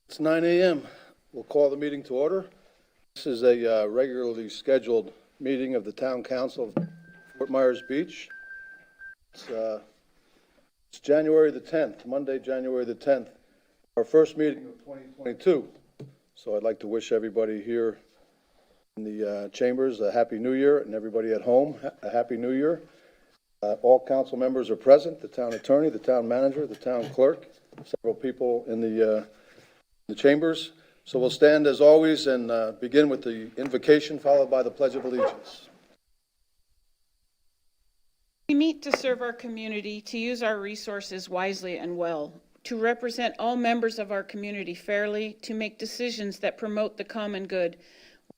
It's 9 a.m. We'll call the meeting to order. This is a regularly scheduled meeting of the Town Council of Fort Myers Beach. It's January the 10th, Monday, January the 10th, our first meeting of 2022. So I'd like to wish everybody here in the chambers a Happy New Year, and everybody at home a Happy New Year. All council members are present, the town attorney, the town manager, the town clerk, several people in the chambers. So we'll stand as always and begin with the invocation, followed by the Pledge of Allegiance. We meet to serve our community, to use our resources wisely and well, to represent all members of our community fairly, to make decisions that promote the common good.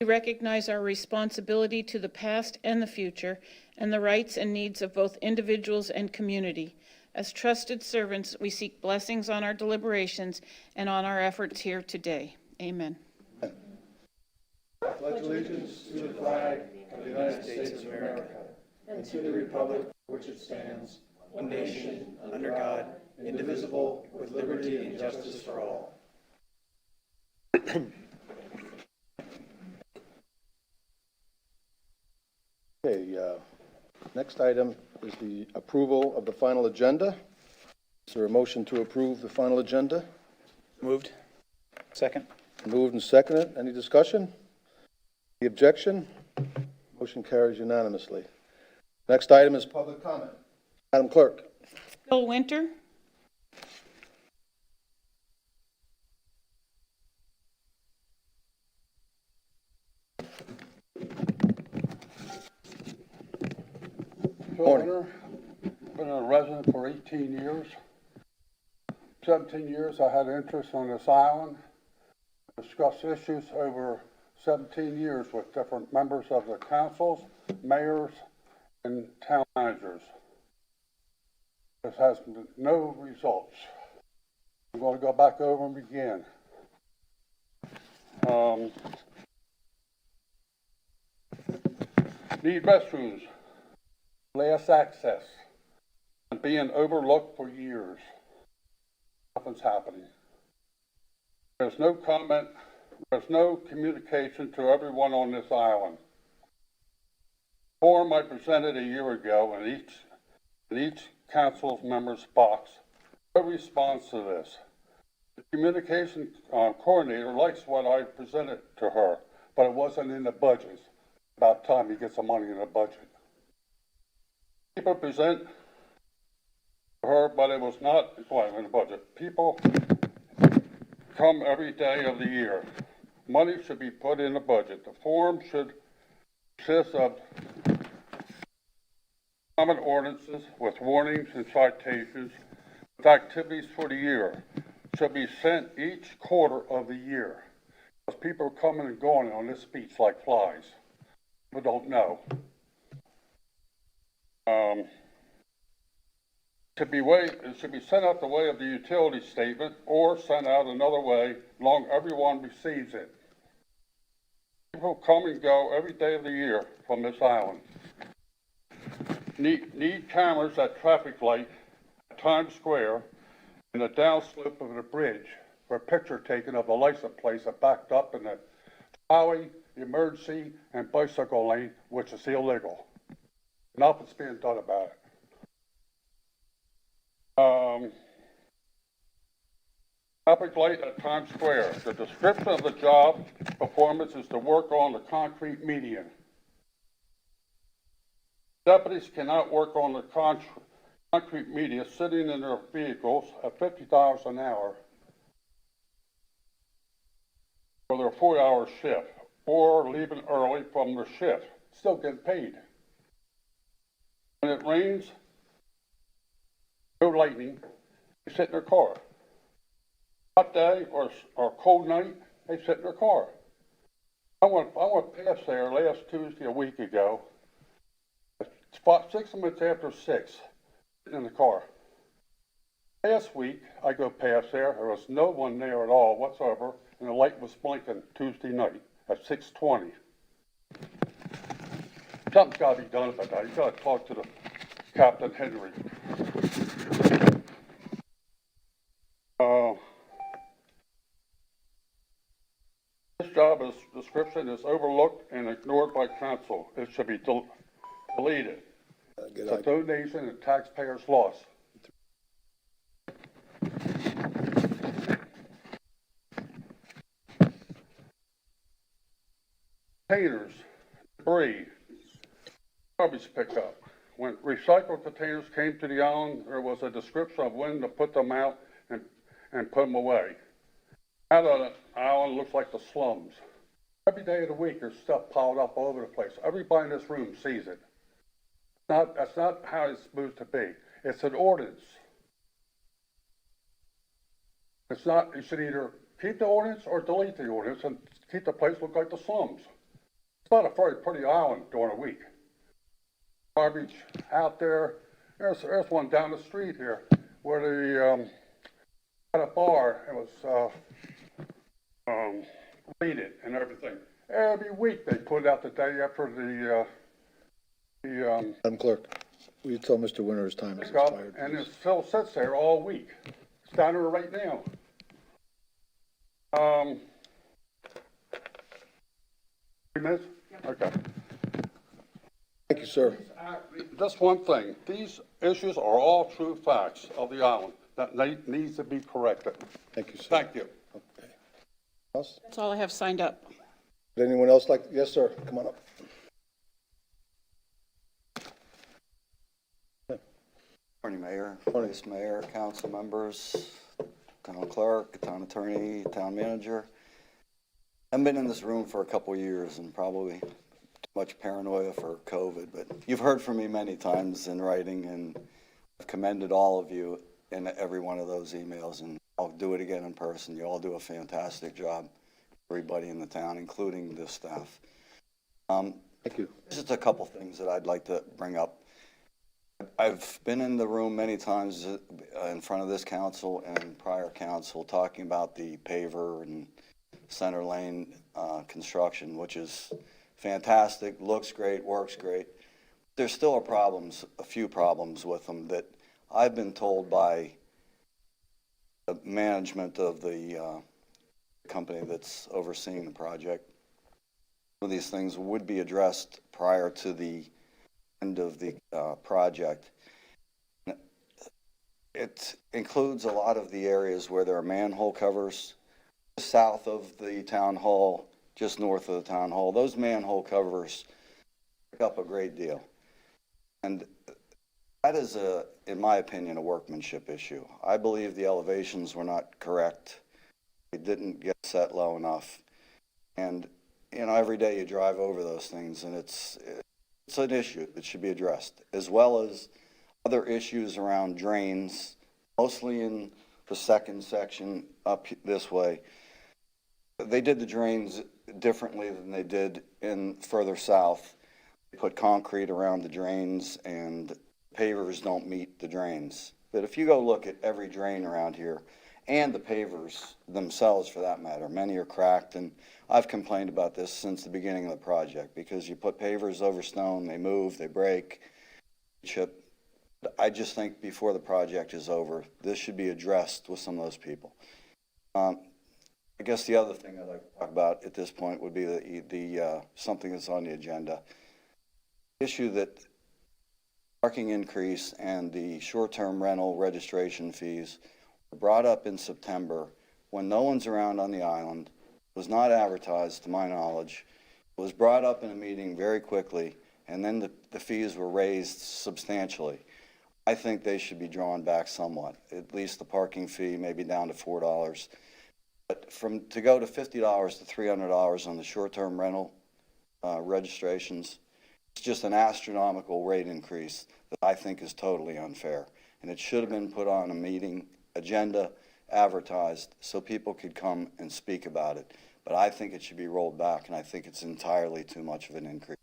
We recognize our responsibility to the past and the future, and the rights and needs of both individuals and community. As trusted servants, we seek blessings on our deliberations and on our efforts here today. Amen. I pledge allegiance to the flag of the United States of America and to the republic for which it stands, one nation, under God, indivisible, with liberty and justice for all. Okay, next item is the approval of the final agenda. Is there a motion to approve the final agenda? Moved. Second. Moved and seconded. Any discussion? The objection? Motion carries unanimously. Next item is public comment. Madam Clerk. Bill Winter. Morning. Been a resident for 18 years. 17 years I had interest on this island. Discussed issues over 17 years with different members of the councils, mayors, and town managers. This has been no results. I'm going to go back over and begin. Need restrooms. Last access, and being overlooked for years. Nothing's happening. There's no comment, there's no communication to everyone on this island. Form I presented a year ago in each council member's box, no response to this. The communication coordinator likes what I presented to her, but it wasn't in the budget. About time he gets some money in the budget. People present to her, but it was not in the budget. People come every day of the year. Money should be put in the budget. The form should consist of common ordinances with warnings and citations with activities for the year. Should be sent each quarter of the year. Because people are coming and going on this beach like flies. People don't know. It should be sent out the way of the utility statement or sent out another way long everyone receives it. People come and go every day of the year from this island. Need cameras at traffic light at Times Square and the downslope of the bridge for a picture taken of the license plates that backed up in the trolley, emergency, and bicycle lane, which is illegal. Nothing's being done about it. Traffic light at Times Square. The description of the job performance is to work on the concrete median. Deputies cannot work on the concrete median sitting in their vehicles at $50 an hour for their 4-hour shift or leaving early from their shift. Still getting paid. When it rains, no lightning, they sit in their car. Hot day or cold night, they sit in their car. I went past there last Tuesday a week ago. It's about 6 minutes after 6, sitting in the car. Last week, I go past there was no one there at all whatsoever, and the light was blinking Tuesday night at 6:20. Something's got to be done about that. You got to talk to the Captain Henry. description is overlooked and ignored by council. It should be deleted. Good It's a idea. donation and taxpayers' loss. Containers, debris, garbage pickup. When recycled containers came to the island, there was a description of when to put them out and put them away. Now the island looks like the slums. Every day of the week, there's stuff piled up all over the place. Everybody in this room sees it. That's not how it's supposed to be. It's an ordinance. It's not, you should either keep the ordinance or delete the ordinance and keep the place look like the slums. It's not a very pretty island during the week. Garbage out there. There's one down the street here where the had a bar. It was raided and everything. Every week they put it out the day after the Madam Clerk, will you tell Mr. Winter his time is pickup, expired? and please? it still sits there all week. It's down there right now. 3 minutes? Okay. Thank you, sir. Just one thing, these issues are all true facts of the island that needs to be corrected. Thank you, sir. Thank you. Okay. Else? That's all I have signed up. Would anyone else like, yes, sir, come on up. Morning, Mayor, Morning. Vice Mayor, council members, town clerk, town attorney, town manager. I've been in this room for a couple of years and probably too much paranoia for COVID, but you've heard from me many times in writing, and I've commended all of you in every one of those emails, and I'll do it again in person. You all do a fantastic job, everybody in the town, including the staff. Thank you. Just a couple things that I'd like to bring up. I've been in the room many times in front of this council and prior council talking about the paver and center lane construction, which is fantastic, looks great, works great. There's still a few problems with them that I've been told by the management of the company that's overseeing the project. Some of these things would be addressed prior to the end of the project. It includes a lot of the areas where there are manhole covers south of the town hall, just north of the town hall. Those manhole covers pick up a great deal. And that is, in my opinion, a workmanship issue. I believe the elevations were not correct. They didn't get set low enough. And, you know, every day you drive over those things, and it's an issue that should be addressed, as well as other issues around drains, mostly in the second section up this way. They did the drains differently than they did in further south. They put concrete around the drains, and pavers don't meet the drains. But if you go look at every drain around here, and the pavers themselves for that matter, many are cracked, and I've complained about this since the beginning of the project, because you put pavers over stone, they move, they break, chip. I just think before the project is over, this should be addressed with some of those people. I guess the other thing I'd like to talk about at this point would be the something that's on the agenda. Issue that parking increase and the short-term rental registration fees were brought up in September when no one's around on the island. It was not advertised, to my knowledge. It was brought up in a meeting very quickly, and then the fees were raised substantially. I think they should be drawn back somewhat, at least the parking fee maybe down to $4. But to go to $50 to $300 on the short-term rental registrations, it's just an astronomical rate increase that I think is totally unfair. And it should have been put on a meeting agenda, advertised, so people could come and speak about it. But I think it should be rolled back, and I think it's entirely too much of an increase.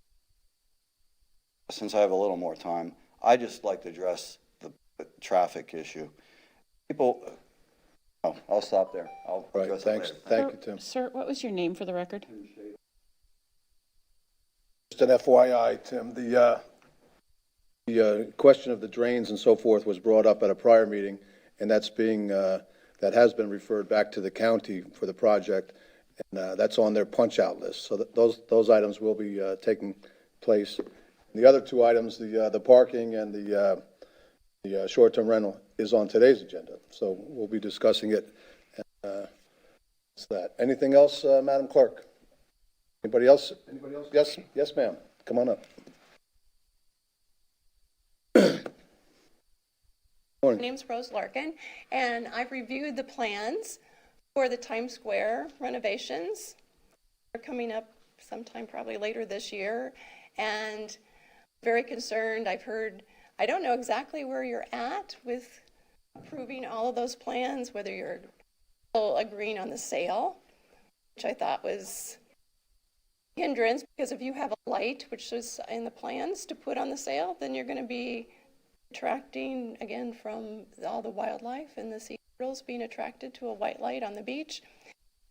Since I have a little more time, I just like to address the traffic issue. I'll stop there. I'll Right, address thanks. it later. Thank you, Tim. Sir, what was your name for the record? Just an FYI, Tim, the question of the drains and so forth was brought up at a prior meeting, and that has been referred back to the county for the project, And that's on their punch-out list. So those items will be taking place. The other two items, the parking and the short-term rental, is on today's agenda. So we'll be discussing it. That's that. Anything else, Madam Clerk? Anybody else? Anybody else? Yes, ma'am. Come on up. My name's Rose Larkin, and I've reviewed the plans for the Times Square renovations. They're coming up sometime probably later this year, and very concerned. I don't know exactly where you're at with approving all of those plans, whether you're still agreeing on the sale, which I thought was a hindrance, because if you have a light, which is in the plans to put on the sale, then you're going to be attracting, again, from all the wildlife and the sea turtles being attracted to a white light on the beach.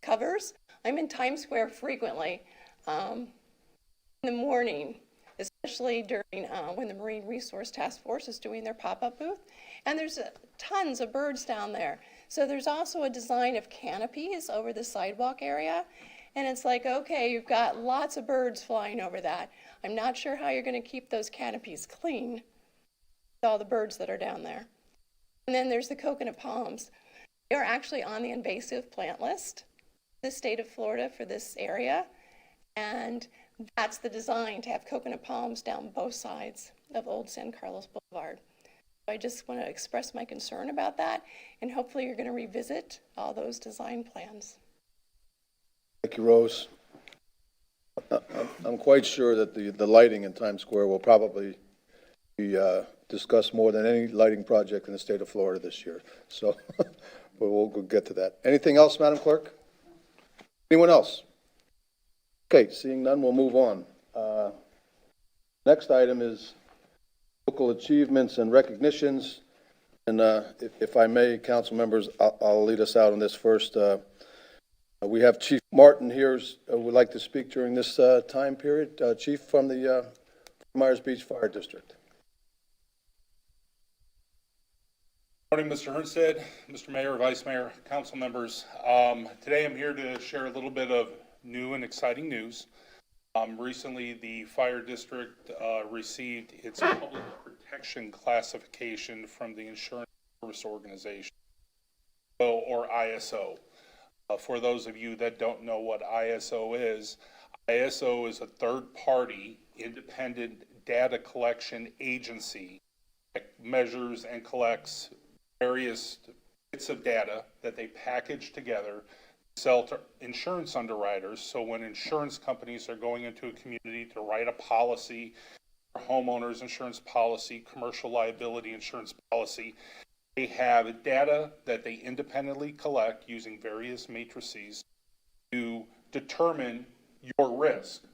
Covers. I'm in Times Square frequently in the morning, especially during when the Marine Resource Task Force is doing their pop-up booth. And there's tons of birds down there. So there's also a design of canopies over the sidewalk area. And it's like, okay, you've got lots of birds flying over that. I'm not sure how you're going to keep those canopies clean, all the birds that are down there. And then there's the coconut palms. They are actually on the invasive plant list, the state of Florida, for this area. And that's the design, to have coconut palms down both sides of Old San Carlos Boulevard. So I just want to express my concern about that, and hopefully you're going to revisit all those design plans. Thank you, Rose. I'm quite sure that the lighting in Times Square will probably be discussed more than any lighting project in the state of Florida this year. So but we'll get to that. Anything else, Madam Clerk? Anyone else? Okay, seeing none, we'll move on. Next item is local achievements and recognitions. And if I may, council members, I'll lead us out on this first. We have Chief Martin here who would like to speak during this time period. Chief from the Myers Beach Fire District. Morning, Mr. Hernstead, Mr. Mayor, Vice Mayor, council members. Today I'm here to share a little bit of new and exciting news. Recently, the fire district received its public protection classification from the Insurance Service Organization, or ISO. For those of you that don't know what ISO is a third-party independent data collection agency that measures and collects various bits of data that they package together, sell to insurance underwriters. So when insurance companies are going into a community to write a policy, homeowners insurance policy, commercial liability insurance policy, they have data that they independently collect using various matrices to determine your risk.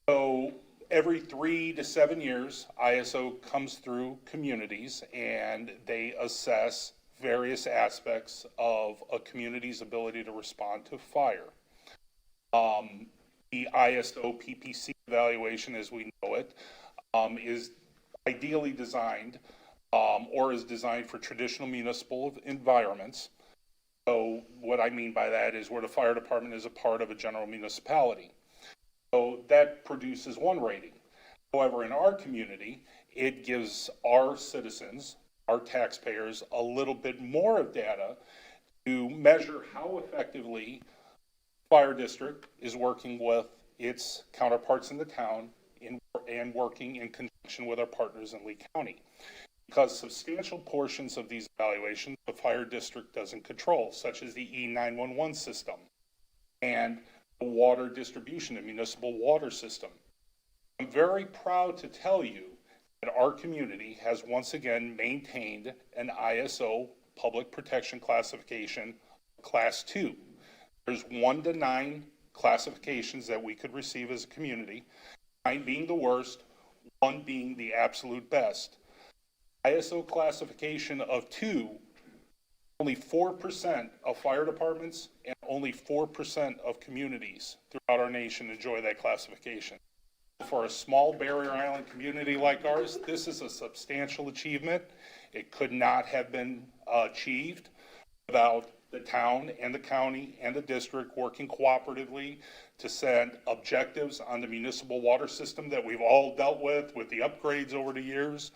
So every 3 to 7 years, ISO comes through communities and they assess various aspects of a community's ability to respond to fire. The ISO PPC evaluation, as we know it, is ideally designed or is designed for traditional municipal environments. So what I mean by that is where the fire department is a part of a general municipality. So that produces one rating. However, in our community, it gives our citizens, our taxpayers, a little bit more of data to measure how effectively fire district is working with its counterparts in the town and working in conjunction with our partners in Lee County. Because substantial portions of these evaluations the fire district doesn't control, such as the E911 system and the water distribution, the municipal water system. I'm very proud to tell you that our community has once again maintained an ISO public protection classification class 2. There's 1 to 9 classifications that we could receive as a community, 9 being the worst, 1 being the absolute best. ISO classification of 2, only 4% of fire departments and only 4% of communities throughout our nation enjoy that classification. For a small barrier island community like ours, this is a substantial achievement. It could not have been achieved without the town and the county and the district working cooperatively to set objectives on the municipal water system that we've all dealt with the upgrades over the years,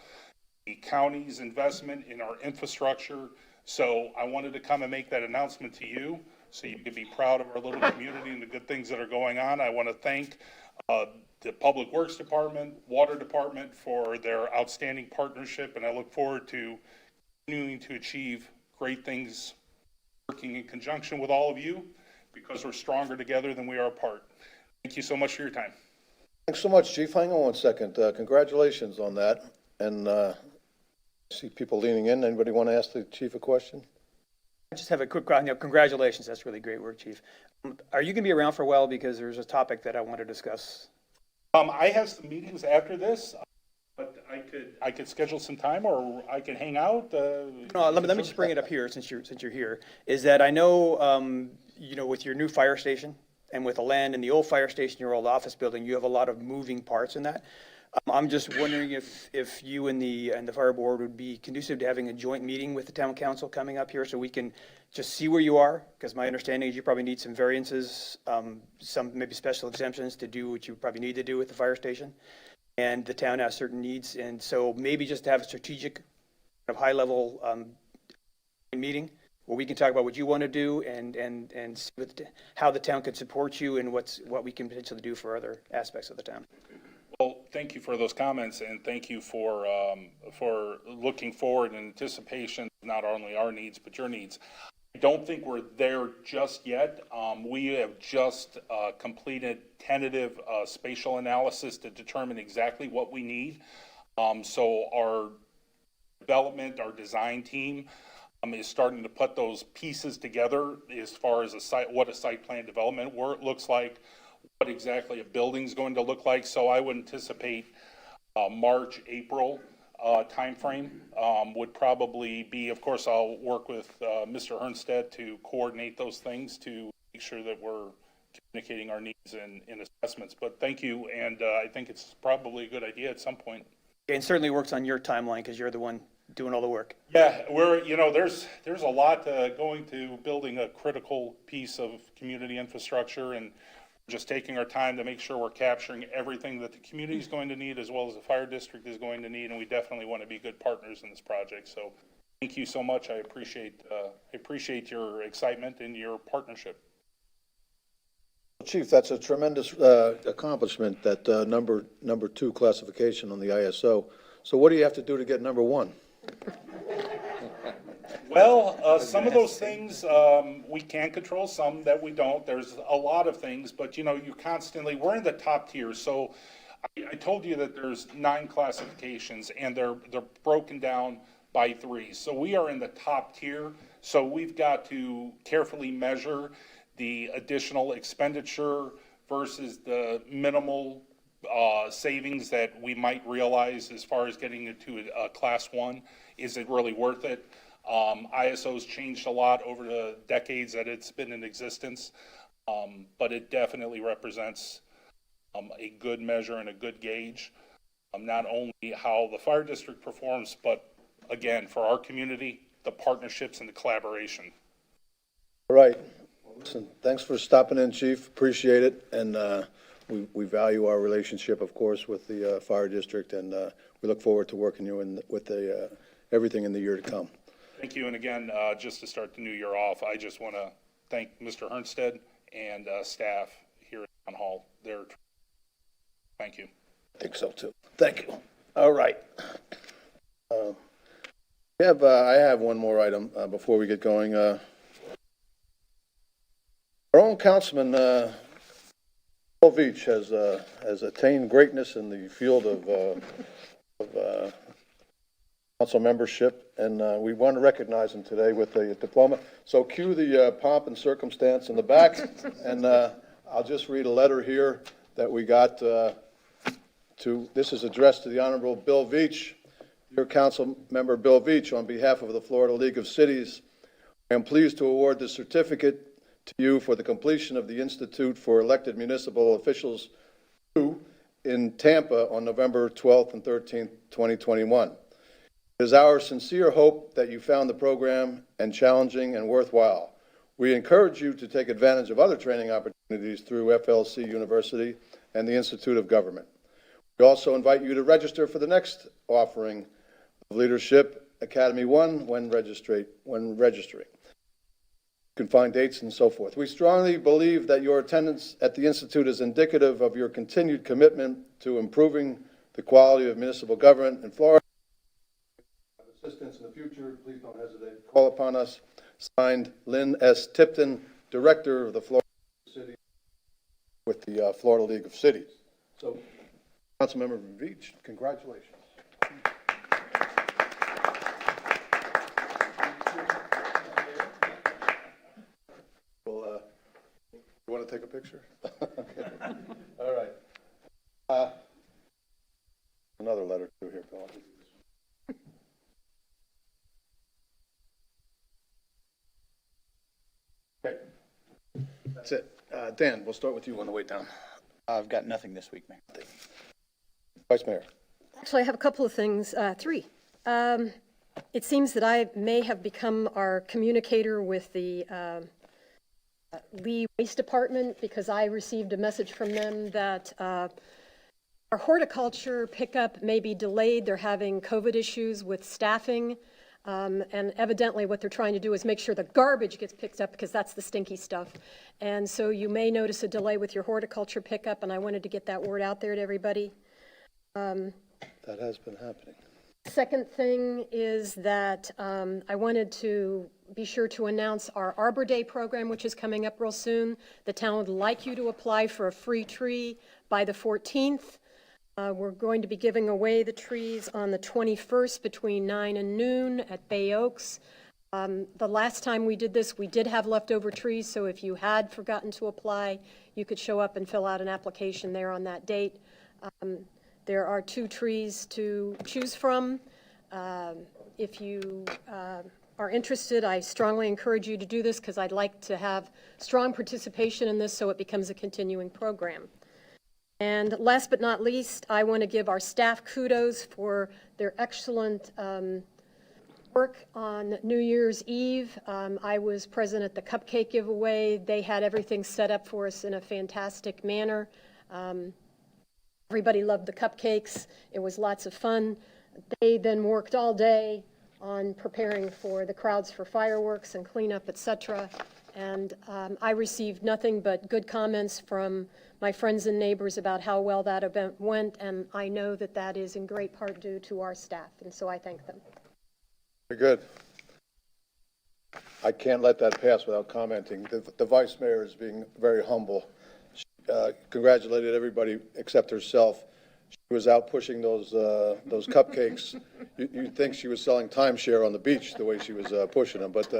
the county's investment in our infrastructure. So I wanted to come and make that announcement to you so you can be proud of our little community and the good things that are going on. I want to thank the Public Works Department, Water Department for their outstanding partnership, and I look forward to continuing to achieve great things working in conjunction with all of you because we're stronger together than we are apart. Thank you so much for your time. Thanks so much, Chief. Hang on one second. Congratulations on that. And I see people leaning in. Anybody want to ask the chief a question? I just have a quick, congratulations. That's really great work, Chief. Are you going to be around for a while? Because there's a topic that I want to discuss. I have some meetings after this, but I could schedule some time, or I can hang out. No, let me just bring it up here since you're here. Is that I know, with your new fire station and with the land and the old fire station, your old office building, you have a lot of moving parts in that. I'm just wondering if you and the fire board would be conducive to having a joint meeting with the town council coming up here so we can just see where you are, because my understanding is you probably need some variances, some maybe special exemptions to do what you probably need to do with the fire station. And the town has certain needs, and so maybe just to have a strategic, kind of high-level meeting where we can talk about what you want to do and see how the town can support you and what we can potentially do for other aspects of the town. Well, thank you for those comments, and thank you for looking forward in anticipation of not only our needs but your needs. I don't think we're there just yet. We have just completed tentative spatial analysis to determine exactly what we need. So our development, our design team is starting to put those pieces together as far as what a site plan development work looks like, what exactly a building's going to look like. So I would anticipate March, April timeframe would probably be, of course, I'll work with Mr. Ernstead to coordinate those things to make sure that we're communicating our needs in assessments. But thank you, and I think it's probably a good idea at some point. And certainly works on your timeline because you're the one doing all the work. Yeah, there's a lot going to building a critical piece of community infrastructure, and just taking our time to make sure we're capturing everything that the community is going to need as well as the fire district is going to need, and we definitely want to be good partners in this project. So thank you so much. I appreciate your excitement and your partnership. Chief, that's a tremendous accomplishment, that number 2 classification on the ISO. So what do you have to do to get number 1? Well, some of those things we can control, some that we don't. There's a lot of things, but we're in the top tier. So I told you that there's 9 classifications and they're broken down by 3. So we are in the top tier. So we've got to carefully measure the additional expenditure versus the minimal savings that we might realize as far as getting into a class 1. Is it really worth it? ISO's changed a lot over the decades that it's been in existence, but it definitely represents a good measure and a good gauge, not only how the fire district performs, but again, for our community, the partnerships and the collaboration. All right. Well, listen, thanks for stopping in, Chief. Appreciate it. And we value our relationship, of course, with the fire district, and we look forward to working with everything in the year to come. Thank you. And again, just to start the new year off, I just want to thank Mr. Ernstead and staff here at Town Hall. Thank you. I think so, too. Thank you. All right. I have one more item before we get going. Our own councilman, Bill Veach, has attained greatness in the field of council membership, and we want to recognize him today with a diploma. So cue the pomp and circumstance in the back, and I'll just read a letter here that we got this is addressed to the Honorable Bill Veach. Dear Council Member Bill Veach, on behalf of the Florida League of Cities, I am pleased to award this certificate to you for the completion of the Institute for Elected Municipal Officials 2 in Tampa on November 12th and 13th, 2021. It is our sincere hope that you found the program challenging and worthwhile. We encourage you to take advantage of other training opportunities through FLC University and the Institute of Government. We also invite you to register for the next offering of Leadership Academy 1 when registering. You can find dates and so forth. We strongly believe that your attendance at the Institute is indicative of your continued commitment to improving the quality of municipal government in Florida. Assistance in the future, please don't hesitate to call upon us. Signed, Lynn S. Tipton, Director of the Florida City with the Florida League of Cities. So, Councilmember Veach, congratulations. Well, you want to take a picture? Okay. All right. Another letter too here, Phil. Okay. That's it. Dan, we'll start with you on the way down. I've got nothing this week, Mayor. Vice Mayor. Actually, I have a couple of things, three. It seems that I may have become our communicator with the Lee Waste Department because I received a message from them that our horticulture pickup may be delayed. They're having COVID issues with staffing. And evidently what they're trying to do is make sure the garbage gets picked up because that's the stinky stuff. And so you may notice a delay with your horticulture pickup, and I wanted to get that word out there to everybody. That has been happening. Second thing is that I wanted to be sure to announce our Arbor Day program, which is coming up real soon. The town would like you to apply for a free tree by the 14th. We're going to be giving away the trees on the 21st between 9 and noon at Bay Oaks. The last time we did this, we did have leftover trees, so if you had forgotten to apply, you could show up and fill out an application there on that date. There are 2 trees to choose from. If you are interested, I strongly encourage you to do this because I'd like to have strong participation in this so it becomes a continuing program. And last but not least, I want to give our staff kudos for their excellent work on New Year's Eve. I was present at the cupcake giveaway. They had everything set up for us in a fantastic manner. Everybody loved the cupcakes. It was lots of fun. They then worked all day on preparing for the crowds for fireworks and cleanup, etc. And I received nothing but good comments from my friends and neighbors about how well that event went, and I know that that is in great part due to our staff, and so I thank them. Very good. I can't let that pass without commenting. The Vice Mayor is being very humble. She congratulated everybody except herself. She was out pushing those cupcakes. You'd think she was selling timeshare on the beach the way she was pushing them, but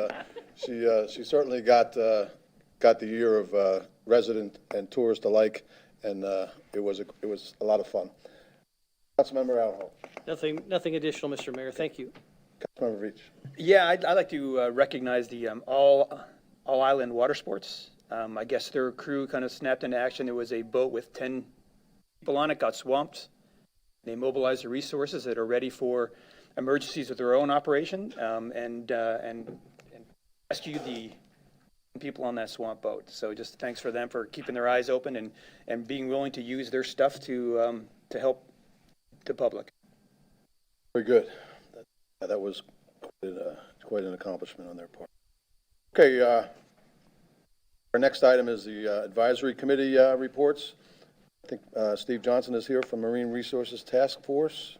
she certainly got the year of resident and tourist alike, and it was a lot of fun. Councilmember Alho. Nothing additional, Mr. Mayor. Thank you. Councilmember Veach. Yeah, I'd like to recognize the All Island Water Sports. I guess their crew kind of snapped into action. There was a boat with 10 people on it, got swamped. They mobilized the resources that are ready for emergencies with their own operation, and rescued the people on that swamp boat. So just thanks for them for keeping their eyes open and being willing to use their stuff to help the public. Very good. That was quite an accomplishment on their part. Okay, our next item is the advisory committee reports. I think Steve Johnson is here from Marine Resources Task Force.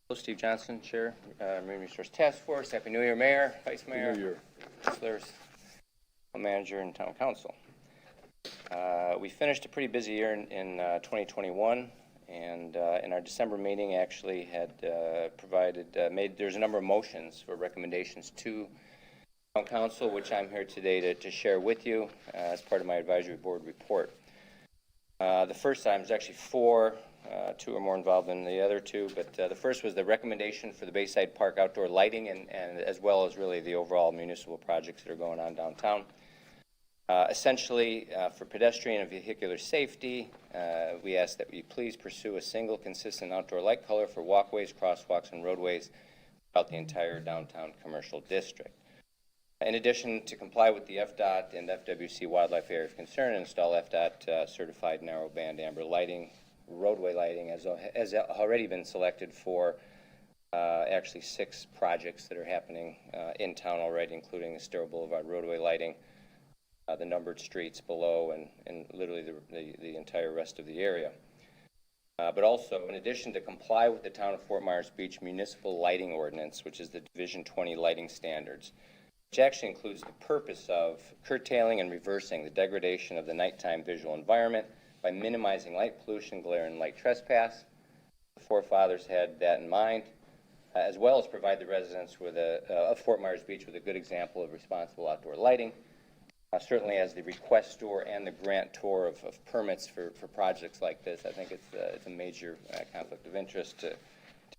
Hello, Steve Johnson, Chair, Marine Resource Task Force. Happy New Year, Mayor, Vice Mayor, Happy New Year. Councilors, Manager, and Town Council. We finished a pretty busy year in 2021, and in our December meeting actually had there's a number of motions for recommendations to Town Council, which I'm here today to share with you as part of my advisory board report. The first time, there's actually 4, 2 are more involved than the other 2, but the first was the recommendation for the Bayside Park outdoor lighting and as well as really the overall municipal projects that are going on downtown. Essentially, for pedestrian and vehicular safety, we ask that you please pursue a single consistent outdoor light color for walkways, crosswalks, and roadways throughout the entire downtown commercial district. In addition, to comply with the FDOT and FWC wildlife area of concern, install FDOT certified narrowband amber lighting, roadway lighting, has already been selected for actually 6 projects that are happening in town already, including the Estero Boulevard roadway lighting, the numbered streets below, and literally the entire rest of the area. But also, in addition to comply with the Town of Fort Myers Beach Municipal Lighting Ordinance, which is the Division 20 lighting standards, which actually includes the purpose of curtailing and reversing the degradation of the nighttime visual environment by minimizing light pollution, glare, and light trespass. The forefathers had that in mind, as well as provide the residents with of Fort Myers Beach with a good example of responsible outdoor lighting. Certainly as the requestor and the grantor of permits for projects like this, I think it's a major conflict of interest to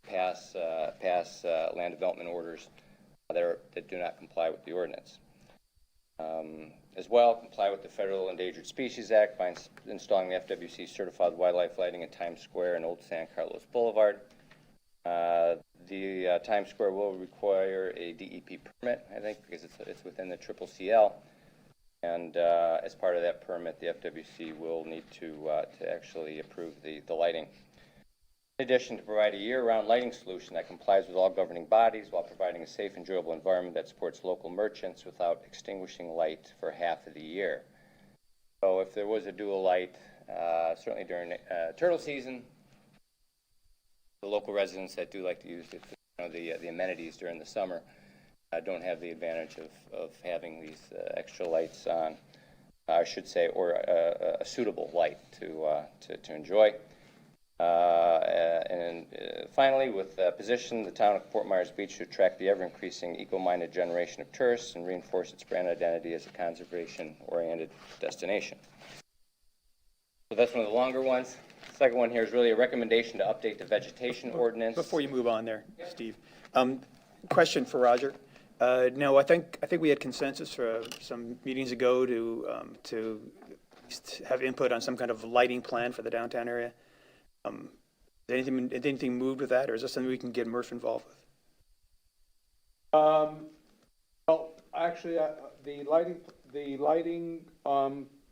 pass land development orders that do not comply with the ordinance. As well, comply with the Federal Endangered Species Act by installing the FWC certified wildlife lighting in Times Square and Old San Carlos Boulevard. The Times Square will require a DEP permit, I think, because it's within the CCCL. And as part of that permit, the FWC will need to actually approve the lighting. In addition, to provide a year-round lighting solution that complies with all governing bodies while providing a safe, enjoyable environment that supports local merchants without extinguishing light for half of the year. So if there was a dual light, certainly during turtle season, the local residents that do like to use the amenities during the summer don't have the advantage of having these extra lights on, I should say, or a suitable light to enjoy. Finally, with position the town of Fort Myers Beach to attract the ever-increasing eco-minded generation of tourists and reinforce its brand identity as a conservation-oriented destination. So that's one of the longer ones. The second one here is really a recommendation to update the vegetation ordinance. Before you move on there, Steve, question for Roger. No, I think we had consensus for some meetings ago to have input on some kind of lighting plan for the downtown area. Has anything moved with that, or is this something we can get Murph involved with? Well, actually, the lighting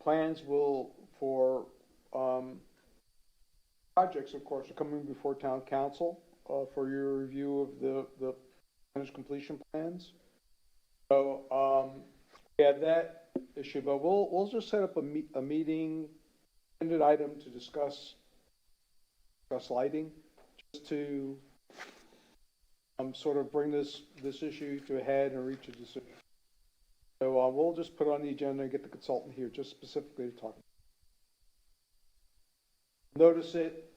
plans will, for projects, of course, are coming before town council for your review of the percentage completion plans. So we have that issue, but we'll just set up a meeting, ended item to discuss lighting, just to sort of bring this issue to a head and reach a decision. So we'll just put it on the agenda and get the consultant here just specifically to talk. Notice it.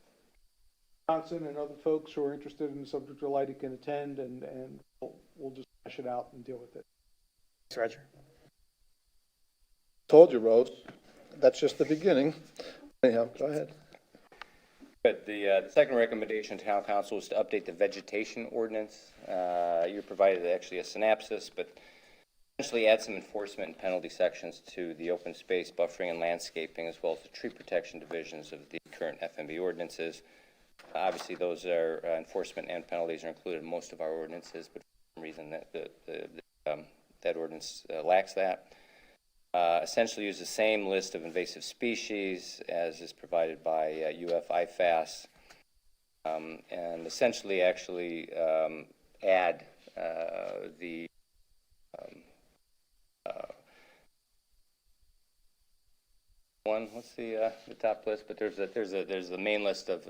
Johnson and other folks who are interested in the subject of lighting can attend, and we'll just hash it out and deal with it. Thanks, Roger. Told you, Rose. That's just the beginning. Anyhow, go ahead. But the second recommendation to town council is to update the vegetation ordinance. You provided actually a synopsis, but essentially add some enforcement and penalty sections to the open space, buffering, and landscaping, as well as the tree protection divisions of the current FMB ordinances. Obviously, those are enforcement and penalties are included in most of our ordinances, but for some reason that ordinance lacks that. Essentially use the same list of invasive species as is provided by UF-IFAS, and essentially actually add the one. What's the top list? But there's the main list of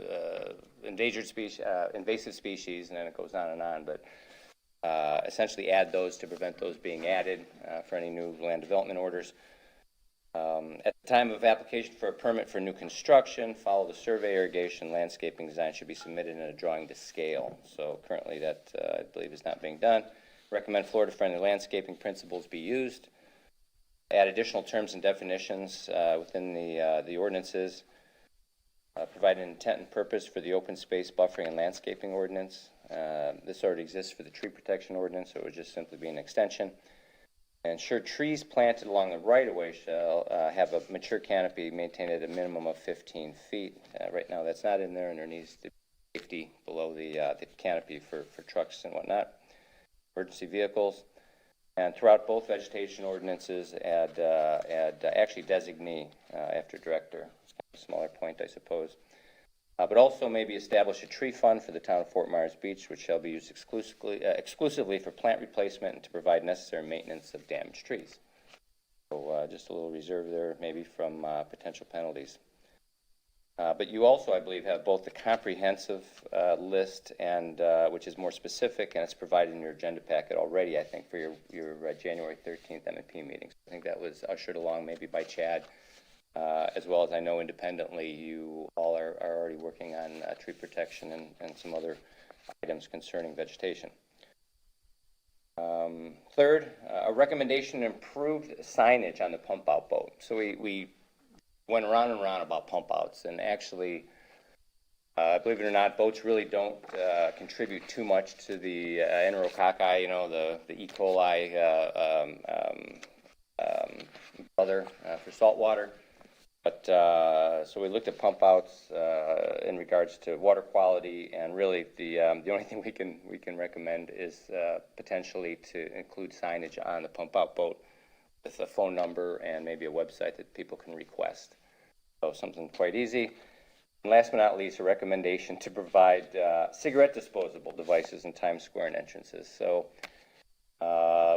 endangered species, invasive species, and then it goes on and on. But essentially add those to prevent those being added for any new land development orders. At the time of application for a permit for new construction, follow the survey, irrigation, landscaping design should be submitted in a drawing to scale. So currently that, I believe, is not being done. Recommend Florida-friendly landscaping principles be used. Add additional terms and definitions within the ordinances. Provide an intent and purpose for the open space, buffering, and landscaping ordinance. This already exists for the tree protection ordinance, so it would just simply be an extension. Ensure trees planted along the right-of-way shall have a mature canopy maintained at a minimum of 15 feet. Right now, that's not in there, and there needs to be safety below the canopy for trucks and whatnot. Emergency vehicles. And throughout both vegetation ordinances, add actually designee after director. It's kind of a smaller point, I suppose. But also maybe establish a tree fund for the town of Fort Myers Beach, which shall be used exclusively for plant replacement and to provide necessary maintenance of damaged trees. So just a little reserve there, maybe from potential penalties. But you also, I believe, have both the comprehensive list and which is more specific, and it's provided in your agenda packet already, I think, for your January 13th M&P meetings. I think that was ushered along maybe by Chad, as well as I know independently you all are already working on tree protection and some other items concerning vegetation. Third, a recommendation to improve signage on the pump out boat. So we went around and around about pump outs, and actually, believe it or not, boats really don't contribute too much to the enterococci, you know, the E. coli brother for saltwater. But so we looked at pump outs in regards to water quality, and really the only thing we can recommend is potentially to include signage on the pump out boat with a phone number and maybe a website that people can request. So something quite easy. And last but not least, a recommendation to provide cigarette disposable devices in Times Square and entrances. So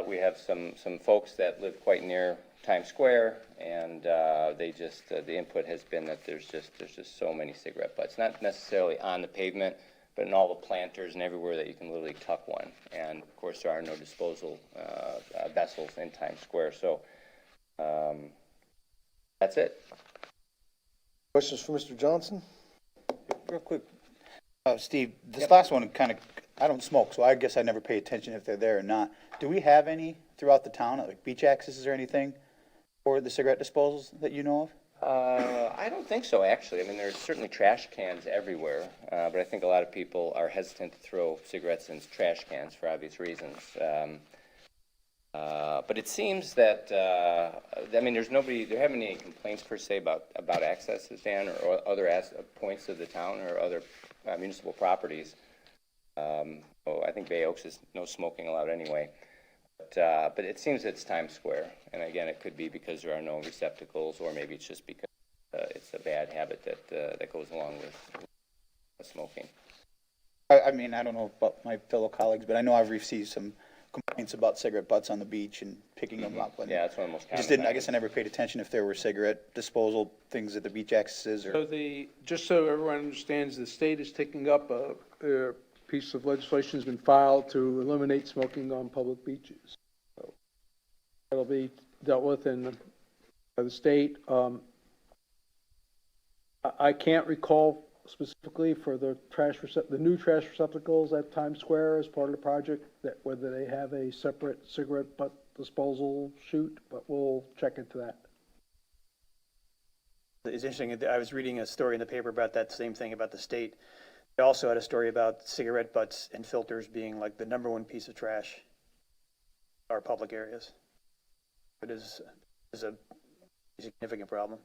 we have some folks that live quite near Times Square, and they just the input has been that there's just so many cigarette butts, not necessarily on the pavement, but in all the planters and everywhere that you can literally tuck one. And of course, there are no disposal vessels in Times Square. So that's it. Questions for Mr. Johnson? Real quick, Steve, this last one kind of, I don't smoke, so I guess I never pay attention if they're there or not. Do we have any throughout the town, like beach accesses or anything for the cigarette disposals that you know of? I don't think so, actually. I mean, there's certainly trash cans everywhere, but I think a lot of people are hesitant to throw cigarettes in trash cans for obvious reasons. But it seems that, I mean, there haven't any complaints per se about accesses, Dan, or other points of the town or other municipal properties. I think Bay Oaks is no smoking allowed anyway. But it seems it's Times Square, and again, it could be because there are no receptacles, or maybe it's just because it's a bad habit that goes along with smoking. I mean, I don't know about my fellow colleagues, but I know I've received some complaints about cigarette butts on the beach and picking them up. And Yeah, that's one of the most I just common didn't. I guess I never paid attention if there were cigarette disposal things at the beach accesses or. So just so everyone understands, the state is taking up a piece of legislation has been filed to eliminate smoking on public beaches. So that'll be dealt with by the state. I can't recall specifically for the new trash receptacles at Times Square as part of the project that whether they have a separate cigarette butt disposal chute, but we'll check into that. It's interesting, I was reading a story in the paper about that same thing about the state. They also had a story about cigarette butts and filters being like the #1 piece of trash in our public areas. It is a significant problem.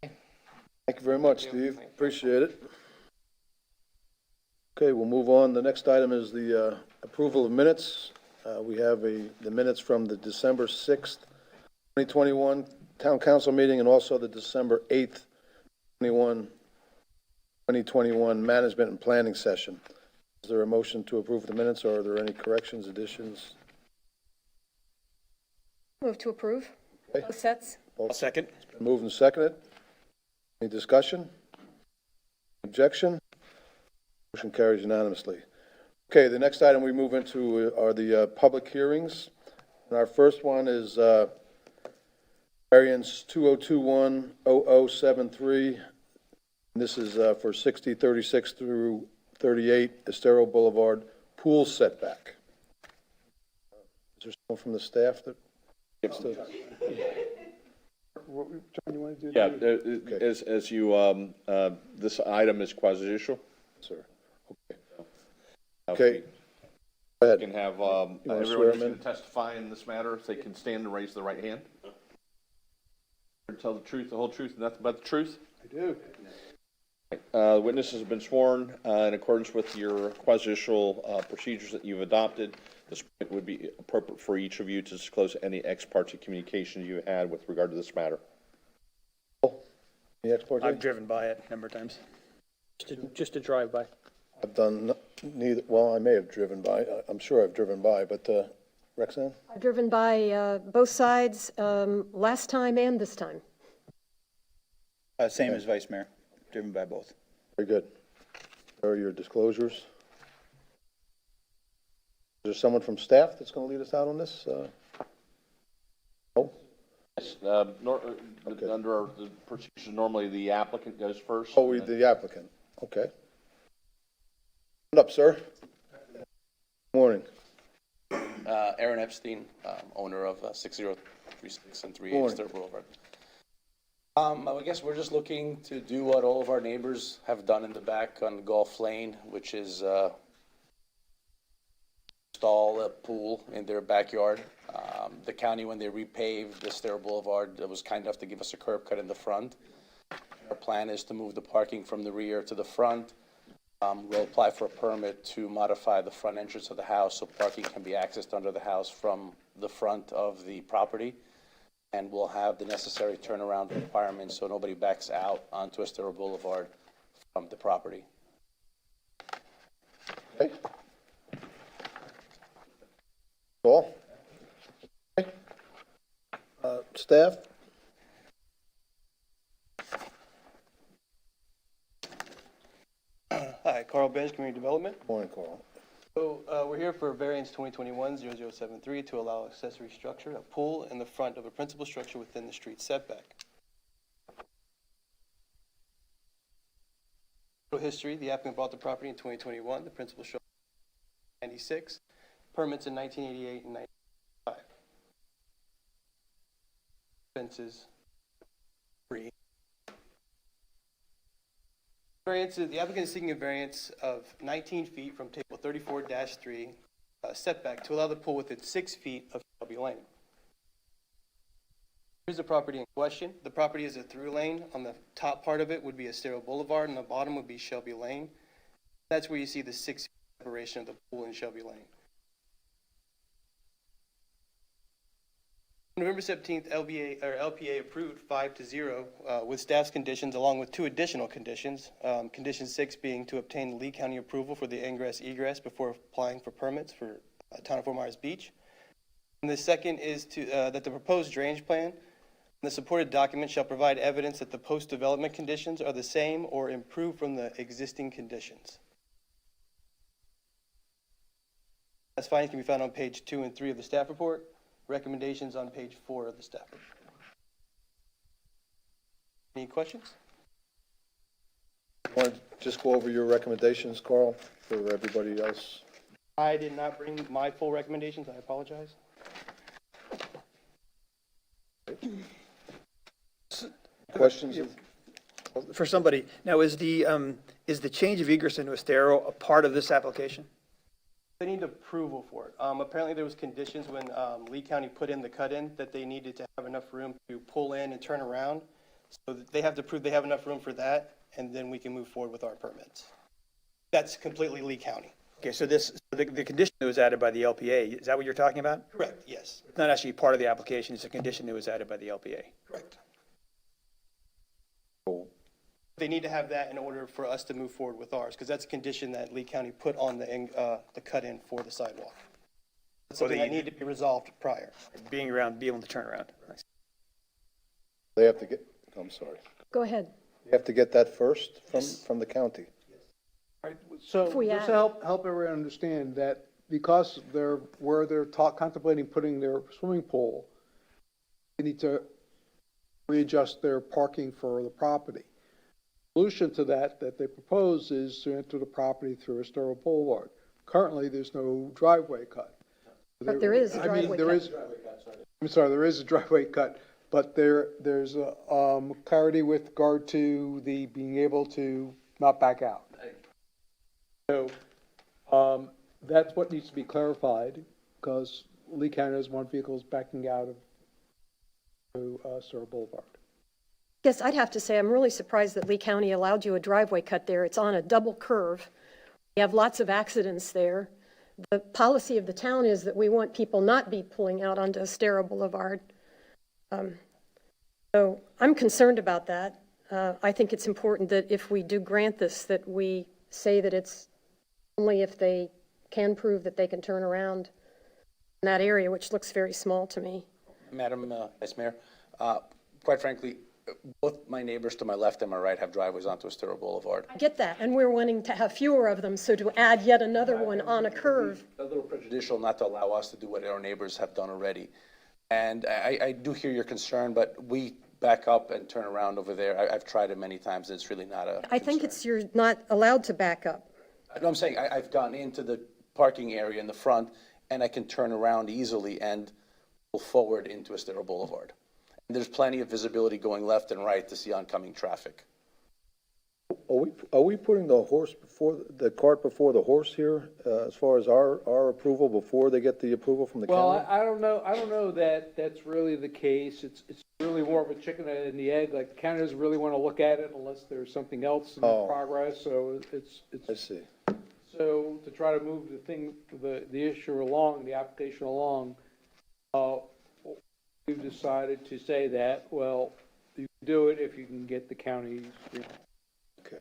Thank you very much, Steve. Appreciate it. Okay, we'll move on. The next item is the approval of minutes. We have the minutes from the December 6th, 2021 Town Council meeting, and also the December 8th, 2021 Management and Planning Session. Is there a motion to approve the minutes, or are there any corrections, additions? Move to approve. Okay. Both sets. I'll second. Moved and seconded. Any discussion? Objection? Motion carries unanimously. Okay, the next item we move into are the public hearings. And our first one is variance 2021-0073. This is for 6036 through 38 Estero Boulevard pool setback. Is there someone from the staff that gets to? John, you want to do Yeah, that? as you, this item is quasi-judicial. Sir. Okay. Go ahead. You can have, wanna everyone swear who's him going in? to testify in this matter, if they can stand and raise the right hand. Tell the truth, the whole truth, and nothing but the truth. I do. Witnesses have been sworn in accordance with your quasi-judicial procedures that you've adopted. This point would be appropriate for each of you to disclose any ex parte communications you had with regard to this matter. The export I've date? driven by it a number of times. Just to drive by. I've done neither, well, I may have driven by, I'm sure I've driven by, but, Rexanne? I've driven by both sides last time and this time. Same as Vice Mayor, driven by both. Very good. There are your disclosures. Is there someone from staff that's going to lead us out on this? No? Yes, under the procedure, normally the applicant goes first. Oh, the applicant. Okay. Stand up, sir. Morning. Aaron Epstein, owner of 6036 and 38 Morning. Stir Boulevard. I guess we're just looking to do what all of our neighbors have done in the back on Gulf Lane, which is install a pool in their backyard. The county, when they repaved the Star Boulevard, was kind enough to give us a curb cut in the front. Our plan is to move the parking from the rear to the front. We'll apply for a permit to modify the front entrance of the house so parking can be accessed under the house from the front of the property. And we'll have the necessary turnaround requirements so nobody backs out onto Estero Boulevard from the property. Okay. All? Okay. Staff? Hi, Carl Bench, Community Development. Morning, Carl. So we're here for variance 2021-0073 to allow accessory structure, a pool in the front of a principal structure within the street setback. History, the applicant bought the property in 2021, the principal structure in 96, permits in 1988 and 95. Fences, free. The applicant is seeking a variance of 19 feet from table 34-3 setback to allow the pool within 6 feet of Shelby Lane. Here's the property in question. The property is a through lane. On the top part of it would be Estero Boulevard, and the bottom would be Shelby Lane. That's where you see the 6 feet separation of the pool in Shelby Lane. November 17th, LPA approved 5-0 with staff's conditions, along with 2 additional conditions. Condition 6 being to obtain Lee County approval for the ingress egress before applying for permits for Town of Fort Myers Beach. And the second is that the proposed drainage plan and the supported document shall provide evidence that the post-development conditions are the same or improved from the existing conditions. As findings can be found on page 2 and 3 of the staff report. Recommendations on page 4 of the staff report. Any questions? Want to just go over your recommendations, Carl, for everybody else? I did not bring my full recommendations. I apologize. Questions? For somebody, now is the change of egress into Estero a part of this application? They need approval for it. Apparently there was conditions when Lee County put in the cut-in that they needed to have enough room to pull in and turn around. So they have to prove they have enough room for that, and then we can move forward with our permits. That's completely Lee County. Okay, so the condition that was added by the LPA, is that what you're talking about? Correct, yes. It's not actually part of the application, it's a condition that was added by the LPA. Correct. They need to have that in order for us to move forward with ours, because that's a condition that Lee County put on the cut-in for the sidewalk. That's something that needed to be resolved prior. Be able to turn around. They have to get, I'm sorry. Go ahead. You have to get that first from the county. All right, so If we just add- to help everyone understand that because they're contemplating putting their swimming pool, they need to readjust their parking for the property. Solution to that they propose is to enter the property through Estero Boulevard. Currently, there's no driveway cut. But there is a driveway cut. There is a driveway cut, but there's a clarity with regard to the being able to not back out. So, that's what needs to be clarified, because Lee County has one vehicle is backing out of Estero Boulevard. Guess I'd have to say I'm really surprised that Lee County allowed you a driveway cut there. It's on a double curve. We have lots of accidents there. The policy of the town is that we want people not be pulling out onto Estero Boulevard. So I'm concerned about that. I think it's important that if we do grant this, that we say that it's only if they can prove that they can turn around in that area, which looks very small to me. Madam Vice Mayor, quite frankly, both my neighbors to my left and my right have driveways onto Estero Boulevard. I get that, and we're wanting to have fewer of them, so to add yet another one on a curve. A little prejudicial not to allow us to do what our neighbors have done already. And I do hear your concern, but we back up and turn around over there. I've tried it many times, and it's really not a I think it's, you're not allowed to back up. No, I'm saying I've gone into the parking area in the front, and I can turn around easily and pull forward into Estero Boulevard. And there's plenty of visibility going left and right to see oncoming traffic. Are we putting the cart before the horse here, as far as our approval, before they get the approval from the county? Well, I don't know that that's really the case. It's really more of a chicken and the egg. Like, the county doesn't really want to look at it unless there's something else in progress, so I see. So to try to move the issue along, the application along, we've decided to say that, well, you can do it if you can get the county's. Okay.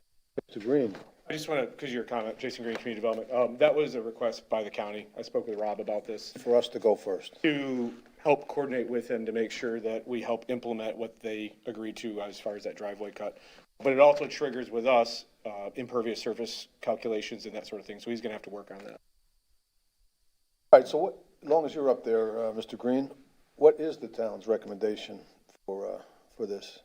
Mr. Green. I just want to, because your comment, Jason Green, Community Development, that was a request by the county. I spoke with Rob about this. For us to go first. To help coordinate with them to make sure that we help implement what they agreed to as far as that driveway cut. But it also triggers with us impervious surface calculations and that sort of thing. So he's going to have to work on that. All right, so what, as long as you're up there, Mr. Green, what is the town's recommendation for this?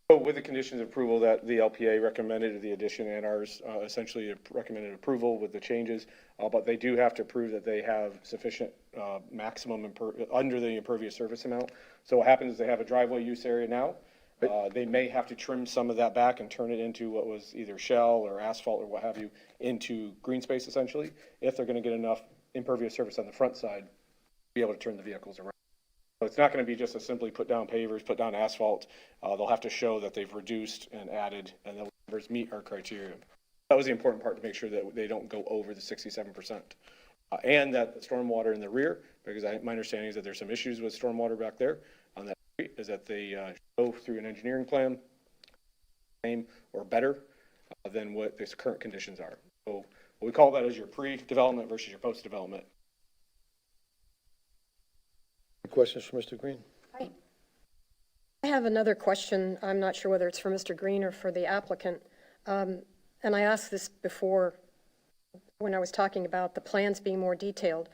So with the conditions of approval that the LPA recommended, the addition and ours essentially recommended approval with the changes, but they do have to prove that they have sufficient maximum under the impervious surface amount. So what happens is they have a driveway use area now. They may have to trim some of that back and turn it into what was either shell or asphalt or what have you into green space essentially, if they're going to get enough impervious surface on the front side to be able to turn the vehicles around. So it's not going to be just a simply put down pavers, put down asphalt. They'll have to show that they've reduced and added and the numbers meet our criteria. That was the important part, to make sure that they don't go over the 67%. And that the stormwater in the rear, because my understanding is that there's some issues with stormwater back there on that street, is that they go through an engineering plan, same or better than what the current conditions are. So we call that as your pre-development versus your post-development. Questions for Mr. Green? I have another question. I'm not sure whether it's for Mr. Green or for the applicant. And I asked this before when I was talking about the plans being more detailed.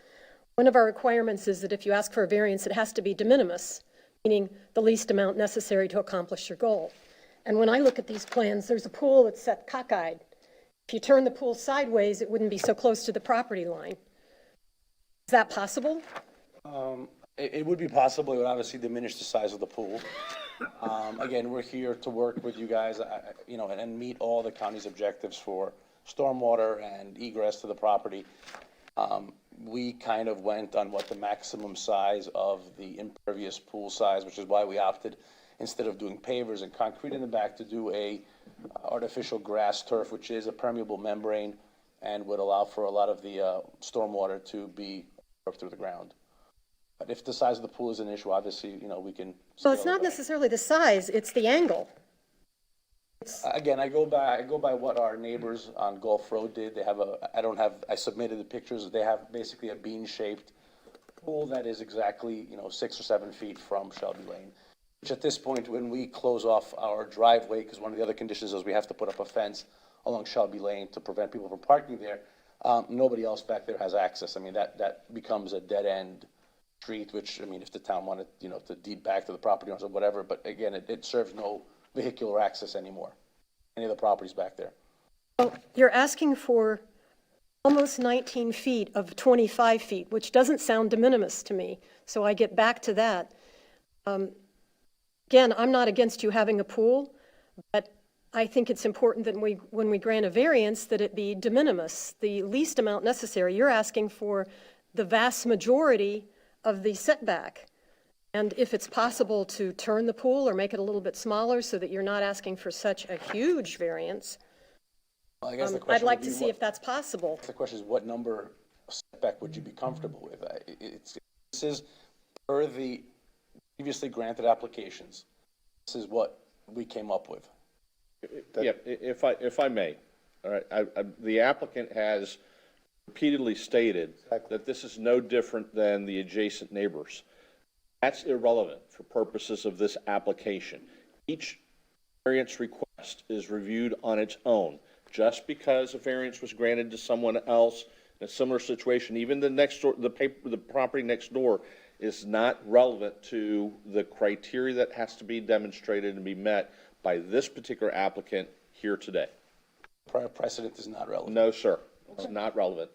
One of our requirements is that if you ask for a variance, it has to be de minimis, meaning the least amount necessary to accomplish your goal. And when I look at these plans, there's a pool that's set cockeyed. If you turn the pool sideways, it wouldn't be so close to the property line. Is that possible? It would be possible. It would obviously diminish the size of the pool. Again, we're here to work with you guys, and meet all the county's objectives for stormwater and egress to the property. We kind of went on what the maximum size of the impervious pool size, which is why we opted, instead of doing pavers and concrete in the back, to do a artificial grass turf, which is a permeable membrane and would allow for a lot of the stormwater to be up through the ground. But if the size of the pool is an issue, obviously, we can. Well, it's not necessarily the size, it's the angle. Again, I go by what our neighbors on Gulf Road did. They have I submitted the pictures. They have basically a bean-shaped pool that is exactly, 6 or 7 feet from Shelby Lane. Which at this point, when we close off our driveway, because one of the other conditions is we have to put up a fence along Shelby Lane to prevent people from parking there, nobody else back there has access. I mean, that becomes a dead-end street, which, if the town wanted, to deed back to the property owners or whatever, but again, it serves no vehicular access anymore, any of the properties back there. Well, you're asking for almost 19 feet of 25 feet, which doesn't sound de minimis to me, so I get back to that. Again, I'm not against you having a pool, but I think it's important that when we grant a variance, that it be de minimis, the least amount necessary. You're asking for the vast majority of the setback. And if it's possible to turn the pool or make it a little bit smaller so that you're not asking for such a huge variance, Well, I guess the I'd question like would to be see if that's possible. the question is, what number setback would you be comfortable with? This is per the previously granted applications. This is what we came up with. Yeah, if I may, all right, the applicant has repeatedly stated that this is no different than the adjacent neighbors. That's irrelevant for purposes of this application. Each variance request is reviewed on its own. Just because a variance was granted to someone else in a similar situation, even the next door, the property next door, is not relevant to the criteria that has to be demonstrated and be met by this particular applicant here today. Prior precedent is not relevant. No, sir, it's not relevant.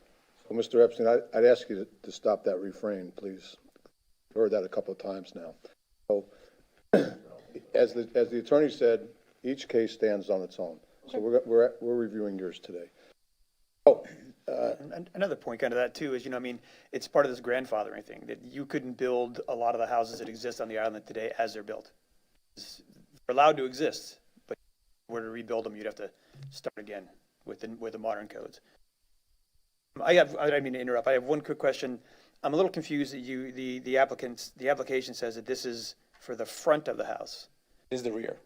So, Mr. Epstein, I'd ask you to stop that refrain, please. I've heard that a couple of times now. So, as the attorney said, each case stands on its own. So we're reviewing yours today. Oh, Another point kind of that too is, I mean, it's part of this grandfathering thing, that you couldn't build a lot of the houses that exist on the island today as they're built. They're allowed to exist, but if you were to rebuild them, you'd have to start again with the modern codes. I didn't mean to interrupt. I have one quick question. I'm a little confused that the application says that this is for the front of the house. Is the rear.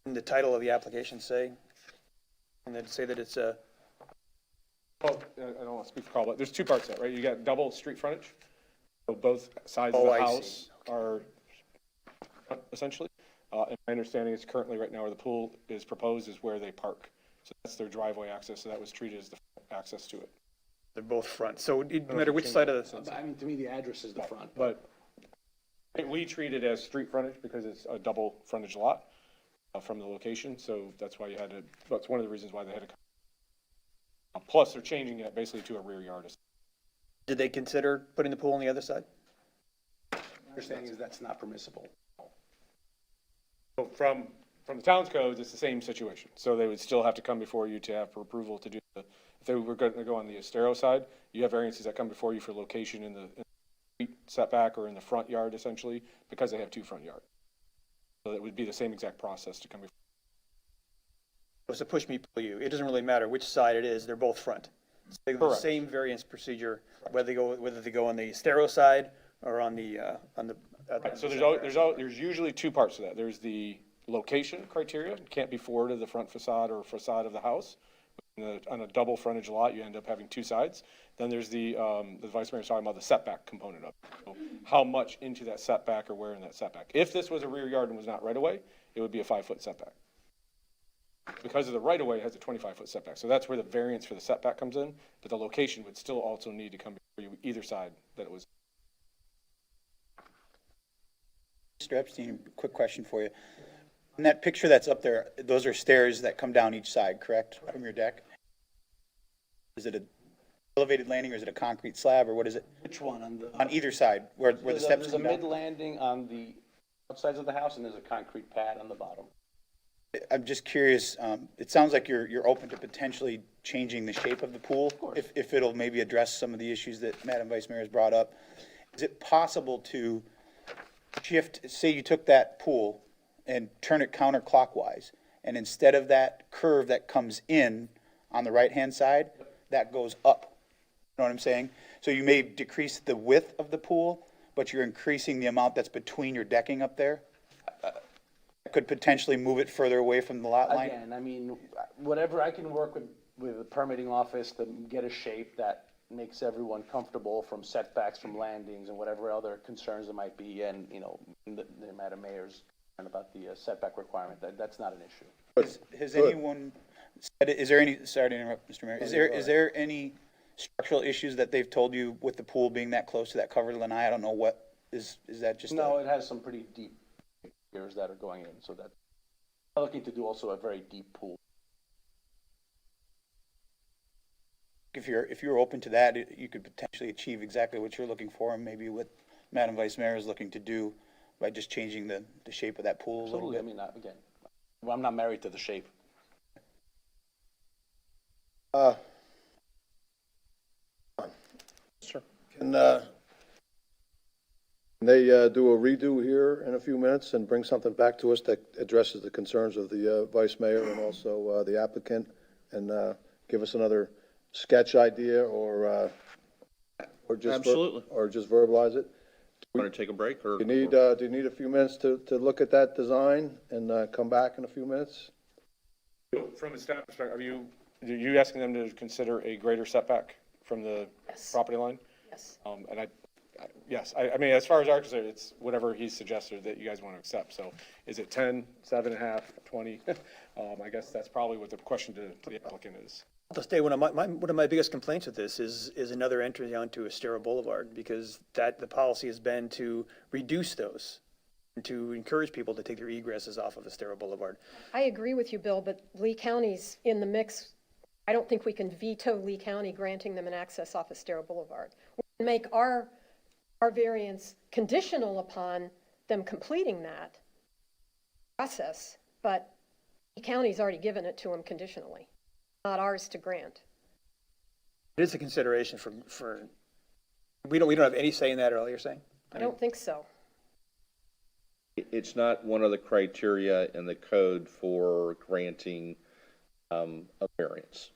And the title of the application say? And then say that it's a, Well, I don't want to speak for Carl, but there's two parts to that, right? You got double street frontage. So both sides of Oh, the I see. house are essentially. And my understanding is currently right now where the pool is proposed is where they park. So that's their driveway access. So that was treated as the access to it. they're both front. So no matter which side of the, I mean, to me, the address is the front. But we treat it as street frontage because it's a double frontage lot from the location. So that's why that's one of the reasons why they had to come. Plus, they're changing it basically to a rear yard. did they consider putting the pool on the other side? My understanding is that's not permissible. So from the town's codes, it's the same situation. So they would still have to come before you to have for approval to do if they were going to go on the estero side, you have variances that come before you for location in the street setback or in the front yard essentially, because they have two front yards. So that would be the same exact process to come before. It's a push me, pull you. It doesn't really matter which side it is, they're both front. It's the Correct. same variance procedure, whether they go on the estero side or on the. So there's usually two parts to that. There's the location criteria, it can't be forward of the front facade or facade of the house. On a double frontage lot, you end up having two sides. Then there's the vice mayor's talking about the setback component of it. So how much into that setback or where in that setback. If this was a rear yard and was not right away, it would be a 5-foot setback. Because of the right of way, it has a 25-foot setback. So that's where the variance for the setback comes in, but the location would still also need to come before you either side that it was. Mr. Epstein, quick question for you. In that picture that's up there, those are stairs that come down each side, correct, from your deck? Is it an elevated landing or is it a concrete slab or what is it? Which one? On either side, where the steps There's a come down? mid-landing on the outsides of the house, and there's a concrete pad on the bottom. I'm just curious, it sounds like you're open to potentially changing the shape of the pool, if it'll maybe address some of the issues that Madam Vice Mayor has brought up. Is it possible to shift, say you took that pool and turn it counterclockwise, and instead of that curve that comes in on the right-hand side, that goes up? You know what I'm saying? So you may decrease the width of the pool, but you're increasing the amount that's between your decking up there? Could potentially move it further away from the lot line? Again, I mean, whatever I can work with the permitting office to get a shape that makes everyone comfortable from setbacks, from landings, and whatever other concerns there might be, and, the Madam Mayor's concern about the setback requirement, that's not an issue. Has anyone said, is there any, sorry to interrupt, Mr. Mayor, is there any structural issues that they've told you with the pool being that close to that covered lanai? I don't know what, is that just? No, it has some pretty deep piers that are going in, so that, I'm looking to do also a very deep pool. If you're open to that, you could potentially achieve exactly what you're looking for, and maybe what Madam Vice Mayor is looking to do by just changing the shape of that pool a little Absolutely, I bit. mean, again, I'm not married to the shape. Sure. They do a redo here in a few minutes and bring something back to us that addresses the concerns of the vice mayor and also the applicant, and give us another sketch idea or just Absolutely. or just verbalize it. Want to take a break, or? Do you need a few minutes to look at that design and come back in a few minutes? From a staff perspective, are you asking them to consider a greater setback from the property line? Yes. And yes, I mean, as far as our concern, it's whatever he suggested that you guys want to accept. So is it 10, 7.5, 20? I guess that's probably what the question to the applicant is. I'll stay, one of my biggest complaints with this is another entry onto Estero Boulevard, because the policy has been to reduce those and to encourage people to take their egresses off of Estero Boulevard. I agree with you, Bill, but Lee County's in the mix. I don't think we can veto Lee County granting them an access off Estero Boulevard. We can make our variance conditional upon them completing that process, but Lee County's already given it to them conditionally, not ours to grant. It is a consideration for we don't have any say in that at all, you're saying? I don't think so. It's not one of the criteria in the code for granting a variance.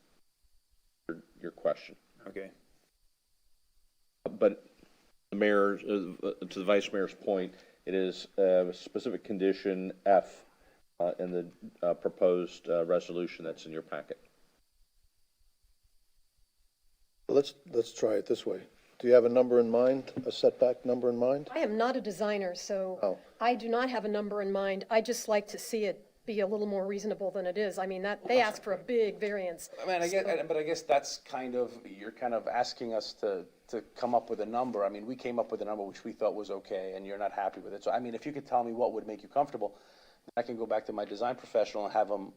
Your question. Okay. But the mayor, to the vice mayor's point, it is a specific condition F in the proposed resolution that's in your packet. Let's try it this way. Do you have a number in mind, a setback number in mind? I am not a designer, so Oh. I do not have a number in mind. I just like to see it be a little more reasonable than it is. I mean, they asked for a big variance. I mean, I guess that's you're kind of asking us to come up with a number. I mean, we came up with a number which we thought was okay, and you're not happy with it. So, I mean, if you could tell me what would make you comfortable, I can go back to my design professional and have them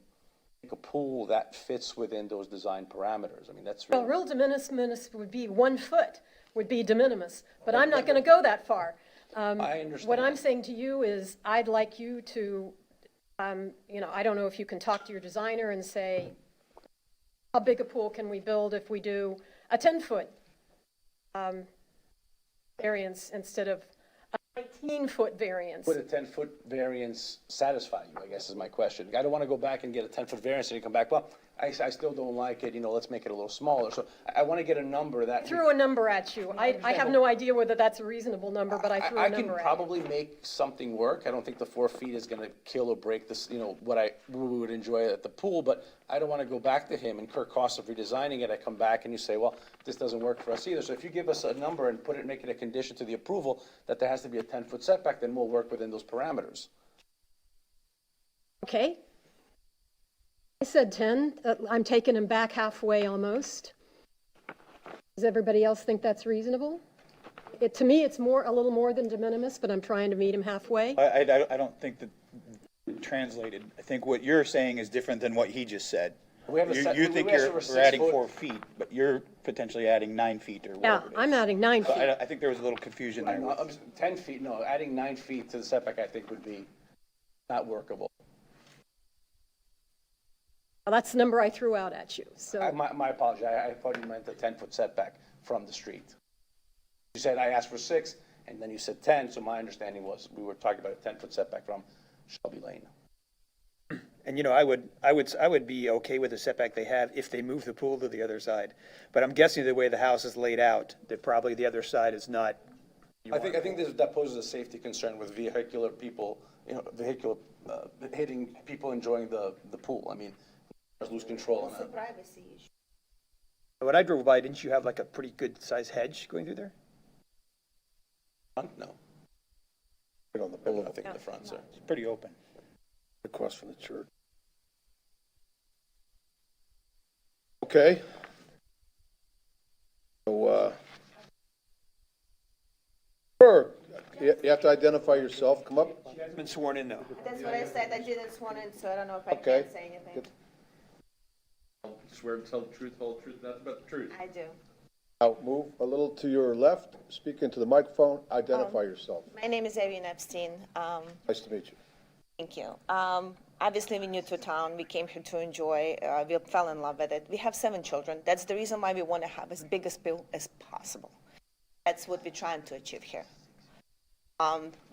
make a pool that fits within those design parameters. I mean, that's Well, really. real de minimis would be 1 foot, would be de minimis, but I'm not going to go that far. I understand. What I'm saying to you is, I'd like you to, I don't know if you can talk to your designer and say, how big a pool can we build if we do a 10-foot variance instead of a 19-foot variance? Would a 10-foot variance satisfy you, I guess is my question. I don't want to go back and get a 10-foot variance and you come back, well, I still don't like it, let's make it a little smaller. So I want to get a number that. I threw a number at you. I have no idea whether that's a reasonable number, but I threw a I number can at you. probably make something work. I don't think the 4 feet is going to kill or break this, what we would enjoy at the pool, but I don't want to go back to him and incur costs of redesigning it. I come back and you say, well, this doesn't work for us either. So if you give us a number and make it a condition to the approval that there has to be a 10-foot setback, then we'll work within those parameters. Okay. I said 10. I'm taking him back halfway almost. Does everybody else think that's reasonable? To me, it's a little more than de minimis, but I'm trying to meet him halfway. I don't think that translated. I think what you're saying is different than what he just said. We have a You think we asked for we're adding 6 foot. 4 feet, but you're potentially adding 9 feet or Yeah, whatever it is. I'm adding 9 So feet. I think there was a little confusion there. No, 10 feet, no, adding 9 feet to the setback, I think would be not workable. Well, that's the number I threw out at you. So My apology, I thought you meant a 10-foot setback from the street. You said I asked for 6, and then you said 10, so my understanding was we were talking about a 10-foot setback from Shelby Lane. And I would be okay with the setback they have if they move the pool to the other side. But I'm guessing the way the house is laid out, that probably the other side is not. I think that poses a safety concern with vehicular people, hitting people enjoying the pool. I mean, lose control on that. Privacy issue. When I drove by, didn't you have like a pretty good sized hedge going through there? No. Right on the boulevard, Nothing in the front, sir. It's pretty open. across from the church. Okay. So, sure, you have to identify yourself, come up. She hasn't been sworn in though. That's what I said, I didn't sworn in, so I don't know if I Okay. can say anything. Swear to tell the truth, whole truth, nothing but the truth. I do. Now, move a little to your left, speak into the microphone, identify yourself. My name is Epstein. Nice to meet you. Thank you. Obviously, we're new to town. We came here to enjoy. We fell in love with it. We have 7 children. That's the reason why we want to have as big a pool as possible. That's what we're trying to achieve here.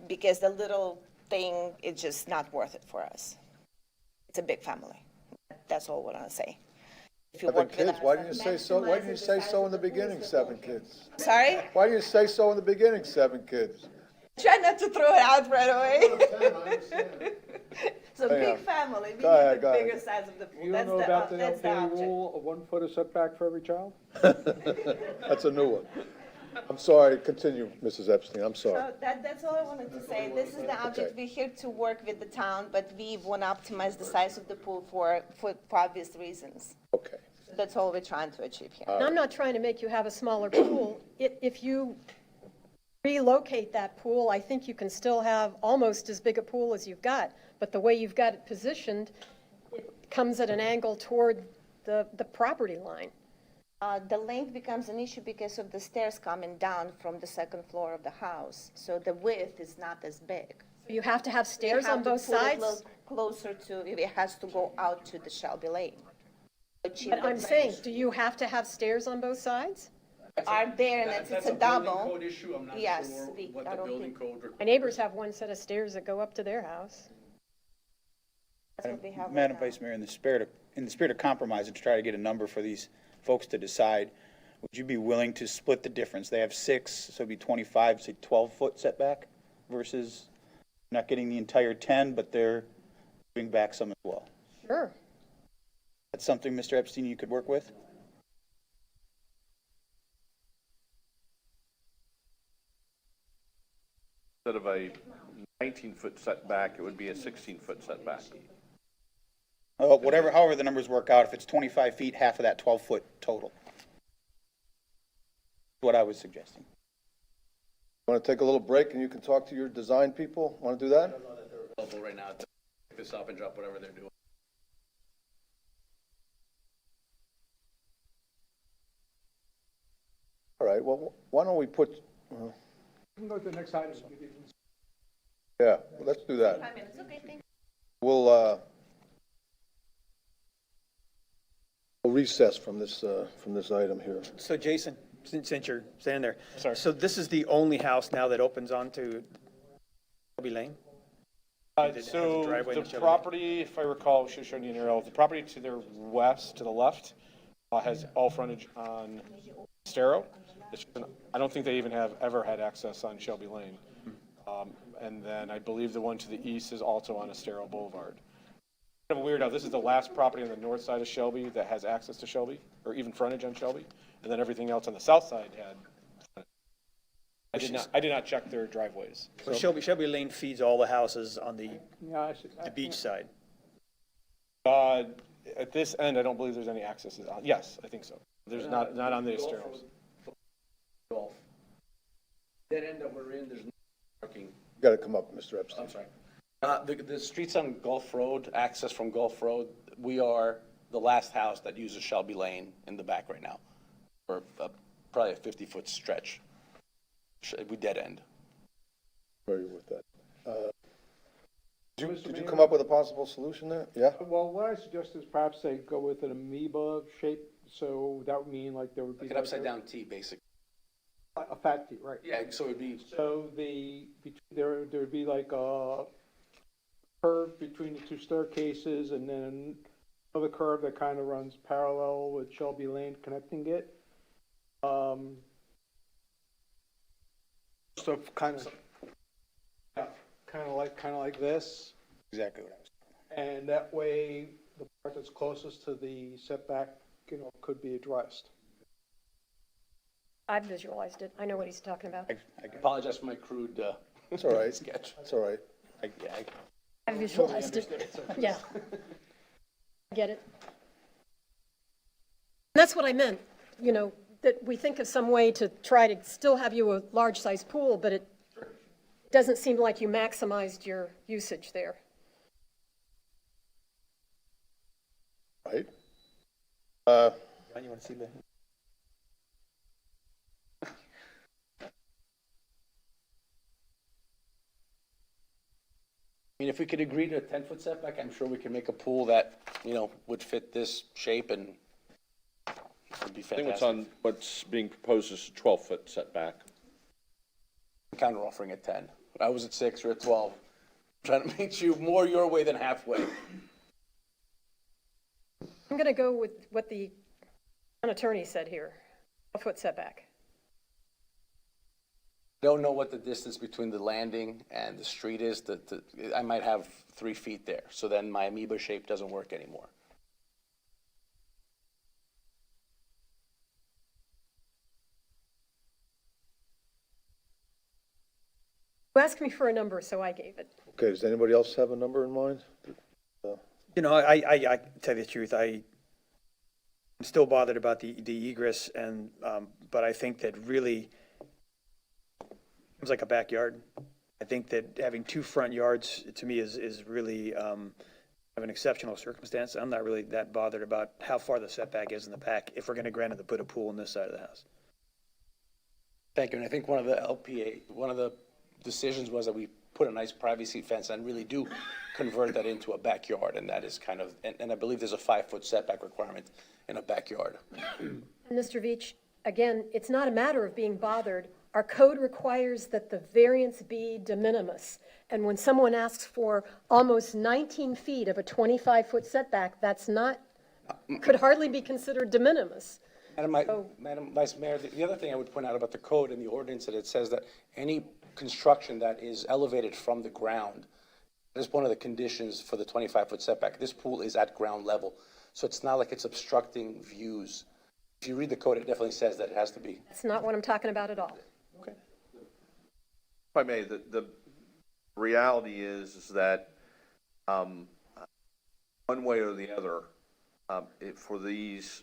because the little thing is just not worth it for us. It's a big family. That's all what I want to say. If you 7 work with kids, us why and didn't you say so, why didn't you say so in the beginning, 7 kids? Sorry? Why didn't you say so in the beginning, 7 kids? Try not to throw it out right away. It's a Hang on. big family. We Go ahead, need go the ahead. bigger size of the pool. You That's don't know about the that's the LPA object. rule, a 1 foot of setback for every child? That's a new one. I'm sorry, continue, Mrs. Epstein, I'm sorry. So that's all I wanted to say. This is the object. Okay. We're here to work with the town, but we want to optimize the size of the pool for obvious reasons. Okay. That's all we're trying to achieve here. And I'm not trying to make you have a smaller pool. If you relocate that pool, I think you can still have almost as big a pool as you've got. But the way you've got it positioned, it comes at an angle toward the property line. The length becomes an issue because of the stairs coming down from the second floor of the house. So the width is not as big. You have to have stairs You have on to both put it a sides? little closer to, it has to go out to the Shelby Lane. But I'm saying, do you have to have stairs on both sides? Are there, and it's a double. Code issue, I'm not Yes, sure we- what I the don't building think- code requires. My neighbors have one set of stairs that go up to their house. That's what we have right Madam now. Vice Mayor, in the spirit of compromise and to try to get a number for these folks to decide, would you be willing to split the difference? They have 6, so it'd be 25, say 12-foot setback versus not getting the entire 10, but they're giving back some as well. Sure. That's something, Mr. Epstein, you could work with? Instead of a 19-foot setback, it would be a 16-foot setback. However the numbers work out, if it's 25 feet, half of that 12-foot total. What I was suggesting. Want to take a little break and you can talk to your design people? Want to do that? Available right now to pick this up and drop whatever they're doing. All right, well, why don't we put, You can go to the next item. yeah, let's do that. 5 minutes, okay, thank you. We'll recess from this item here. So Jason, since you're standing there. Sorry. So this is the only house now that opens onto Shelby Lane? It has a So driveway the to Shelby Lane? property, if I recall, we should have shown you an aerial, the property to their west, to the left, has all frontage on Stero. I don't think they even have ever had access on Shelby Lane. And then I believe the one to the east is also on Estero Boulevard. Kind of weird how this is the last property on the north side of Shelby that has access to Shelby, or even frontage on Shelby, and then everything else on the south side had. I did not check their driveways. So Shelby Lane feeds all the houses on the The beach side. At this end, I don't believe there's any access. Yes, I think so. There's not on the Esteros. Golf. That end that we're in, there's no parking. You got to come up, Mr. Epstein. I'm sorry. The streets on Gulf Road, access from Gulf Road, we are the last house that uses Shelby Lane in the back right now. For probably a 50-foot stretch. We dead end. Where are you with that? Did you come up with a possible solution there? Yeah? Well, what I suggest is perhaps they go with an amoeba shape, so that would mean like there would be. Like an upside down T, basically. A fat T, right. Yeah, so it'd be. So there would be like a curve between the 2 staircases and then another curve that kind of runs parallel with Shelby Lane connecting it. So kind of like this. Exactly what I was. And that way, the part that's closest to the setback, could be addressed. I've visualized it. I know what he's talking about. I apologize for my crude It's all right. sketch. It's all right. I visualized it. Yeah. I get it. And that's what I meant, that we think of some way to try to still have you a large-sized pool, but it doesn't seem like you maximized your usage there. Right? You want to see the? I mean, if we could agree to a 10-foot setback, I'm sure we can make a pool that, would fit this shape and would be I think fantastic. what's being proposed is a 12-foot setback. Counter offering at 10. I was at 6 or at 12. Trying to meet you more your way than halfway. I'm going to go with what the town attorney said here, 12-foot setback. Don't know what the distance between the landing and the street is. I might have 3 feet there, so then my amoeba shape doesn't work anymore. You asked me for a number, so I gave it. Okay, does anybody else have a number in mind? You know, I tell you the truth, I'm still bothered about the egress and, but I think that really, it's like a backyard. I think that having 2 front yards, to me, is really, of an exceptional circumstance. I'm not really that bothered about how far the setback is in the back, if we're gonna grant it to put a pool on this side of the house. Thank you, and I think one of the decisions was that we put a nice privacy fence and really do convert that into a backyard, and that is kind of, and I believe there's a 5-foot setback requirement in a backyard. And Mr. Veach, again, it's not a matter of being bothered. Our code requires that the variance be de minimis. And when someone asks for almost 19 feet of a 25-foot setback, that's not, could hardly be considered de minimis. Madam Vice Mayor, the other thing I would point out about the code and the ordinance, that it says that any construction that is elevated from the ground, that is one of the conditions for the 25-foot setback. This pool is at ground level, so it's not like it's obstructing views. If you read the code, it definitely says that it has to be. That's not what I'm talking about at all. Okay. If I may, the reality is that one way or the other, for this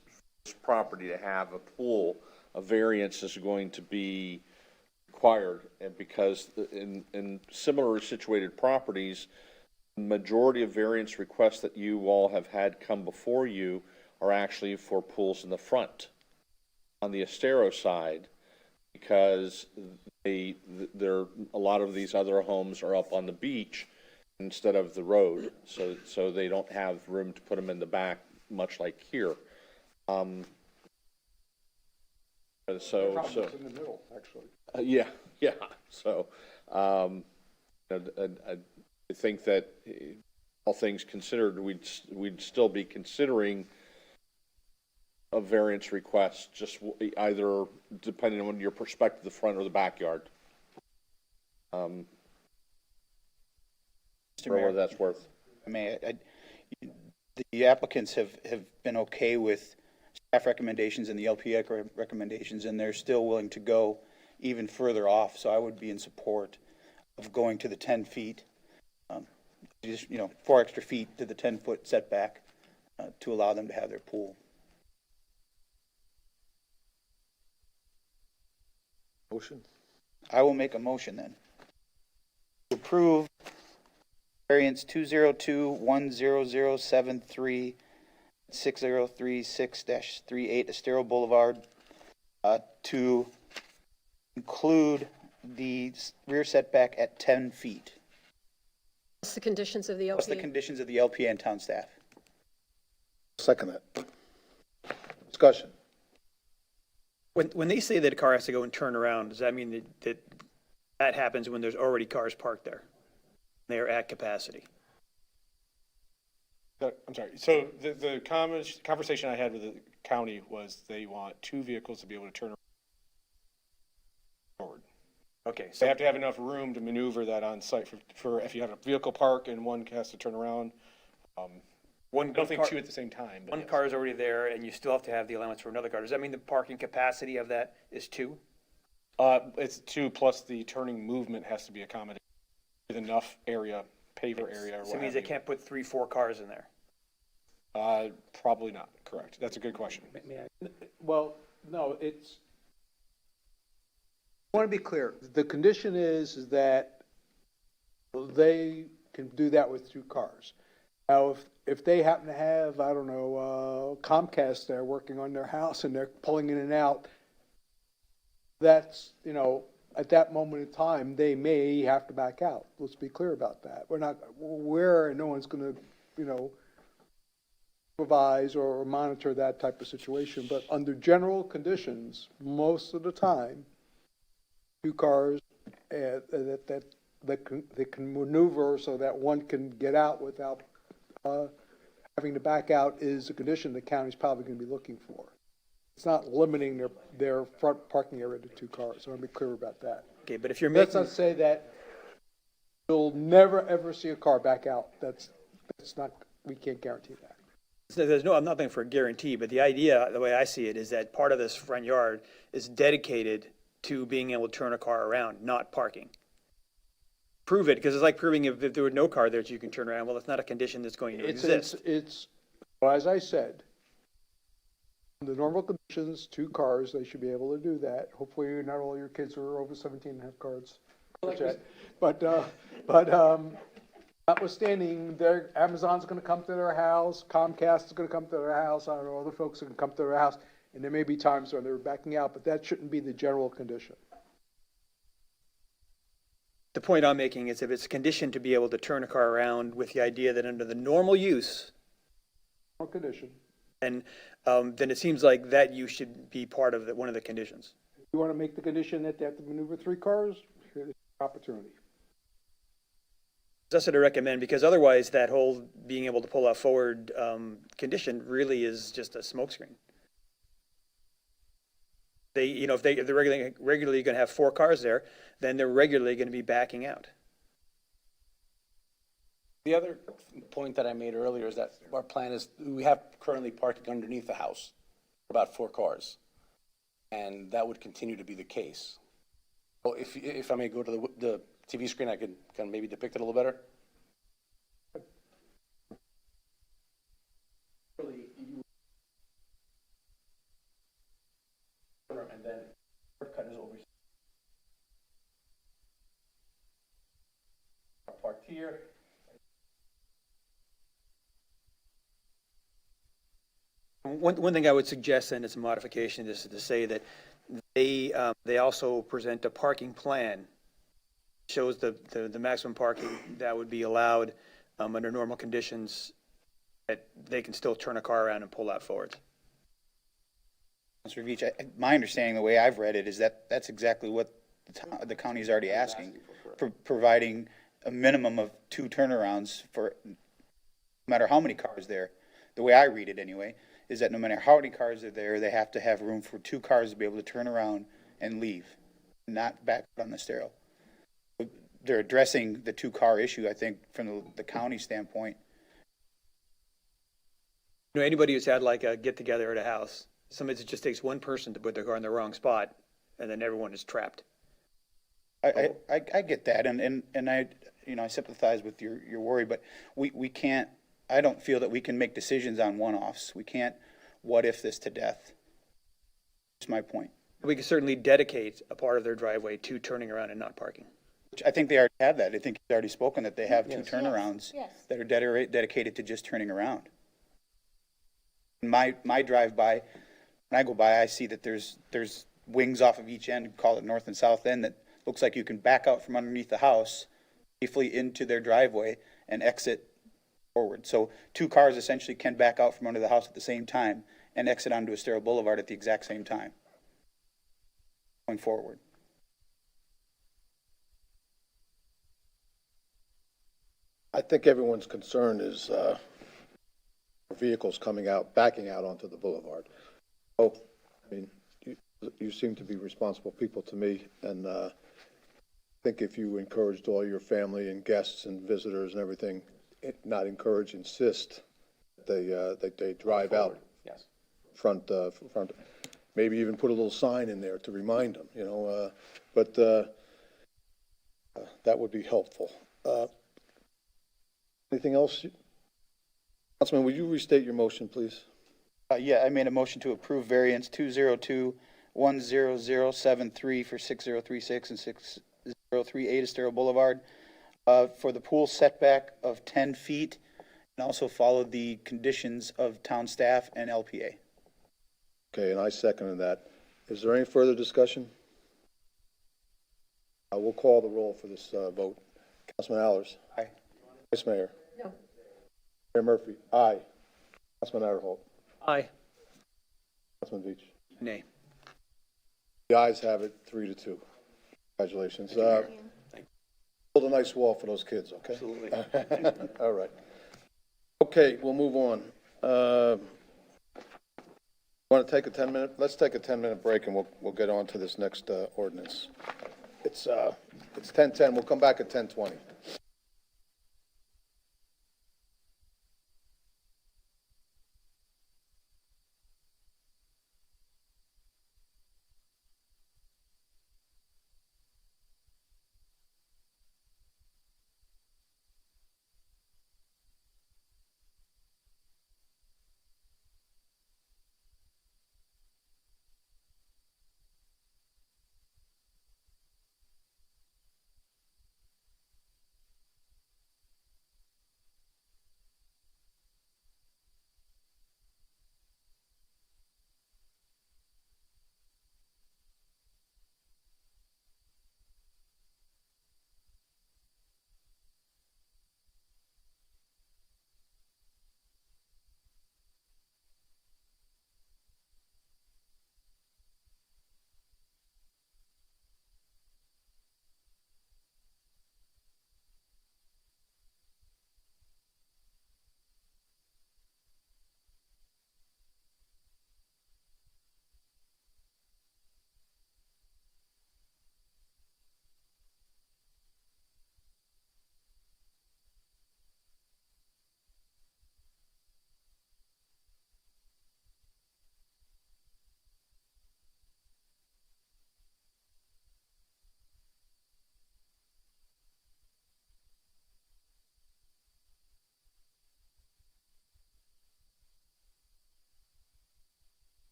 property to have a pool, a variance is going to be required, and because in similar situated properties, the majority of variance requests that you all have had come before you are actually for pools in the front on the Estero side, because a lot of these other homes are up on the beach instead of the road, so they don't have room to put them in the back, much like here. Problems in the middle, actually. Yeah. So, I think that all things considered, we'd still be considering a variance request, just either depending on your perspective, the front or the backyard. For what that's worth. The applicants have been okay with staff recommendations and the LPA recommendations, and they're still willing to go even further off, so I would be in support of going to the 10 feet, just, 4 extra feet to the 10-foot setback to allow them to have their pool. Motion? I will make a motion then. To approve variance 202-10073 6036-38 Estero Boulevard to include the rear setback at 10 feet. What's the conditions of the LPA? What's the conditions of the LPA and town staff? Second that. Discussion. When they say that a car has to go and turn around, does that mean that happens when there's already cars parked there? They're at capacity? I'm sorry. So the conversation I had with the county was they want 2 vehicles to be able to turn forward. Okay. So they have to have enough room to maneuver that on site for if you have a vehicle park and one has to turn around. I don't think 2 at the same time. One car is already there, and you still have to have the allowance for another car. Does that mean the parking capacity of that is 2? It's 2 plus the turning movement has to be accommodated with enough area, paver area. Or So it means they can't put 3-4 cars in there? Probably not. Correct. That's a good question. Well, no, I want to be clear. The condition is that they can do that with 2 cars. Now, if they happen to have, I don't know, Comcast there working on their house and they're pulling in and out, that's, at that moment in time, they may have to back out. Let's be clear about that. No one's going to, supervise or monitor that type of situation. But under general conditions, most of the time, 2 cars that that can maneuver so that one can get out without having to back out is a condition the county's probably going to be looking for. It's not limiting their front parking area to 2 cars, so I want to be clear about that. Okay, but if you're Let's making, not say that you'll never, ever see a car back out. That's not, we can't guarantee that. so there's no, I'm not looking for a guarantee, but the idea, the way I see it, is that part of this front yard is dedicated to being able to turn a car around, not parking. Prove it, because it's like proving if there were no car there that you can turn around. Well, it's not a condition that's going to exist. Well, as I said, under normal conditions, 2 cars, they should be able to do that. Hopefully, not all your kids are over 17 and have cards. But notwithstanding, Amazon's going to come to their house, Comcast is going to come to their house, I don't know, other folks are going to come to their house, and there may be times when they're backing out, but that shouldn't be the general condition. The point I'm making is if it's a condition to be able to turn a car around with the idea that under the normal use, No condition. and then it seems like that use should be part of one of the conditions. If you want to make the condition that they have to maneuver 3 cars, here's the opportunity. That's what I recommend, because otherwise that whole being able to pull out forward condition really is just a smokescreen. They, you know, if they're regularly going to have 4 cars there, then they're regularly going to be backing out. The other point that I made earlier is that our plan is, we have currently parking underneath the house, about 4 cars. And that would continue to be the case. So if I may go to the TV screen, I could kind of maybe depict it a little better. And then shortcut is over. Parked here. One thing I would suggest then as a modification is to say that they also present a parking plan, shows the maximum parking that would be allowed under normal conditions, that they can still turn a car around and pull out forward. Councilor Veach, my understanding, the way I've read it, is that that's exactly what the county is already asking, providing a minimum of 2 turnarounds for no matter how many cars there. The way I read it anyway, is that no matter how many cars are there, they have to have room for 2 cars to be able to turn around and leave, not back on the stereo. They're addressing the 2-car issue, I think, from the county standpoint. You know, anybody who's had like a get-together at a house, sometimes it just takes one person to put their car in the wrong spot, and then everyone is trapped. I get that, and I, you know, I sympathize with your worry, but we can't, I don't feel that we can make decisions on one-offs. We can't what if this to death. That's my point. We can certainly dedicate a part of their driveway to turning around and not parking. Which I think they already have that. I think you've already spoken that they have 2 Yes. turnarounds Yes. that are dedicated to just turning around. My drive-by, when I go by, I see that there's wings off of each end, call it north and south end, that looks like you can back out from underneath the house safely into their driveway and exit forward. So 2 cars essentially can back out from under the house at the same time and exit onto Estero Boulevard at the exact same time, going forward. I think everyone's concern is vehicles coming out, backing out onto the boulevard. Oh, I mean, you seem to be responsible people to me, and I think if you encouraged all your family and guests and visitors and everything, not encourage, insist that they drive out Yes. front, maybe even put a little sign in there to remind them, you know, but that would be helpful. Anything else? Councilman, would you restate your motion, please? Yeah, I made a motion to approve variance 202-10073 for 6036 and 6038 Estero Boulevard for the pool setback of 10 feet, and also followed the conditions of town staff and LPA. Okay, and I seconded that. Is there any further discussion? I will call the roll for this vote. Councilman Allers? Aye. Vice Mayor? No. Mayor Murphy? Aye. Councilman Adderholt? Aye. Councilman Veach? Nay. The ayes have it, 3-2. Congratulations. Build a nice wall for those kids, okay? Absolutely. All right. Okay, we'll move on. Want to take a 10-minute? Let's take a 10-minute break and we'll get on to this next ordinance. It's 10:10. We'll come back at 10:20.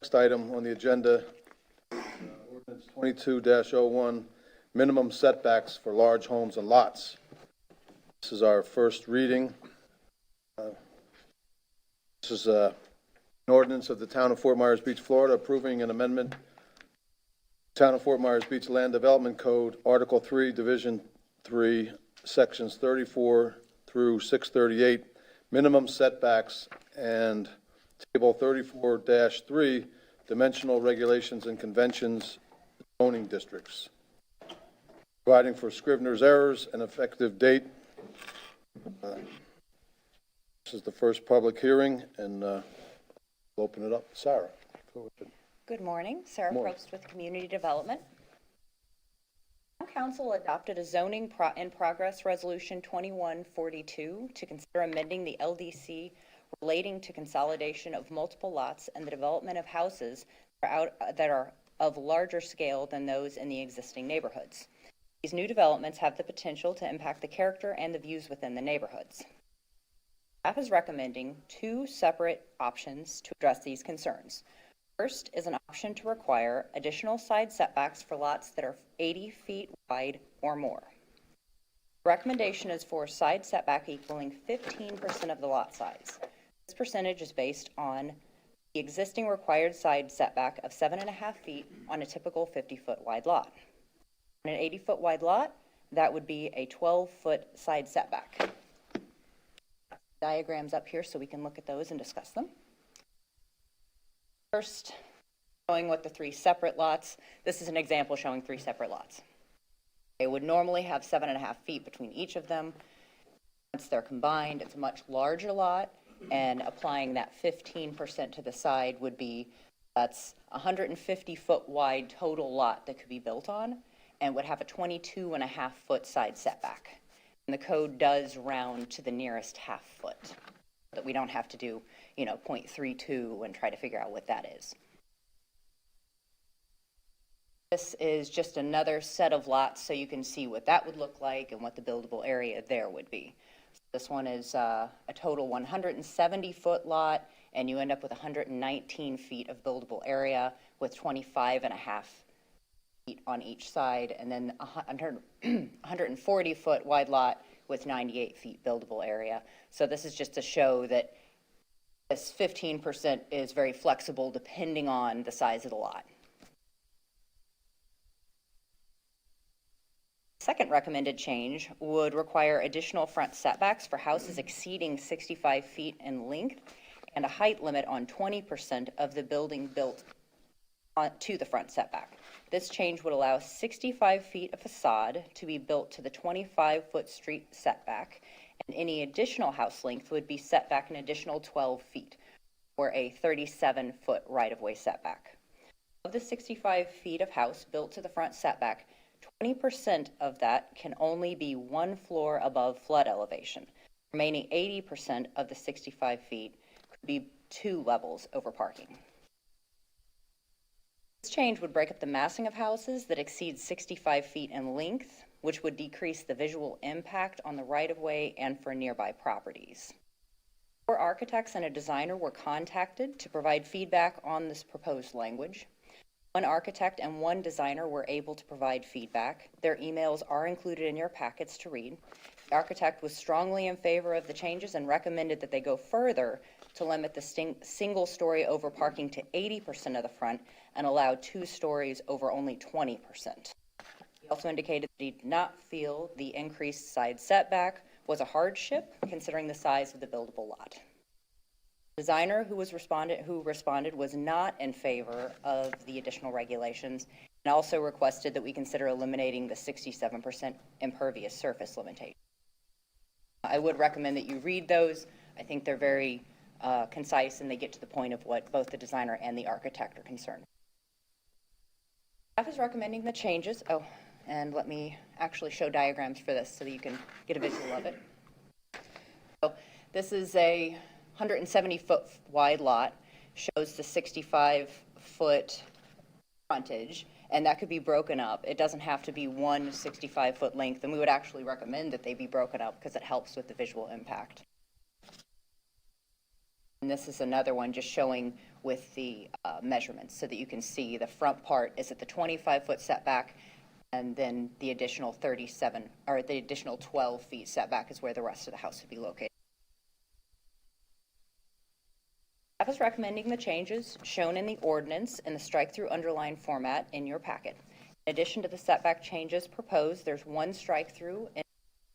Next item on the agenda, ordinance 22-01, minimum setbacks for large homes and lots. This is our first reading. This is an ordinance of the Town of Fort Myers Beach, Florida, approving an amendment Town of Fort Myers Beach Land Development Code, Article 3, Division 3, Sections 34 through 638, minimum setbacks, and Table 34-3, dimensional regulations and conventions, zoning districts, providing for Scrivener's errors and effective date. This is the first public hearing, and we'll open it up. Sarah, go ahead. Good morning, Sarah Probst with Community Development. Town Council adopted a zoning in progress resolution 2142 to consider amending the LDC relating to consolidation of multiple lots and the development of houses that are of larger scale than those in the existing neighborhoods. These new developments have the potential to impact the character and the views within the neighborhoods. Staff is recommending two separate options to address these concerns. First is an option to require additional side setbacks for lots that are 80 feet wide or more. The recommendation is for side setback equaling 15% of the lot size. This percentage is based on the existing required side setback of 7.5 feet on a typical 50-foot wide lot. On an 80-foot wide lot, that would be a 12-foot side setback. Diagrams up here so we can look at those and discuss them. First, showing what the three separate lots. This is an example showing three separate lots. They would normally have 7.5 feet between each of them. Once they're combined, it's a much larger lot, and applying that 15% to the side would be, that's 150-foot wide total lot that could be built on, and would have a 22.5-foot side setback. And the code does round to the nearest half foot, that we don't have to do, 0.32 and try to figure out what that is. This is just another set of lots so you can see what that would look like and what the buildable area there would be. So this one is a total 170-foot lot, and you end up with 119 feet of buildable area with 25.5 feet on each side, and then 140-foot wide lot with 98 feet buildable area. So this is just to show that this 15% is very flexible depending on the size of the lot. Second recommended change would require additional front setbacks for houses exceeding 65 feet in length and a height limit on 20% of the building built to the front setback. This change would allow 65 feet of facade to be built to the 25-foot street setback, and any additional house length would be set back an additional 12 feet, or a 37-foot right-of-way setback. Of the 65 feet of house built to the front setback, 20% of that can only be one floor above flood elevation. Remaining 80% of the 65 feet could be 2 levels over parking. This change would break up the massing of houses that exceed 65 feet in length, which would decrease the visual impact on the right-of-way and for nearby properties. 4 architects and a designer were contacted to provide feedback on this proposed language. 1 architect and 1 designer were able to provide feedback. Their emails are included in your packets to read. The architect was strongly in favor of the changes and recommended that they go further to limit the single-story over parking to 80% of the front and allow 2 stories over only 20%. He also indicated that he did not feel the increased side setback was a hardship considering the size of the buildable lot. The designer who responded was not in favor of the additional regulations and also requested that we consider eliminating the 67% impervious surface limitation. I would recommend that you read those. I think they're very concise and they get to the point of what both the designer and the architect are concerned. Staff is recommending the changes. Oh, and let me actually show diagrams for this so that you can get a visual of it. So this is a 170-foot wide lot, shows the 65-foot frontage, and that could be broken up. It doesn't have to be one 65-foot length, and we would actually recommend that they be broken up because it helps with the visual impact. And this is another one just showing with the measurements so that you can see the front part is at the 25-foot setback, and then the additional 37, or the additional 12 feet setback is where the rest of the house would be located. Staff is recommending the changes shown in the ordinance in the strike-through underline format in your packet. In addition to the setback changes proposed, there's one strike-through in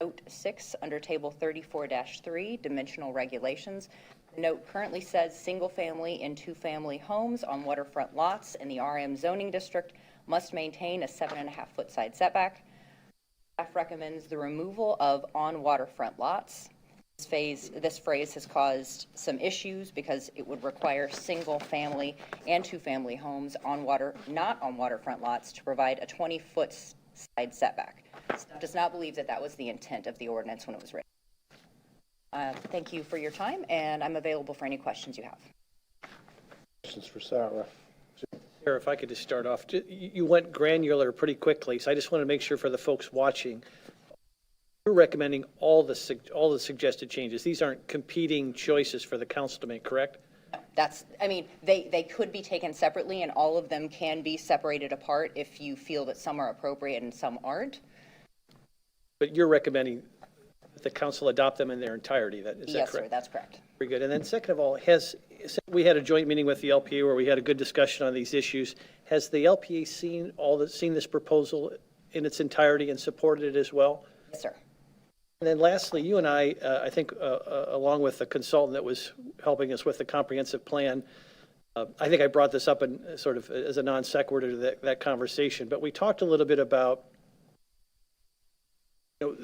Note 6 under Table 34-3, Dimensional Regulations. The note currently says single-family and two-family homes on waterfront lots in the RM zoning district must maintain a 7.5-foot side setback. Staff recommends the removal of on waterfront lots. This phrase has caused some issues because it would require single-family and two-family homes not on waterfront lots to provide a 20-foot side setback. Staff does not believe that that was the intent of the ordinance when it was written. Thank you for your time, and I'm available for any questions you have. Questions for Sarah? Sarah, if I could just start off, you went granular pretty quickly, so I just want to make sure for the folks watching, you're recommending all the suggested changes. These aren't competing choices for the council to make, correct? They could be taken separately, and all of them can be separated apart if you feel that some are appropriate and some aren't. But you're recommending that the council adopt them in their entirety, is that correct? Yes, sir, that's correct. Very good. And then second of all, we had a joint meeting with the LPA where we had a good discussion on these issues. Has the LPA seen this proposal in its entirety and supported it as well? Yes, sir. And then lastly, you and I think, along with the consultant that was helping us with the comprehensive plan, I think I brought this up in sort of as a non sequitur to that conversation, but we talked a little bit about,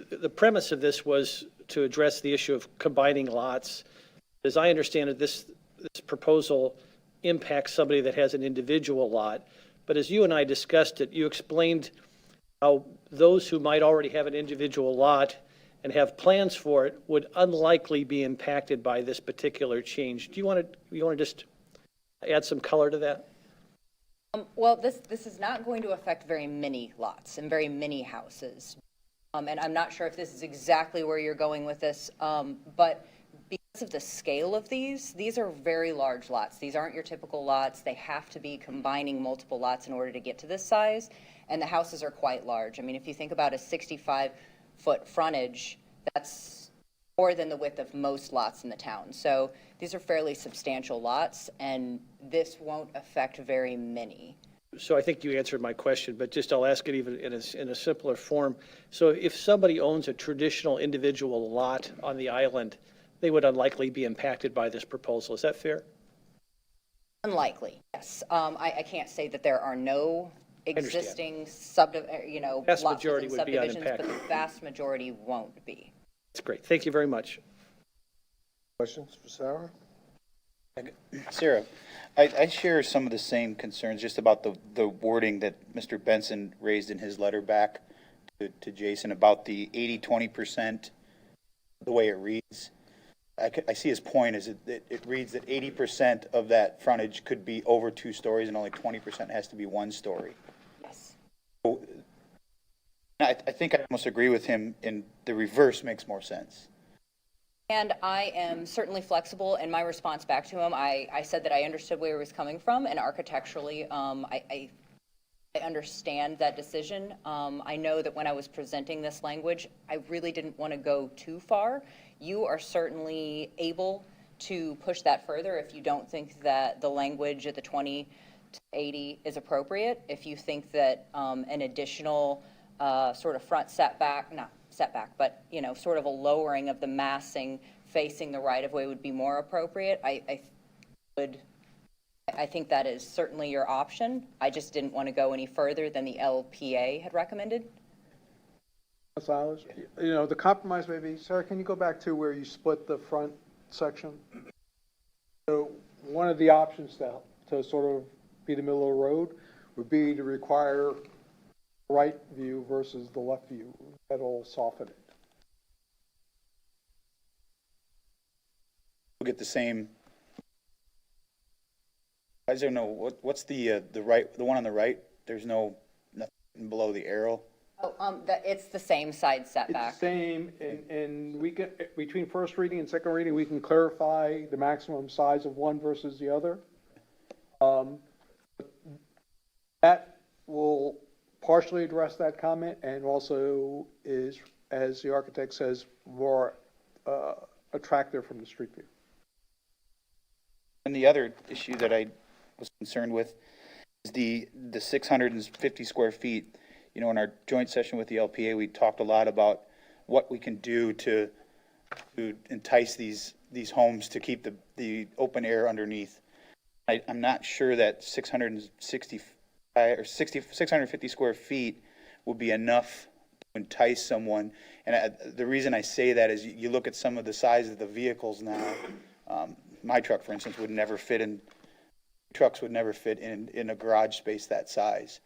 the premise of this was to address the issue of combining lots. As I understand it, this proposal impacts somebody that has an individual lot, but as you and I discussed it, you explained how those who might already have an individual lot and have plans for it would unlikely be impacted by this particular change. Do you want to just add some color to that? Well, this is not going to affect very many lots and very many houses. And I'm not sure if this is exactly where you're going with this, but because of the scale of these are very large lots. These aren't your typical lots. They have to be combining multiple lots in order to get to this size, and the houses are quite large. I mean, if you think about a 65-foot frontage, that's more than the width of most lots in the town. So these are fairly substantial lots, and this won't affect very many. So I think you answered my question, but just I'll ask it even in a simpler form. So if somebody owns a traditional individual lot on the island, they would unlikely be impacted by this proposal. Is that fair? Unlikely, yes. I can't say that there are no existing Vast lots majority within would be subdivisions, but unimpacted. the vast majority won't be. That's great. Thank you very much. Questions for Sarah? Sarah, I share some of the same concerns just about the wording that Mr. Benson raised in his letter back to Jason about the 80-20%, the way it reads. I see his point is it reads that 80% of that frontage could be over 2 stories and only 20% has to be 1 story. Yes. So, I think I almost agree with him, and the reverse makes more sense. And I am certainly flexible in my response back to him. I said that I understood where he was coming from, and architecturally, I understand that decision. I know that when I was presenting this language, I really didn't want to go too far. You are certainly able to push that further if you don't think that the language at the 20 to 80 is appropriate. If you think that an additional sort of front setback, not setback, but sort of a lowering of the massing facing the right-of-way would be more appropriate, I think that is certainly your option. I just didn't want to go any further than the LPA had recommended. Silas, the compromise may be, Sarah, can you go back to where you split the front section? So one of the options to sort of be the middle of the road would be to require right view versus the left view. That'll soften it. We'll get the same. I don't know what's the right, the one on the right. There's nothing below the arrow. It's the same side It's setback. the same, and we can, between first reading and second reading, we can clarify the maximum size of one versus the other. That will partially address that comment and also is, as the architect says, more attractive from the street view. And the other issue that I was concerned with is the 650 square feet. You know, in our joint session with the LPA, we talked a lot about what we can do to entice these homes to keep the open air underneath. I'm not sure that 650 square feet will be enough to entice someone. And the reason I say that is you look at some of the size of the vehicles now. My truck, for instance, trucks would never fit in a garage space that size.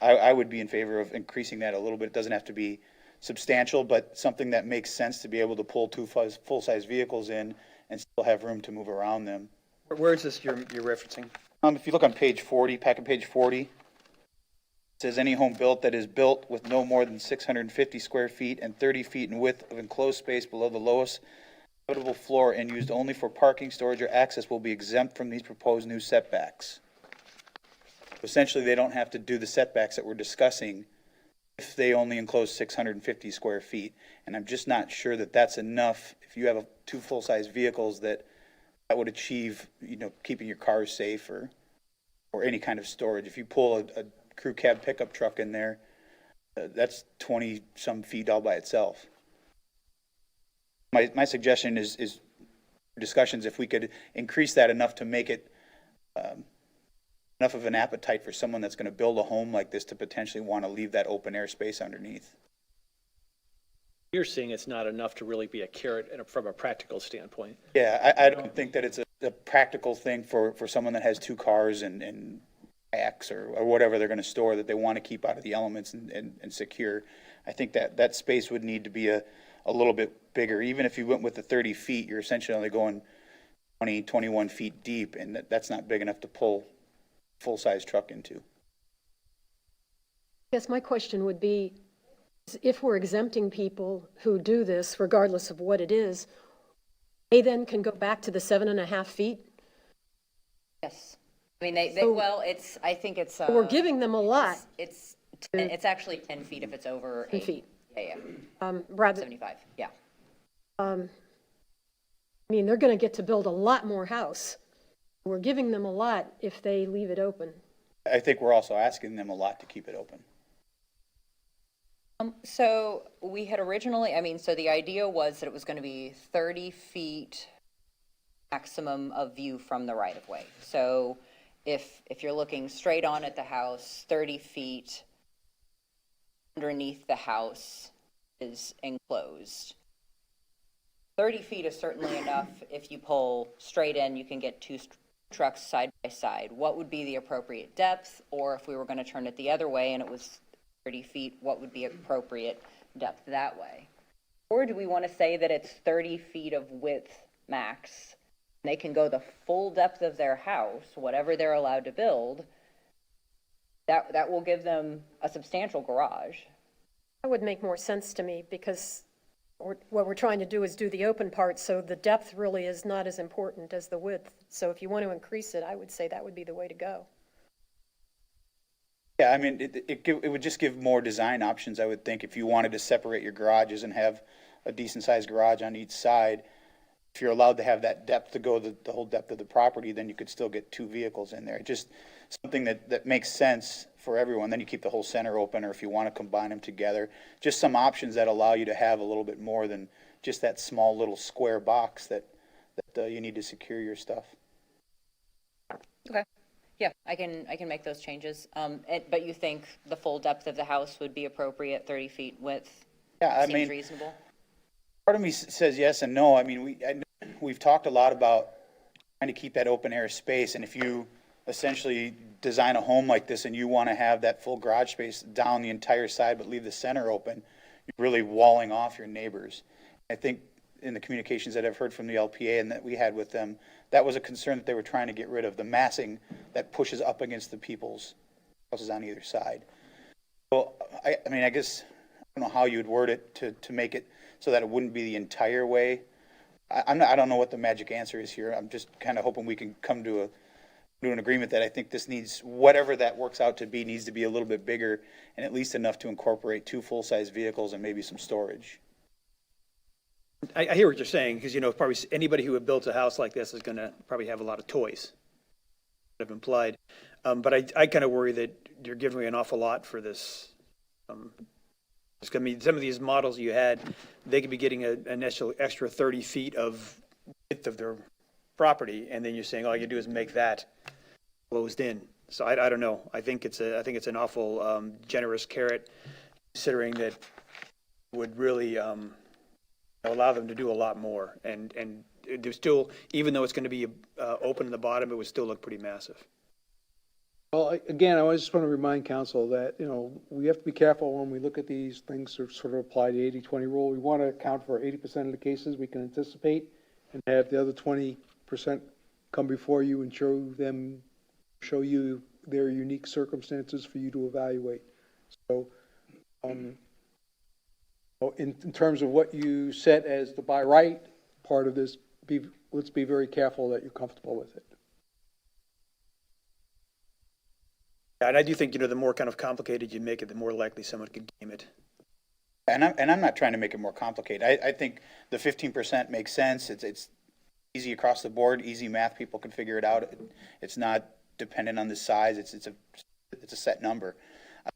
I would be in favor of increasing that a little bit. It doesn't have to be substantial, but something that makes sense to be able to pull two full-size vehicles in and still have room to move around them. Where is this you're referencing? If you look on page 40, packet page 40, it says any home built that is built with no more than 650 square feet and 30 feet in width of enclosed space below the lowest habitable floor and used only for parking, storage, or access will be exempt from these proposed new setbacks. Essentially, they don't have to do the setbacks that we're discussing if they only enclose 650 square feet. And I'm just not sure that that's enough. If you have two full-size vehicles that would achieve, keeping your cars safe or any kind of storage. If you pull a crew cab pickup truck in there, that's 20-some feet all by itself. My suggestion is discussions, if we could increase that enough to make it enough of an appetite for someone that's going to build a home like this to potentially want to leave that open air space underneath. You're saying it's not enough to really be a carrot from a practical standpoint. Yeah, I don't think that it's a practical thing for someone that has two cars and kayaks or whatever they're going to store that they want to keep out of the elements and secure. I think that space would need to be a little bit bigger. Even if you went with the 30 feet, you're essentially only going 20, 21 feet deep, and that's not big enough to pull a full-size truck into. I guess my question would be, if we're exempting people who do this, regardless of what it is, they then can go back to the 7.5 feet? Yes. I mean, I think it's. We're giving them a lot. It's actually 10 feet if it's over 10 feet. Yeah. Rather, 75, yeah. I mean, they're going to get to build a lot more house. We're giving them a lot if they leave it open. I think we're also asking them a lot to keep it open. So we had originally, so the idea was that it was going to be 30 feet maximum of view from the right of way. So if you're looking straight on at the house, 30 feet underneath the house is enclosed. 30 feet is certainly enough. If you pull straight in, you can get two trucks side by side. What would be the appropriate depth? Or if we were going to turn it the other way and it was 30 feet, what would be appropriate depth that way? Or do we want to say that it's 30 feet of width max? They can go the full depth of their house, whatever they're allowed to build. That will give them a substantial garage. That would make more sense to me because what we're trying to do is do the open part, so the depth really is not as important as the width. So if you want to increase it, I would say that would be the way to go. Yeah, I mean, it would just give more design options, I would think, if you wanted to separate your garages and have a decent-sized garage on each side. If you're allowed to have that depth to go the whole depth of the property, then you could still get two vehicles in there. Just something that makes sense for everyone. Then you keep the whole center open, or if you want to combine them together. Just some options that allow you to have a little bit more than just that small little square box that you need to secure your stuff. Okay. Yeah, I can make those changes. But you think the full depth of the house would be appropriate, 30 feet width? Yeah, I Seems mean, reasonable. Part of me says yes and no. I mean, we've talked a lot about trying to keep that open air space, and if you essentially design a home like this and you want to have that full garage space down the entire side but leave the center open, you're really walling off your neighbors. I think in the communications that I've heard from the LPA and that we had with them, that was a concern that they were trying to get rid of, the massing that pushes up against the people's houses on either side. Well, I mean, I guess, I don't know how you would word it to make it so that it wouldn't be the entire way. I don't know what the magic answer is here. I'm just kind of hoping we can come to an agreement that I think this needs, whatever that works out to be, needs to be a little bit bigger and at least enough to incorporate 2 full-size vehicles and maybe some storage. I hear what you're saying, because, probably anybody who had built a house like this is going to probably have a lot of toys, have implied. But I kind of worry that you're giving me an awful lot for this. It's going to be, some of these models you had, they could be getting an extra 30 feet of width of their property, and then you're saying all you do is make that closed in. So I don't know. I think it's an awful generous carrot, considering that would really allow them to do a lot more. And there's still, even though it's going to be open in the bottom, it would still look pretty massive. Well, again, I just want to remind council that, we have to be careful when we look at these things to sort of apply the 80-20 rule. We want to account for 80% of the cases we can anticipate and have the other 20% come before you and show you their unique circumstances for you to evaluate. So, in terms of what you set as the by right part of this, let's be very careful that you're comfortable with it. And I do think, the more kind of complicated you make it, the more likely someone could game it. And I'm not trying to make it more complicated. I think the 15% makes sense. It's easy across the board, easy math. People can figure it out. It's not dependent on the size. It's a set number.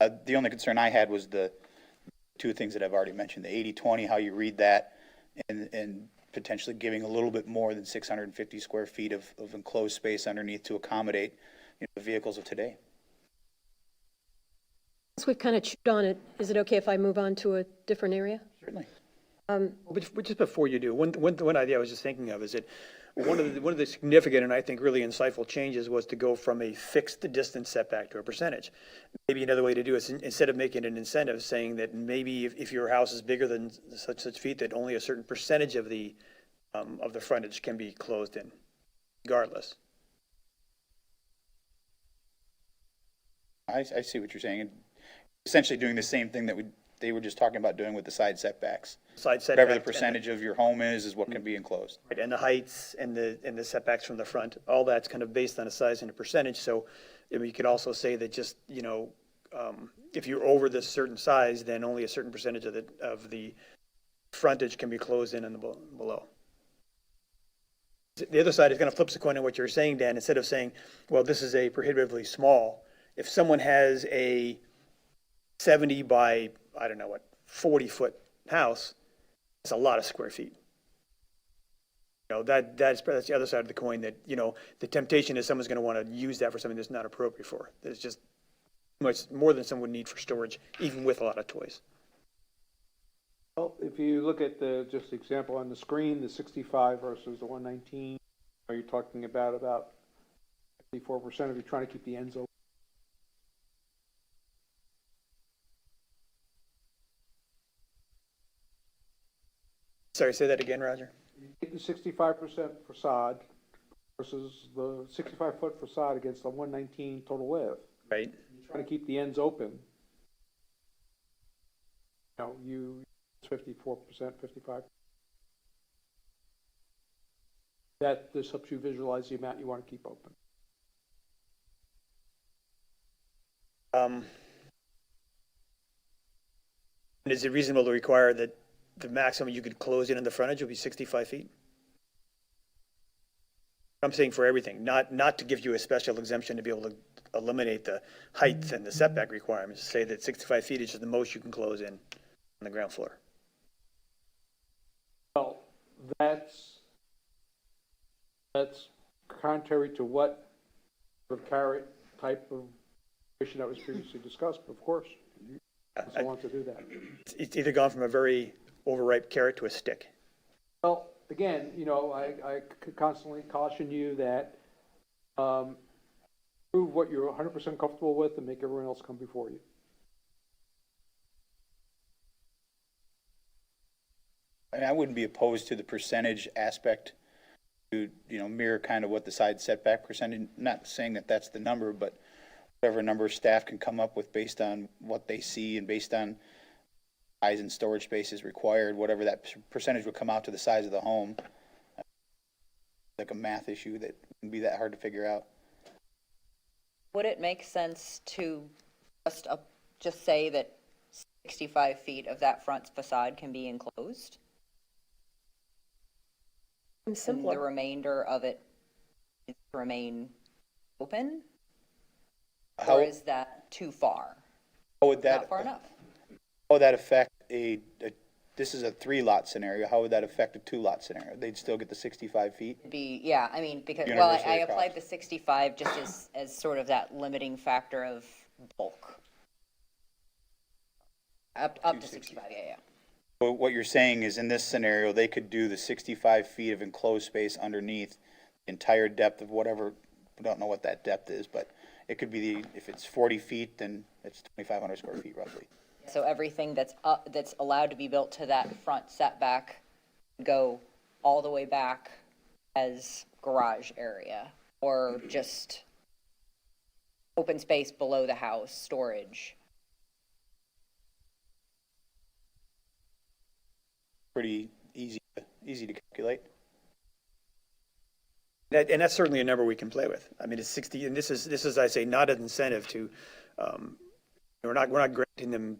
The only concern I had was the 2 things that I've already mentioned, the 80-20, how you read that, and potentially giving a little bit more than 650 square feet of enclosed space underneath to accommodate the vehicles of today. Once we've kind of chewed on it, is it okay if I move on to a different area? Certainly. But just before you do, one idea I was just thinking of is that one of the significant and I think really insightful changes was to go from a fixed distance setback to a percentage. Maybe another way to do it is, instead of making an incentive, saying that maybe if your house is bigger than such feet, that only a certain percentage of the frontage can be closed in, regardless. I see what you're saying. Essentially doing the same thing that they were just talking about doing with the side setbacks. Side setback. Whatever the percentage of your home is what can be enclosed. Right, and the heights and the setbacks from the front, all that's kind of based on a size and a percentage. So you could also say that just, if you're over this certain size, then only a certain percentage of the frontage can be closed in and below. The other side is going to flip the coin on what you're saying, Dan. Instead of saying, well, this is a prohibitively small, if someone has a 70 by, 40-foot house, it's a lot of square feet. That's the other side of the coin, that, the temptation is someone's going to want to use that for something that's not appropriate for. There's just much more than someone would need for storage, even with a lot of toys. Well, if you look at just the example on the screen, the 65 versus the 119, are you talking about 54% if you're trying to keep the ends open? Sorry, say that again, Roger. You take the 65% facade versus the 65-foot facade against the 119 total width. Right. You're trying to keep the ends open. It's 54%, 55%. That this helps you visualize the amount you want to keep open. And is it reasonable to require that the maximum you could close in the frontage would be 65 feet? I'm saying for everything, not to give you a special exemption to be able to eliminate the height and the setback requirements. Say that 65 feet is just the most you can close in on the ground floor. Well, that's contrary to what sort of carrot type of issue that was previously discussed, but of course, you also want to do that. It's either gone from a very overripe carrot to a stick. Well, again, I constantly caution you that prove what you're 100% comfortable with and make everyone else come before you. I wouldn't be opposed to the percentage aspect to, mirror kind of what the side setback percentage, not saying that that's the number, but whatever number staff can come up with based on what they see and based on size and storage spaces required, whatever that percentage would come out to the size of the home. Like a math issue that wouldn't be that hard to figure out. Would it make sense to just say that 65 feet of that front facade can be enclosed? And the remainder of it is to remain open? Or is that too far? How would that, Not far enough? how would that affect this is a 3-lot scenario, how would that affect a 2-lot scenario? They'd still get the 65 feet? Yeah, I mean, because, well, Universally I across. applied the 65 just as sort of that limiting factor of bulk. Up to 65, yeah. But what you're saying is in this scenario, they could do the 65 feet of enclosed space underneath the entire depth of whatever, we don't know what that depth is, but it could be, if it's 40 feet, then it's 2,500 square feet roughly. So everything that's allowed to be built to that front setback go all the way back as garage area, or just open space below the house, storage. Pretty easy to calculate. And that's certainly a number we can play with. I mean, it's 60, and this is, I say, not an incentive to, we're not granting them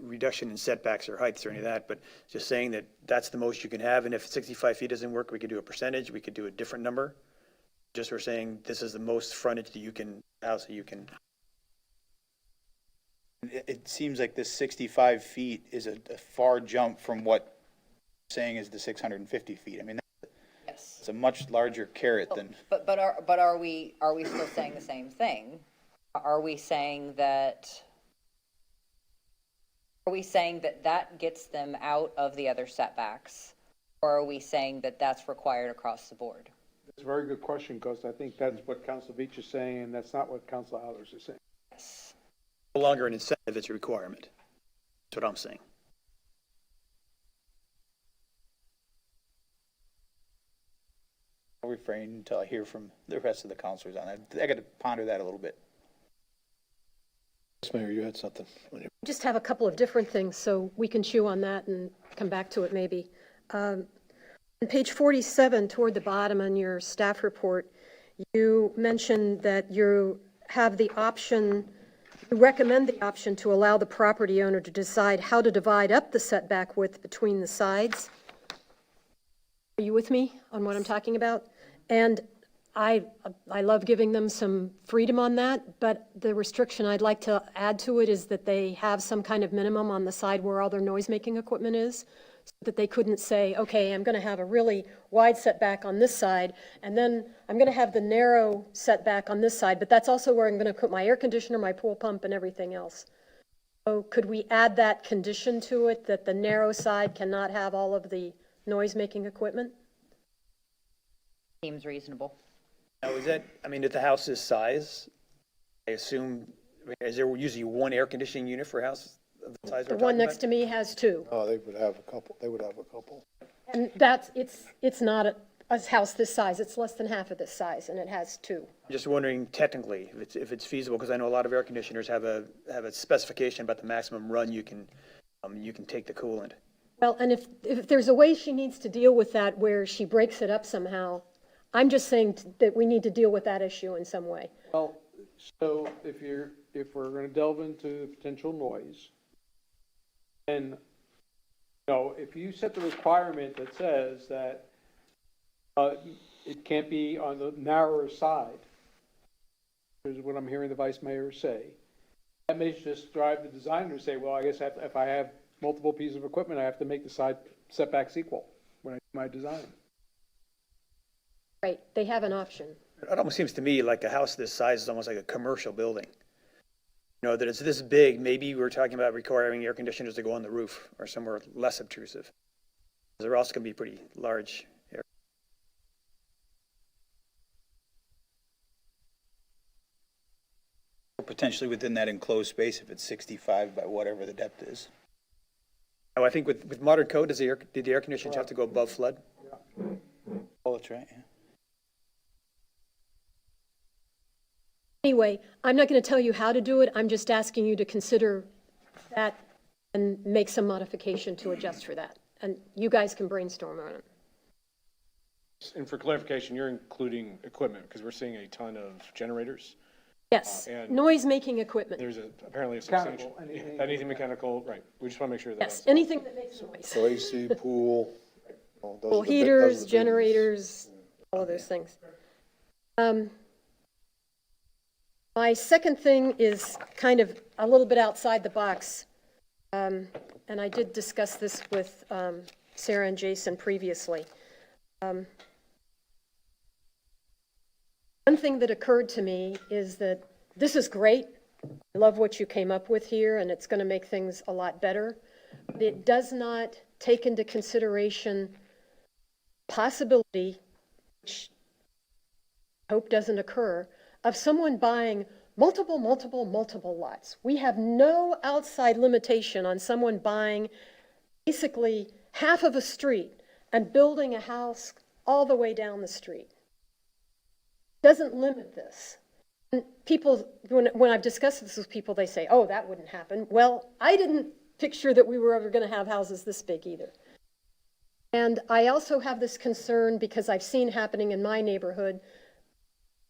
reduction in setbacks or heights or any of that, but just saying that that's the most you can have, and if 65 feet doesn't work, we could do a percentage, we could do a different number. Just we're saying this is the most frontage that you can, house that you can. It seems like this 65 feet is a far jump from what you're saying is the 650 feet. I mean, Yes. it's a much larger carrot than. But are we still saying the same thing? Are we saying that that gets them out of the other setbacks? Or are we saying that that's required across the board? It's a very good question, because I think that's what Council Beach is saying, and that's not what Council Ehlers is saying. Yes. No longer an incentive, it's a requirement. That's what I'm saying. I'll refrain until I hear from the rest of the councilors on that. I got to ponder that a little bit. Yes, Mayor, you had something. Just have a couple of different things, so we can chew on that and come back to it maybe. On page 47, toward the bottom on your staff report, you mentioned that you have the option, you recommend the option to allow the property owner to decide how to divide up the setback width between the sides. Are you with me on what I'm talking about? And I love giving them some freedom on that, but the restriction I'd like to add to it is that they have some kind of minimum on the side where all their noise-making equipment is, so that they couldn't say, okay, I'm going to have a really wide setback on this side, and then I'm going to have the narrow setback on this side, but that's also where I'm going to put my air conditioner, my pool pump, and everything else. So could we add that condition to it, that the narrow side cannot have all of the noise-making equipment? Seems reasonable. Now, is that, I mean, at the house's size, I assume, I mean, is there usually one air conditioning unit for a house of the size The we're one talking next about? to me has two. Oh, they would have a couple. And it's not a house this size, it's less than half of this size, and it has two. I'm just wondering technically if it's feasible, because I know a lot of air conditioners have a specification about the maximum run you can take the coolant. Well, and if there's a way she needs to deal with that where she breaks it up somehow, I'm just saying that we need to deal with that issue in some way. Well, so if we're gonna delve into potential noise, and, if you set the requirement that says that, it can't be on the narrower side, is what I'm hearing the vice mayor say, that may just drive the designer to say, well, I guess if I have multiple pieces of equipment, I have to make the side setbacks equal when I do my design. Right, they have an option. It almost seems to me like a house this size is almost like a commercial building. That it's this big, maybe we're talking about requiring air conditioners to go on the roof or somewhere less obtrusive. They're also going to be pretty large. Potentially within that enclosed space if it's 65 by whatever the depth is. Oh, I think with modern code, did the air conditioners have to go above flood? Oh, that's right, yeah. Anyway, I'm not going to tell you how to do it. I'm just asking you to consider that and make some modification to adjust for that. And you guys can brainstorm on it. And for clarification, you're including equipment, because we're seeing a ton of generators. Yes, And noise-making equipment. there's apparently a substantial, Mechanical, anything mechanical, right. We just want to make sure that Yes, that's. anything that makes noise. So AC, pool. well, those Pool are the big- those are heaters, the biggies. generators, all of those things. My second thing is kind of a little bit outside the box. And I did discuss this with Sarah and Jason previously. One thing that occurred to me is that this is great. I love what you came up with here, and it's going to make things a lot better. But it does not take into consideration possibility, which I hope doesn't occur, of someone buying multiple lots. We have no outside limitation on someone buying basically half of a street and building a house all the way down the street. Doesn't limit this. And people, when I've discussed this with people, they say, oh, that wouldn't happen. Well, I didn't picture that we were ever going to have houses this big either. And I also have this concern because I've seen happening in my neighborhood,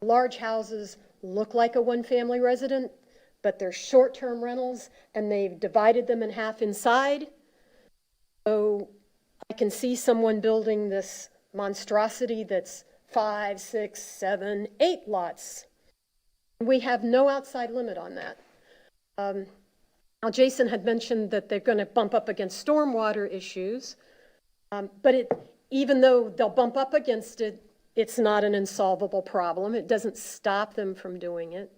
large houses look like a one-family resident, but they're short-term rentals, and they've divided them in half inside. So I can see someone building this monstrosity that's 5, 6, 7, 8 lots. We have no outside limit on that. Now, Jason had mentioned that they're going to bump up against stormwater issues, but even though they'll bump up against it, it's not an insolvable problem. It doesn't stop them from doing it.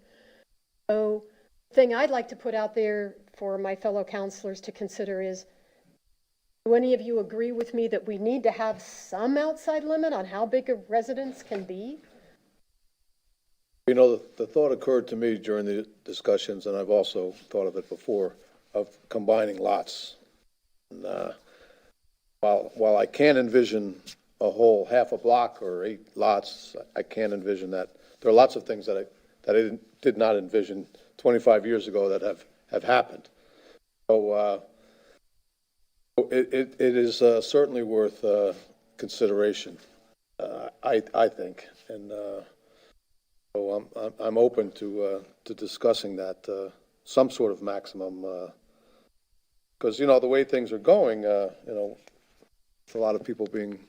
So the thing I'd like to put out there for my fellow counselors to consider is, do any of you agree with me that we need to have some outside limit on how big a residence can be? You know, the thought occurred to me during the discussions, and I've also thought of it before, of combining lots. And, while I can't envision a whole half a block or 8 lots, I can't envision that. There are lots of things that I did not envision 25 years ago that have happened. So it is certainly worth consideration, I think, and so I'm open to discussing that some sort of maximum, because you know the way things are going, you know, a lot of people being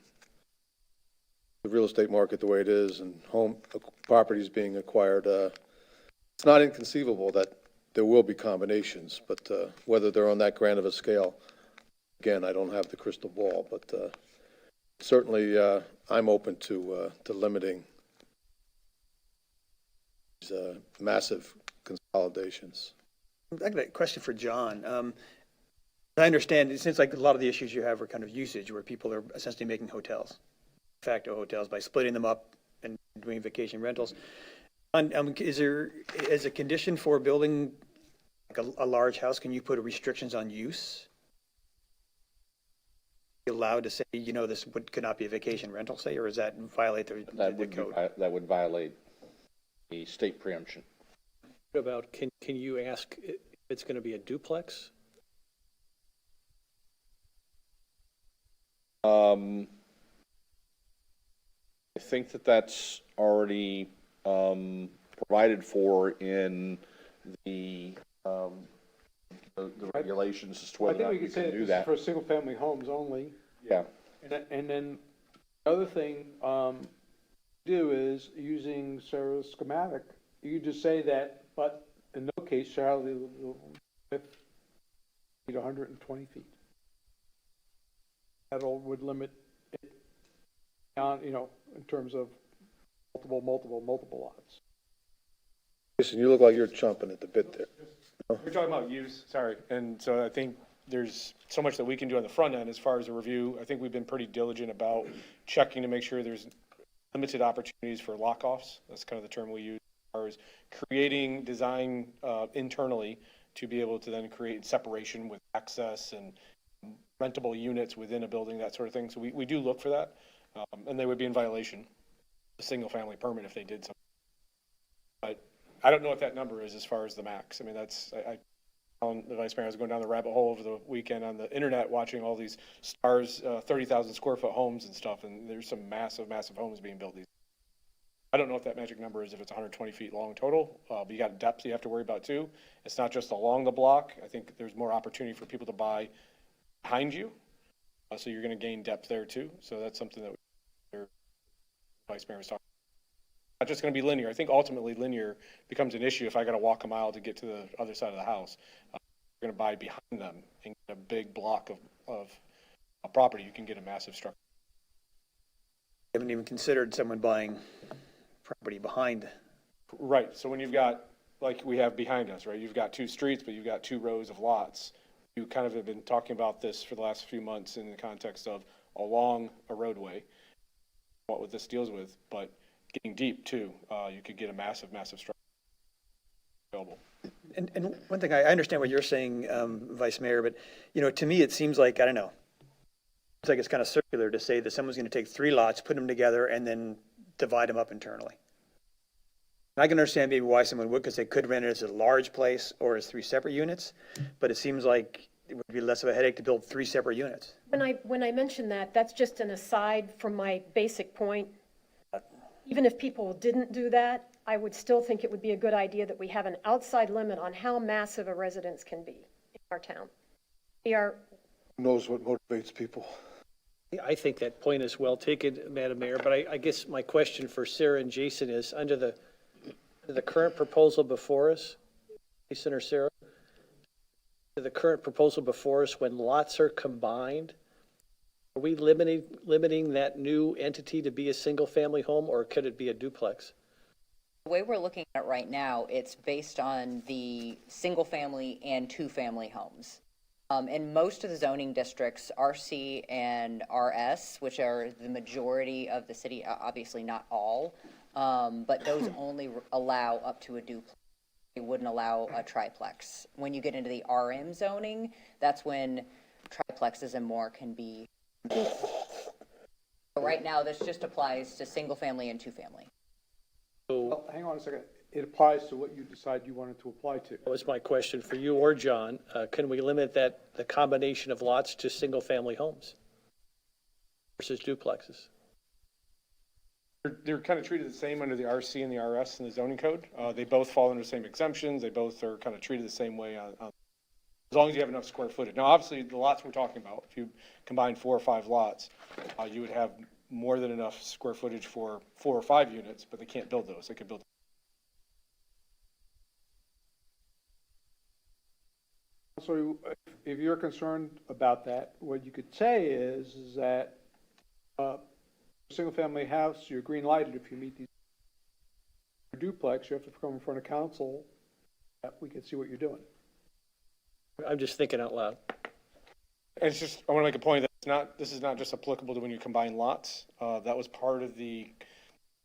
the real estate market the way it is, and home properties being acquired, it's not inconceivable that there will be combinations, but whether they're on that grand of a scale, again, I don't have the crystal ball, but certainly I'm open to limiting these massive consolidations. I got a question for John. I understand, it seems like a lot of the issues you have are kind of usage, where people are essentially making hotels, de facto hotels, by splitting them up and doing vacation rentals. Is there, as a condition for building like a large house, can you put restrictions on use? Allowed to say, you know, this could not be a vacation rental, say, or does that violate the code? That would violate the state preemption. What about, can you ask if it's going to be a duplex? I think that's already provided for in the regulations as to I whether or think not we you could say can that do this is that. for single-family homes only. Yeah. And then the other thing do is, using Sarah's schematic, you just say that, but in no case shall the width exceed 120 feet. That would limit it down, you know, in terms of multiple lots. Jason, you look like you're chomping at the bit there. We're talking about use, sorry, and so I think there's so much that we can do on the front end as far as a review. I think we've been pretty diligent about checking to make sure there's limited opportunities for lock-offs. That's kind of the term we use, as far as creating design internally to be able to then create separation with access and rentable units within a building, that sort of thing. So we do look for that, and they would be in violation of a single-family permit if they did something. But I don't know what that number is as far as the max. I mean, the vice mayor was going down the rabbit hole over the weekend on the internet, watching all these stars, 30,000 square foot homes and stuff, and there's some massive, massive homes being built. I don't know what that magic number is, if it's 120 feet long total, but you got depth you have to worry about too. It's not just along the block. I think there's more opportunity for people to buy behind you, so you're going to gain depth there too. So that's something that the vice mayor was talking about. Not just going to be linear. I think ultimately linear becomes an issue if I got to walk a mile to get to the other side of the house. You're going to buy behind them and get a big block of a property. You can get a massive structure. I haven't even considered someone buying property behind. Right. So when you've got, like we have behind us, right, you've got two streets, but you've got two rows of lots. You kind of have been talking about this for the last few months in the context of along a roadway, what this deals with, but getting deep too. You could get a massive, massive structure available. And one thing, I understand what you're saying, Vice Mayor, but, you know, to me, it seems like, I don't know, it's like it's kind of circular to say that someone's going to take 3 lots, put them together, and then divide them up internally. And I can understand maybe why someone would, because they could rent it as a large place or as 3 separate units, but it seems like it would be less of a headache to build 3 separate units. When I mention that, that's just an aside from my basic point. Even if people didn't do that, I would still think it would be a good idea that we have an outside limit on how massive a residence can be in our town. Who knows what motivates people? I think that point is well taken, Madam Mayor, but I guess my question for Sarah and Jason is, under the current proposal before us, Jason or Sarah, the current proposal before us, when lots are combined, are we limiting that new entity to be a single-family home, or could it be a duplex? The way we're looking at it right now, it's based on the single-family and two-family homes. In most of the zoning districts, RC and RS, which are the majority of the city, obviously not all, but those only allow up to a duplex. They wouldn't allow a triplex. When you get into the RM zoning, that's when triplexes and more can be. So right now, this just applies to single-family and two-family. Well, hang on a second. It applies to what you decide you want it to apply to. That was my question for you or John. Can we limit the combination of lots to single-family homes versus duplexes? They're kind of treated the same under the RC and the RS in the zoning code. They both fall under the same exemptions. They both are kind of treated the same way as long as you have enough square footage. Now, obviously, the lots we're talking about, if you combine 4 or 5 lots, you would have more than enough square footage for 4 or 5 units, but they can't build those. They could build. So if you're concerned about that, what you could say is that single-family house, you're green lighted if you meet these. Duplex, you have to come in front of council. We can see what you're doing. I'm just thinking out loud. It's just, I want to make a point that this is not just applicable to when you combine lots. That was part of the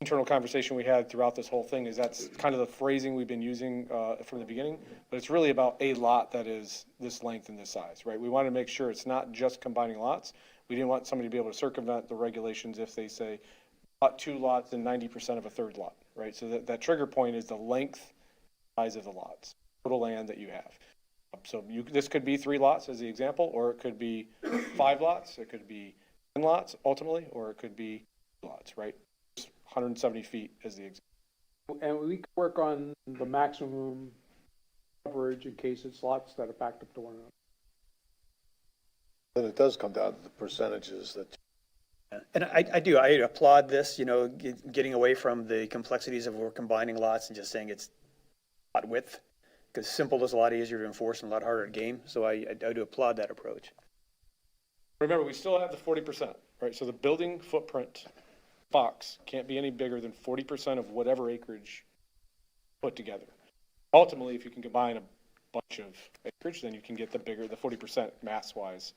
internal conversation we had throughout this whole thing, is that's kind of the phrasing we've been using from the beginning, but it's really about a lot that is this length and this size, right? We want to make sure it's not just combining lots. We didn't want somebody to be able to circumvent the regulations if they say bought 2 lots and 90% of a third lot, right? So that trigger point is the length, size of the lots, total land that you have. So this could be 3 lots as the example, or it could be 5 lots, it could be 10 lots ultimately, or it could be 2 lots, right? 170 feet as the example. And we can work on the maximum coverage in case it's lots that are backed up to one another. Then it does come down to the percentages that. And I applaud this, you know, getting away from the complexities of we're combining lots and just saying it's lot width, because simple is a lot easier to enforce and a lot harder to game. So I do applaud that approach. Remember, we still have the 40%, right? So the building footprint box can't be any bigger than 40% of whatever acreage put together. Ultimately, if you can combine a bunch of acreage, then you can get the 40% mass-wise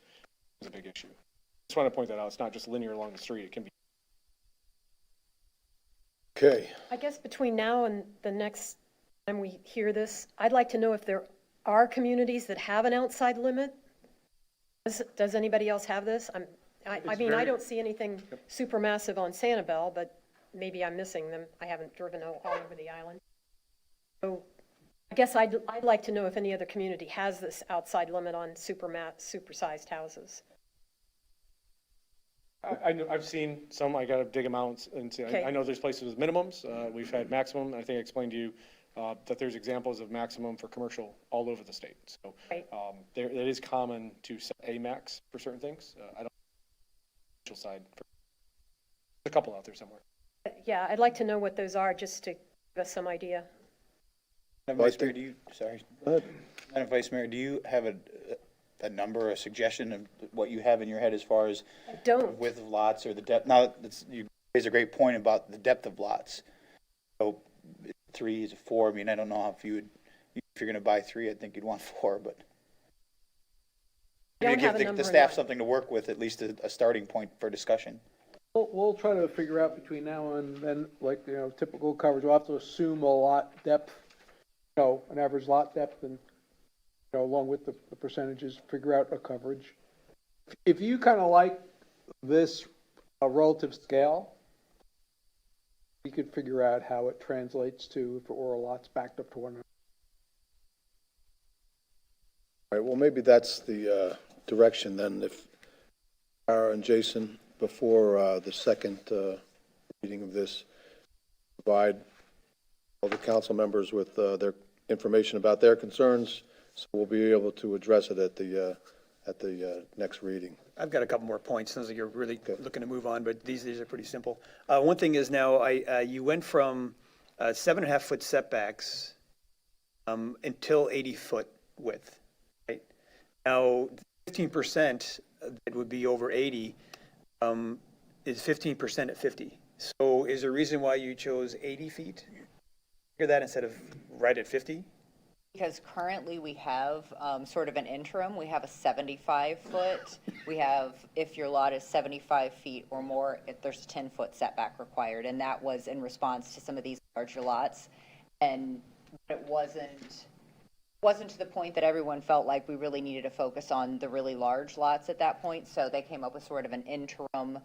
is a big issue. Just want to point that out. It's not just linear along the street. It can be. Okay. I guess between now and the next time we hear this, I'd like to know if there are communities that have an outside limit. Does anybody else have this? I mean, I don't see anything super massive on Sanibel, but maybe I'm missing them. I haven't driven all over the island. So I guess I'd like to know if any other community has this outside limit on supersized houses. I know, I've seen some, I gotta dig them out and see. Okay. I know there's places with minimums, we've had maximum, I think I explained to you, that there's examples of maximum for commercial all over the state. So, Right. it is common to set a max for certain things. I don't, side, there's a couple out there somewhere. Yeah, I'd like to know what those are, just to give us some idea. Madam Vice Mayor, do you, sorry. Madam Vice Mayor, do you have a number, a suggestion of what you have in your head as far as I don't. width of lots or the depth? Now, you raise a great point about the depth of lots. So 3 is 4. I mean, I don't know if if you're going to buy 3, I think you'd want 4, but. I don't Give have a number the in staff mind. something to work with, at least a starting point for discussion. We'll try to figure out between now and then, like, typical coverage. We'll have to assume a lot depth, an average lot depth, and, along with the percentages, figure out a coverage. If you kind of like this relative scale, you could figure out how it translates to if it were a lot's backed up to one another. All right, well, maybe that's the direction then, if Tara and Jason, before the second reading of this, provide all the council members with their information about their concerns, so we'll be able to address it at the next reading. I've got a couple more points. Sounds like you're really looking to move on, but these are pretty simple. One thing is now, you went from 7.5-foot setbacks until 80-foot width, right? Now, 15% that would be over 80 is 15% at 50. So is there a reason why you chose 80 feet? Hear that instead of right at 50? Because currently we have sort of an interim. We have a 75-foot. We have, if your lot is 75 feet or more, there's a 10-foot setback required. And that was in response to some of these larger lots. And it wasn't to the point that everyone felt like we really needed to focus on the really large lots at that point. So they came up with sort of an interim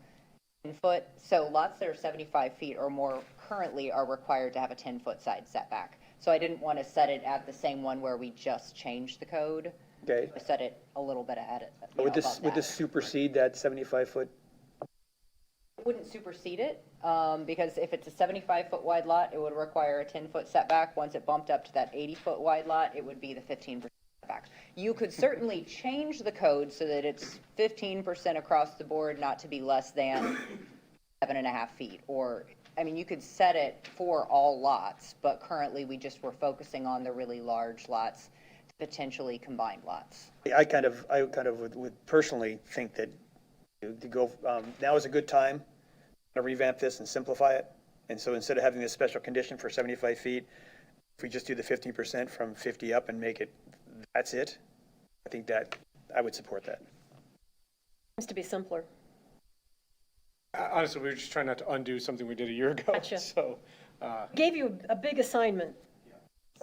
10-foot. So lots that are 75 feet or more currently are required to have a 10-foot side setback. So I didn't want to set it at the same one where we just changed the code. Okay. I set it a little bit ahead. Would this supersede that 75-foot? Wouldn't supersede it, because if it's a 75-foot wide lot, it would require a 10-foot setback. Once it bumped up to that 80-foot wide lot, it would be the 15% setback. You could certainly change the code so that it's 15% across the board, not to be less than 7.5 feet, or I mean, you could set it for all lots, but currently we just were focusing on the really large lots, potentially combined lots. I kind of would personally think that to go, now is a good time to revamp this and simplify it. And so instead of having this special condition for 75 feet, if we just do the 15% from 50 up and make it, that's it, I think that, I would support that. Seems to be simpler. Honestly, we were just trying not to undo something we did a year ago. Gotcha. So, Gave you a big assignment.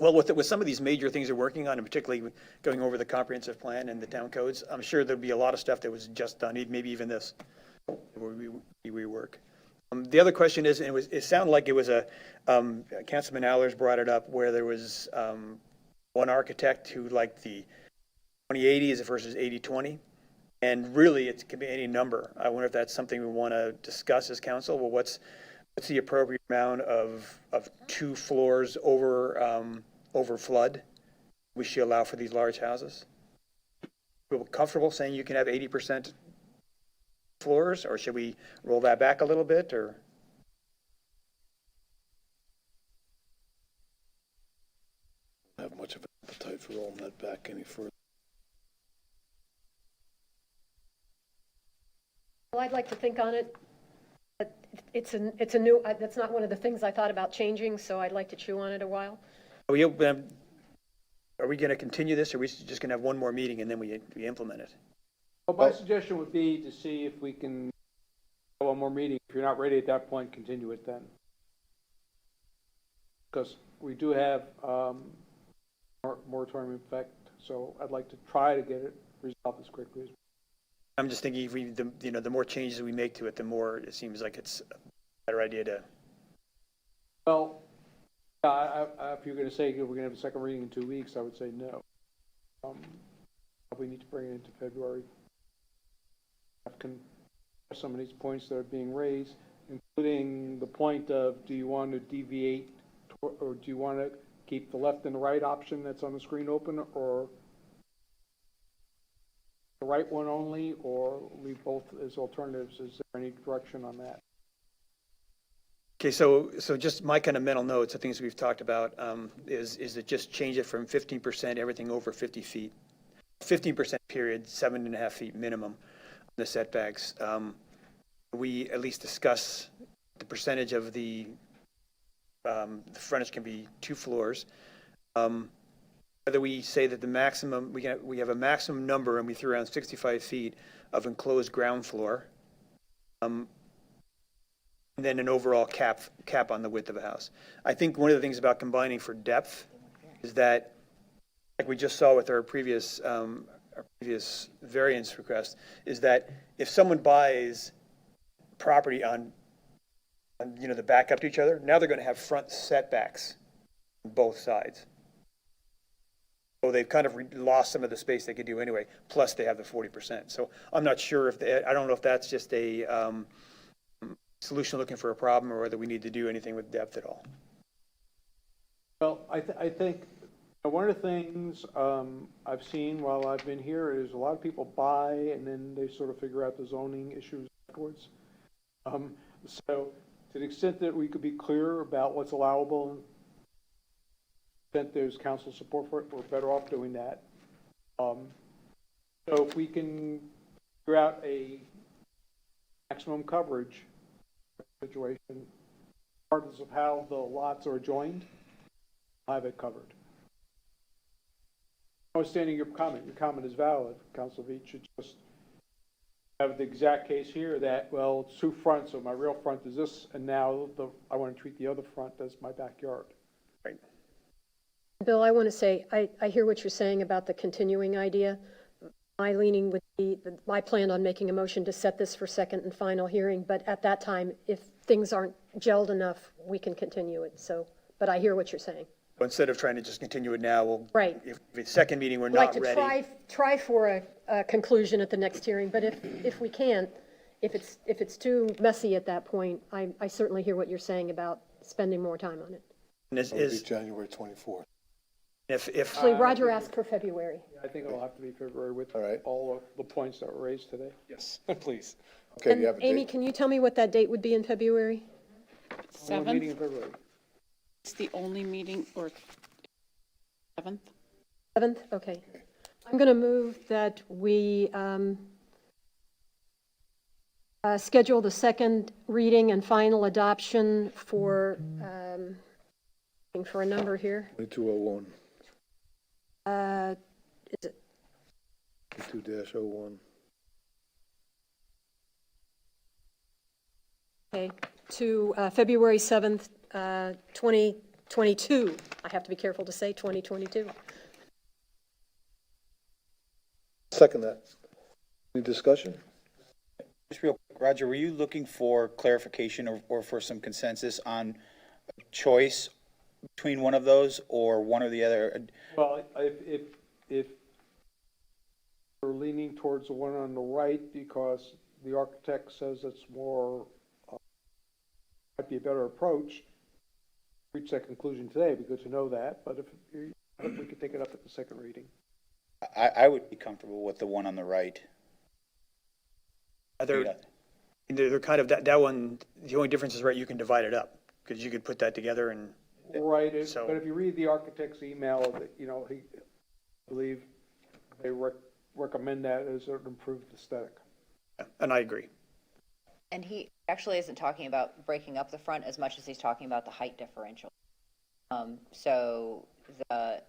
Well, with some of these major things we're working on, and particularly going over the comprehensive plan and the town codes, I'm sure there'll be a lot of stuff that was just done, maybe even this, where we rework. The other question is, and it sounded like it was Councilman Allers brought it up, where there was one architect who liked the 20/80 versus 80/20. And really, it could be any number. I wonder if that's something we want to discuss as council. Well, what's the appropriate amount of 2 floors over flood we should allow for these large houses? Feel comfortable saying you can have 80% floors, or should we roll that back a little bit, or? I don't have much of an appetite for rolling that back any further. Well, I'd like to think on it. But it's a new, that's not one of the things I thought about changing, so I'd like to chew on it a while. Are we going to continue this, or are we just going to have one more meeting and then we implement it? Well, my suggestion would be to see if we can have one more meeting. If you're not ready at that point, continue it then. Because we do have moratorium effect, so I'd like to try to get it resolved as quickly as possible. I'm just thinking if the more changes we make to it, the more it seems like it's a better idea to. Well, If you're gonna say we're gonna have a second reading in 2 weeks, I would say no. We need to bring it into February. Some of these points that are being raised, including the point of, do you want to deviate, or do you want to keep the left and the right option that's on the screen open, or the right one only, or leave both as alternatives? Is there any direction on that? Okay, so just my kind of mental notes, the things we've talked about, is to just change it from 15%, everything over 50 feet. 15% period, 7.5 feet minimum on the setbacks. We at least discuss the percentage of the frontage can be 2 floors. Whether we say that the maximum, we have a maximum number, and we threw around 65 feet of enclosed ground floor. And then an overall cap on the width of a house. I think one of the things about combining for depth is that, like we just saw with our previous variance request, is that if someone buys property on the back up to each other, now they're going to have front setbacks on both sides. So they've kind of lost some of the space they could do anyway, plus they have the 40%. So I'm not sure I don't know if that's just a solution looking for a problem, or whether we need to do anything with depth at all. Well, I think one of the things I've seen while I've been here is a lot of people buy and then they sort of figure out the zoning issues afterwards. So to the extent that we could be clear about what's allowable, and that there's council support for it, we're better off doing that. So if we can figure out a maximum coverage situation, regardless of how the lots are joined, I'll have it covered. Notwithstanding your comment is valid, Council Veach. Should just have the exact case here that, well, it's 2 fronts, so my real front is this, and now I want to treat the other front as my backyard. Right. Bill, I want to say, I hear what you're saying about the continuing idea. My leaning would be, my plan on making a motion to set this for second and final hearing, but at that time, if things aren't gelled enough, we can continue it. So, but I hear what you're saying. But instead of trying to just continue it now, we'll, right. If the second meeting we're I'd like not to ready. try for a conclusion at the next hearing, but if we can't, if it's too messy at that point, I certainly hear what you're saying about spending more time on it. And It would be January 24th. if Actually, Roger asked for February. I think it'll have to be February with All right. all of the points that were raised today. Yes, please. Okay, And you have a Amy, date. can you tell me what that date would be in February? Only meeting in 7th, February. it's the only meeting, or 7th? 7th? Okay. I'm going to move that we schedule the second reading and final adoption for, looking for a number here. 2201, Is it 22-01. okay, to February 7th, 2022. I have to be careful to say 2022. Second that. Any discussion? Just real quick, Roger, were you looking for clarification or for some consensus on choice between one of those or one or the other? Well, if we're leaning towards the one on the right because the architect says it's more, might be a better approach, reach that conclusion today, it'd be good to know that, but if we could take it up at the second reading. I would be comfortable with the one on the right. They're kind of, that one, the only difference is, right, you can divide it up, because you could put that together and. Right, So- but if you read the architect's email, that, I believe they recommend that as an improved aesthetic. And I agree. And he actually isn't talking about breaking up the front as much as he's talking about the height differential. So the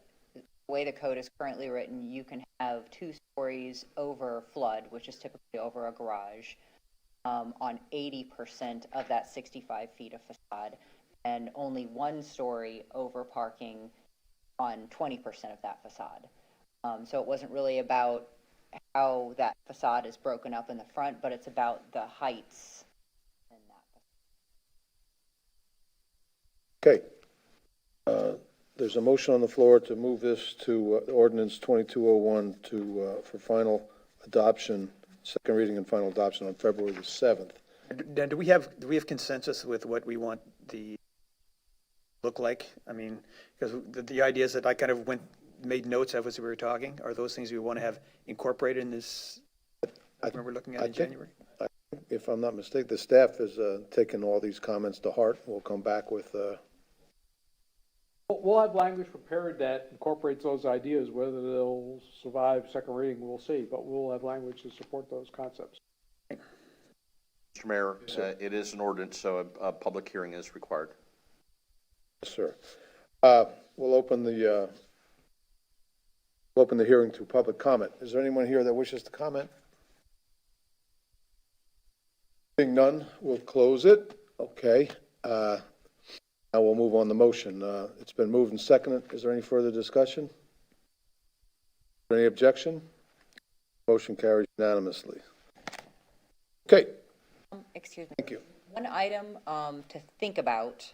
way the code is currently written, you can have 2 stories over flood, which is typically over a garage, on 80% of that 65 feet of facade, and only 1 story over parking on 20% of that facade. So it wasn't really about how that facade is broken up in the front, but it's about the heights in that. Okay. There's a motion on the floor to move this to ordinance 2201 for final adoption, second reading and final adoption on February the 7th. Dan, do we have consensus with what we want the look like? I mean, because the ideas that I kind of made notes of as we were talking, are those things we want to have incorporated in this, when we're looking at in January? If I'm not mistaken, the staff has taken all these comments to heart. We'll come back with, We'll have language prepared that incorporates those ideas. Whether they'll survive second reading, we'll see, but we'll have language to support those concepts. Mr. Mayor, it is an ordinance, so a public hearing is required. yes, sir. We'll open the hearing to public comment. Is there anyone here that wishes to comment? Seeing none, we'll close it. Okay. Now we'll move on the motion. It's been moved and seconded. Is there any further discussion? Any objection? Motion carries unanimously. Okay. Excuse me. Thank you. One item to think about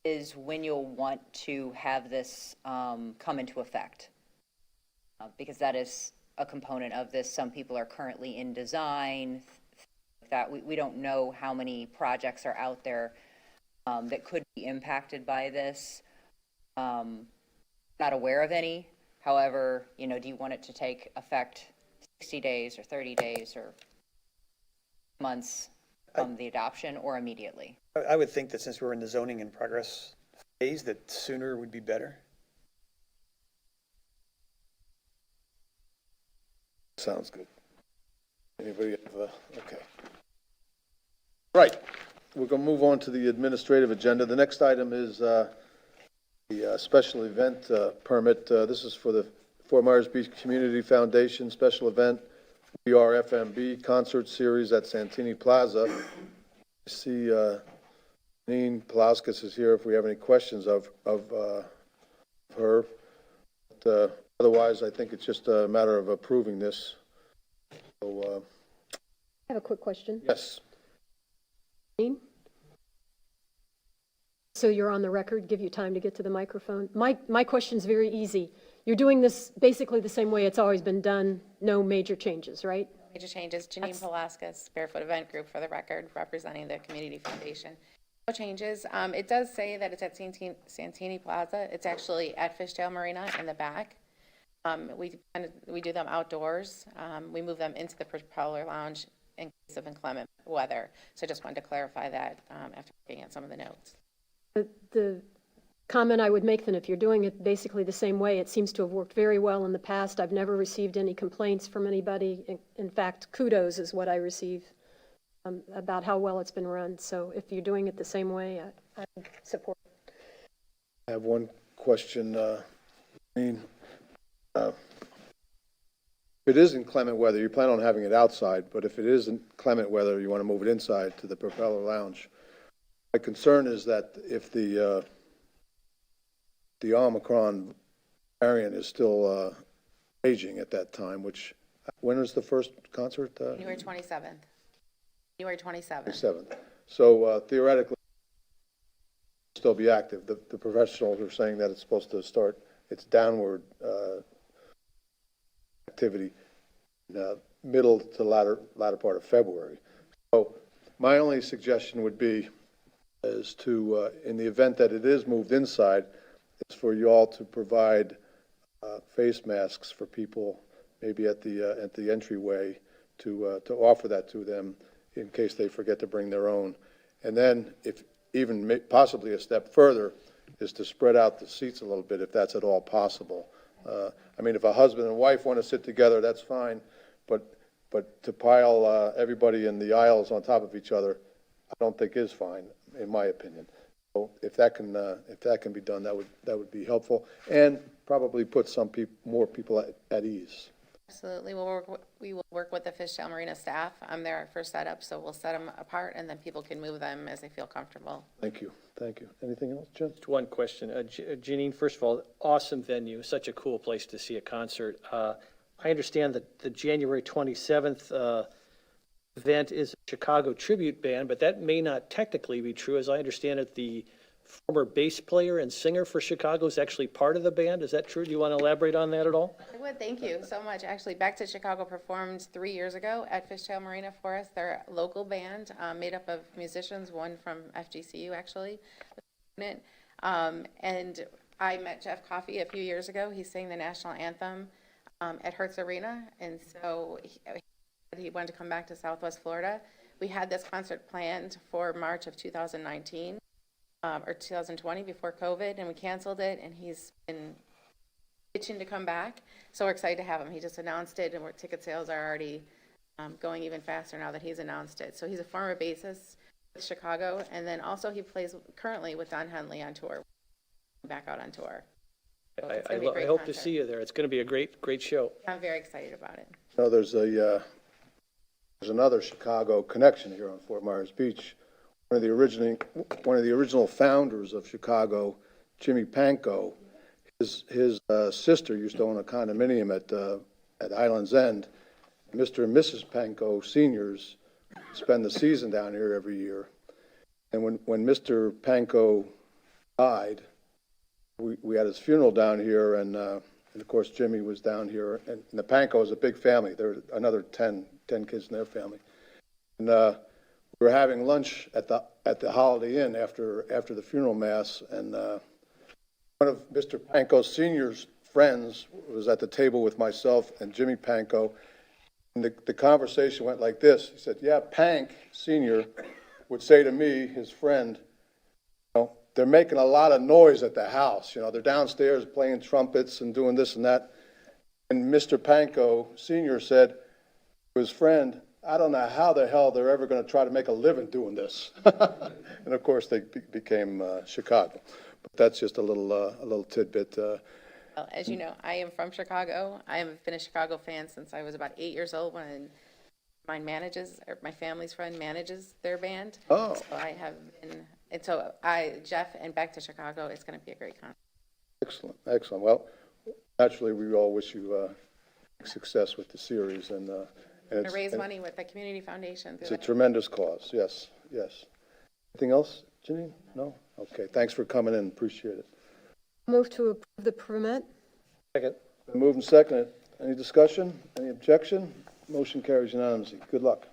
is when you'll want to have this come into effect. Because that is a component of this. Some people are currently in design. That we don't know how many projects are out there that could be impacted by this. Not aware of any. However, do you want it to take effect 60 days or 30 days or months from the adoption or immediately? I would think that since we're in the zoning in progress phase, that sooner would be better. Sounds good. Anybody have, okay. Right. We're going to move on to the administrative agenda. The next item is the special event permit. This is for the Fort Myers Beach Community Foundation special event, We Are FMB concert series at Santini Plaza. I see Janine Palauskas is here if we have any questions of her. But, otherwise, I think it's just a matter of approving this. So, I have a quick question. yes. So you're on the record, give you time to get to the microphone. My question's very easy. You're doing this basically the same way it's always been done, no major changes, right? Major changes. Janine Palauskas, Barefoot Event Group, for the record, representing the Community Foundation. No changes. It does say that it's at Santini Plaza. It's actually at Fishdale Marina in the back. We do them outdoors. We move them into the propeller lounge in case of inclement weather. So I just wanted to clarify that after looking at some of the notes. The comment I would make then, if you're doing it basically the same way, it seems to have worked very well in the past. I've never received any complaints from anybody. In fact, kudos is what I receive about how well it's been run. So if you're doing it the same way, I support it. I have one question. If it is inclement weather, you plan on having it outside, but if it isn't clement weather, you want to move it inside to the propeller lounge. My concern is that if the Omicron variant is still raging at that time, which, when is the first concert? January 27th. January 27th. 7th. So theoretically, it'll still be active. The professionals are saying that it's supposed to start its downward activity middle to latter part of February. So my only suggestion would be is to, in the event that it is moved inside, is for you all to provide face masks for people, maybe at the entryway, to offer that to them in case they forget to bring their own. And then, if even possibly a step further, is to spread out the seats a little bit, if that's at all possible. I mean, if a husband and wife want to sit together, that's fine, but to pile everybody in the aisles on top of each other, I don't think is fine, in my opinion. So if that can be done, that would be helpful, and probably put some more people at ease. Absolutely. We will work with the Fishdale Marina staff. I'm there for setup, so we'll set them apart, and then people can move them as they feel comfortable. Thank you. Thank you. Anything else, Jim? Just one question. Janine, first of all, awesome venue, such a cool place to see a concert. I understand that the January 27th event is a Chicago tribute band, but that may not technically be true. As I understand it, the former bass player and singer for Chicago, is actually part of the band. Is that true? Do you want to elaborate on that at all? I would, thank you so much. Actually, Back to Chicago performed 3 years ago at Fishtail Marina for us. They're a local band made up of musicians, one from FGCU actually. And I met Jeff Coffey a few years ago. He sang the national anthem at Hertz Arena, and so he wanted to come back to Southwest Florida. We had this concert planned for March of 2019 or 2020 before COVID, and we canceled it, and he's been itching to come back. So we're excited to have him. He just announced it, and ticket sales are already going even faster now that he's announced it. So he's a former bassist with Chicago, and then also he plays currently with Don Henley on tour, back out on tour. So it's gonna be a I great hope to concert. see you there. It's going to be a great show. I'm very excited about it. No, there's another Chicago connection here on Fort Myers Beach. One of the original founders of Chicago, Jimmy Pankow, his sister used to own a condominium at Island's End. Mr. and Mrs. Pankow seniors spend the season down here every year. And when Mr. Pankow died, we had his funeral down here, and of course Jimmy was down here. And the Pankow is a big family. There are another 10 kids in their family. And we were having lunch at the Holiday Inn after the funeral mass, and one of Mr. Pankow's senior's friends was at the table with myself and Jimmy Pankow, and the conversation went like this. He said, yeah, Pank Senior would say to me, his friend, they're making a lot of noise at the house. They're downstairs playing trumpets and doing this and that. And Mr. Pankow Senior said to his friend, I don't know how the hell they're ever going to try to make a living doing this. And of course, they became Chicago. But that's just a little tidbit. Well, as you know, I am from Chicago. I have been a Chicago fan since I was about 8 years old when my family's friend manages their band. Oh. So I have been, and so Jeff and Back to Chicago, it's going to be a great concert. Excellent. Well, naturally, we all wish you success with the series. And To raise money with the Community Foundation. It's a tremendous cause. Yes. Anything else, Janine? No? Okay. Thanks for coming in. Appreciate it. Move to approve the permit. Second. Been moved and seconded. Any discussion? Any objection? Motion carries unanimously. Good luck.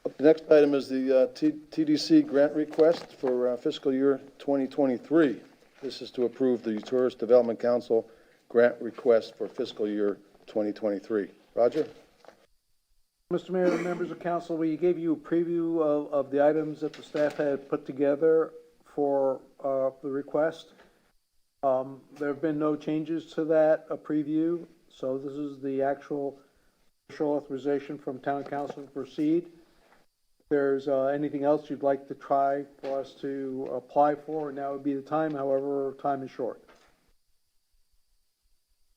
The next item is the TDC grant request for fiscal year 2023. This is to approve the Tourist Development Council grant request for fiscal year 2023. Roger? Mr. Mayor and members of council, we gave you a preview of the items that the staff had put together for the request. There have been no changes to that, a preview, so this is the actual official authorization from town council to proceed. If there's anything else you'd like to try for us to apply for, now would be the time, however, time is short.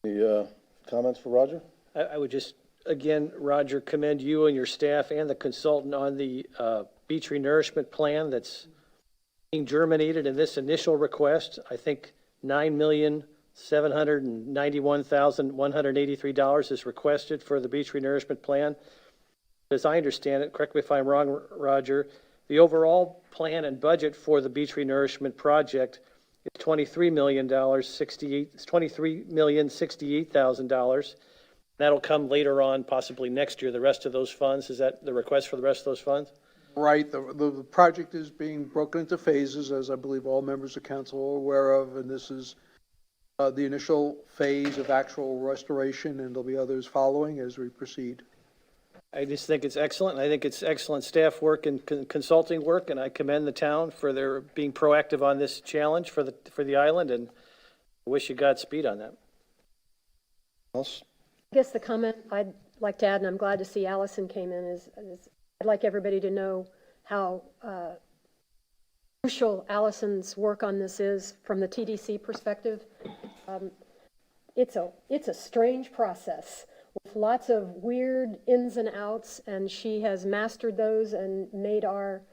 Any comments for Roger? I would just, again, Roger, commend you and your staff and the consultant on the beach renourishment plan that's being germinated in this initial request. I think $9,791,183 is requested for the beach renourishment plan. As I understand it, correct me if I'm wrong, Roger, the overall plan and budget for the beach renourishment project is $23,068,000. That'll come later on, possibly next year, the rest of those funds. Is that the request for the rest of those funds? Right, the project is being broken into phases, as I believe all members of council are aware of, and this is the initial phase of actual restoration, and there'll be others following as we proceed. I just think it's excellent. I think it's excellent staff work and consulting work, and I commend the town for their being proactive on this challenge for the island, and I wish you Godspeed on that. Else? I guess the comment I'd like to add, and I'm glad to see Allison came in, is I'd like everybody to know how crucial Allison's work on this is from the TDC perspective. It's a strange process with lots of weird ins and outs, and she has mastered those and made our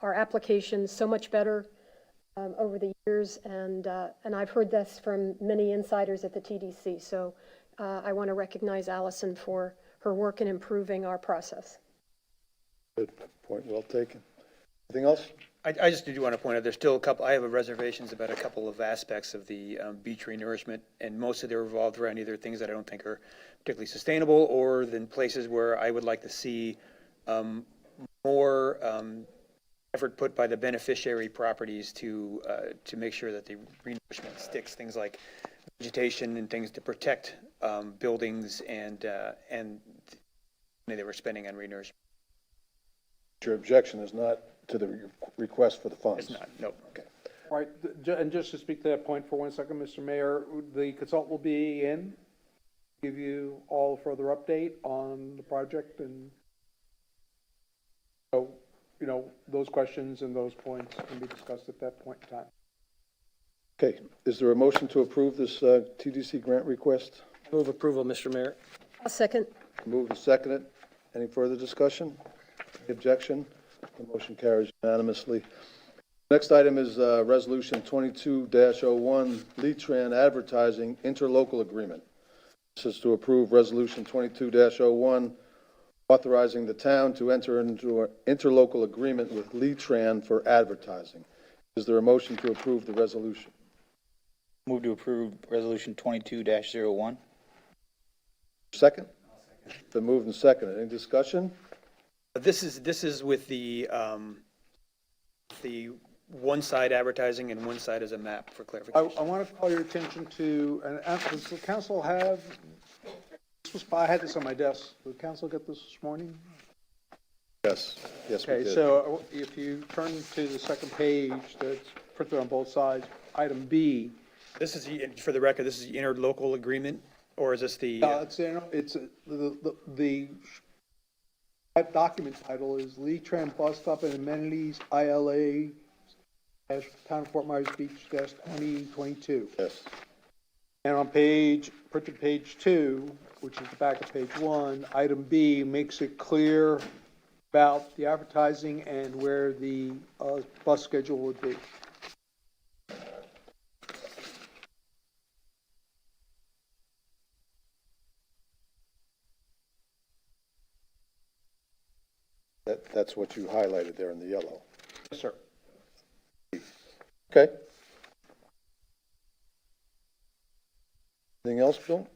application so much better over the years. And I've heard this from many insiders at the TDC. So I want to recognize Allison for her work in improving our process. Good point, well taken. Anything else? I just do want to point out, there's still a couple, I have reservations about a couple of aspects of the beach renourishment, and most of them revolved around either things that I don't think are particularly sustainable, or then places where I would like to see more effort put by the beneficiary properties to make sure that the renourishment sticks, things like vegetation and things to protect buildings and money that we're spending on renourishment. Your objection is not to the request for the funds? It's not, nope. Okay. All right, and just to speak to that point for 1 second, Mr. Mayor, the consultant will be in, give you all further update on the project, and so, you know, those questions and those points can be discussed at that point in time. Okay, is there a motion to approve this TDC grant request? Move approval, Mr. Mayor. I'll second. Moved and seconded. Any further discussion? Any objection? The motion carries unanimously. Next item is Resolution 22-01, Lead-Tran Advertising Interlocal Agreement. This is to approve Resolution 22-01, authorizing the town to enter into an interlocal agreement with Lead-Tran for advertising. Is there a motion to approve the resolution? Move to approve Resolution 22-01. Second? Been moved and seconded. Any discussion? This is with the one side advertising and one side as a map for clarification. I want to call your attention to, and does the council have, I had this on my desk, did the council get this morning? Yes. Yes, we Okay, did. so if you turn to the second page that's printed on both sides, item B. This is, for the record, this is the interlocal agreement, or is this the? It's the document title is Lead-Tran Bus Stop and Amenities ILA Town of Fort Myers Beach 2022. Yes. And on printed page 2, which is the back of page 1, item B makes it clear about the advertising and where the bus schedule would be. That's what you highlighted there in the yellow. Yes, sir. Okay. Anything else, Bill?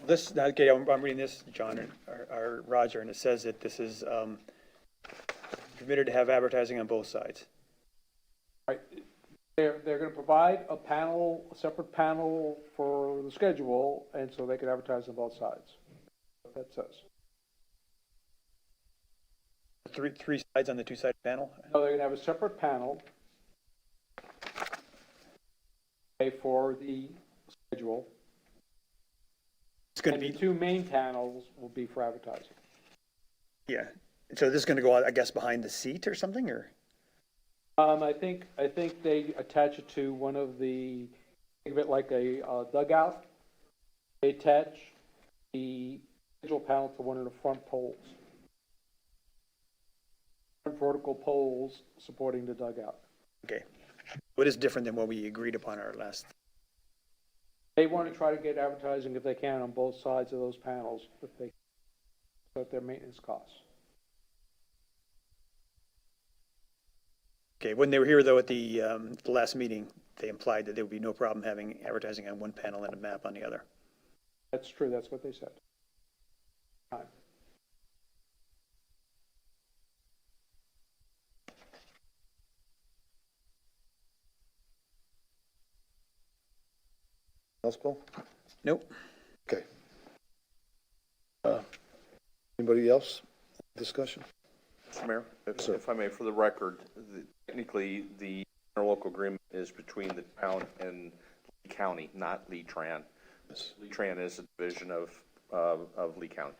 This, okay, I'm reading this, John, or Roger, and it says that this is permitted to have advertising on both sides. Right. They're going to provide a panel, a separate panel for the schedule, and so they can advertise on both sides. That says. Three sides on the two-sided panel? No, they're going to have a separate panel for the schedule. It's going to And be, the two main panels will be for advertising. yeah. So this is going to go, I guess, behind the seat or something, or? I think they attach it to one of the, think of it like a dugout. They attach the schedule panel to one of the front poles. Vertical poles supporting the dugout. Okay. What is different than what we agreed upon our last? They want to try to get advertising if they can on both sides of those panels, if they, at their maintenance costs. Okay, when they were here, though, at the last meeting, they implied that there would be no problem having advertising on one panel and a map on the other. That's true, that's what they said. Time. Else, Bill? Nope. Okay. Anybody else? Discussion? Mr. Mayor, Sir. if I may, for the record, technically, the interlocal agreement is between the town and Lee County, not Lead-Tran. Lead-Tran is a division of Lee County.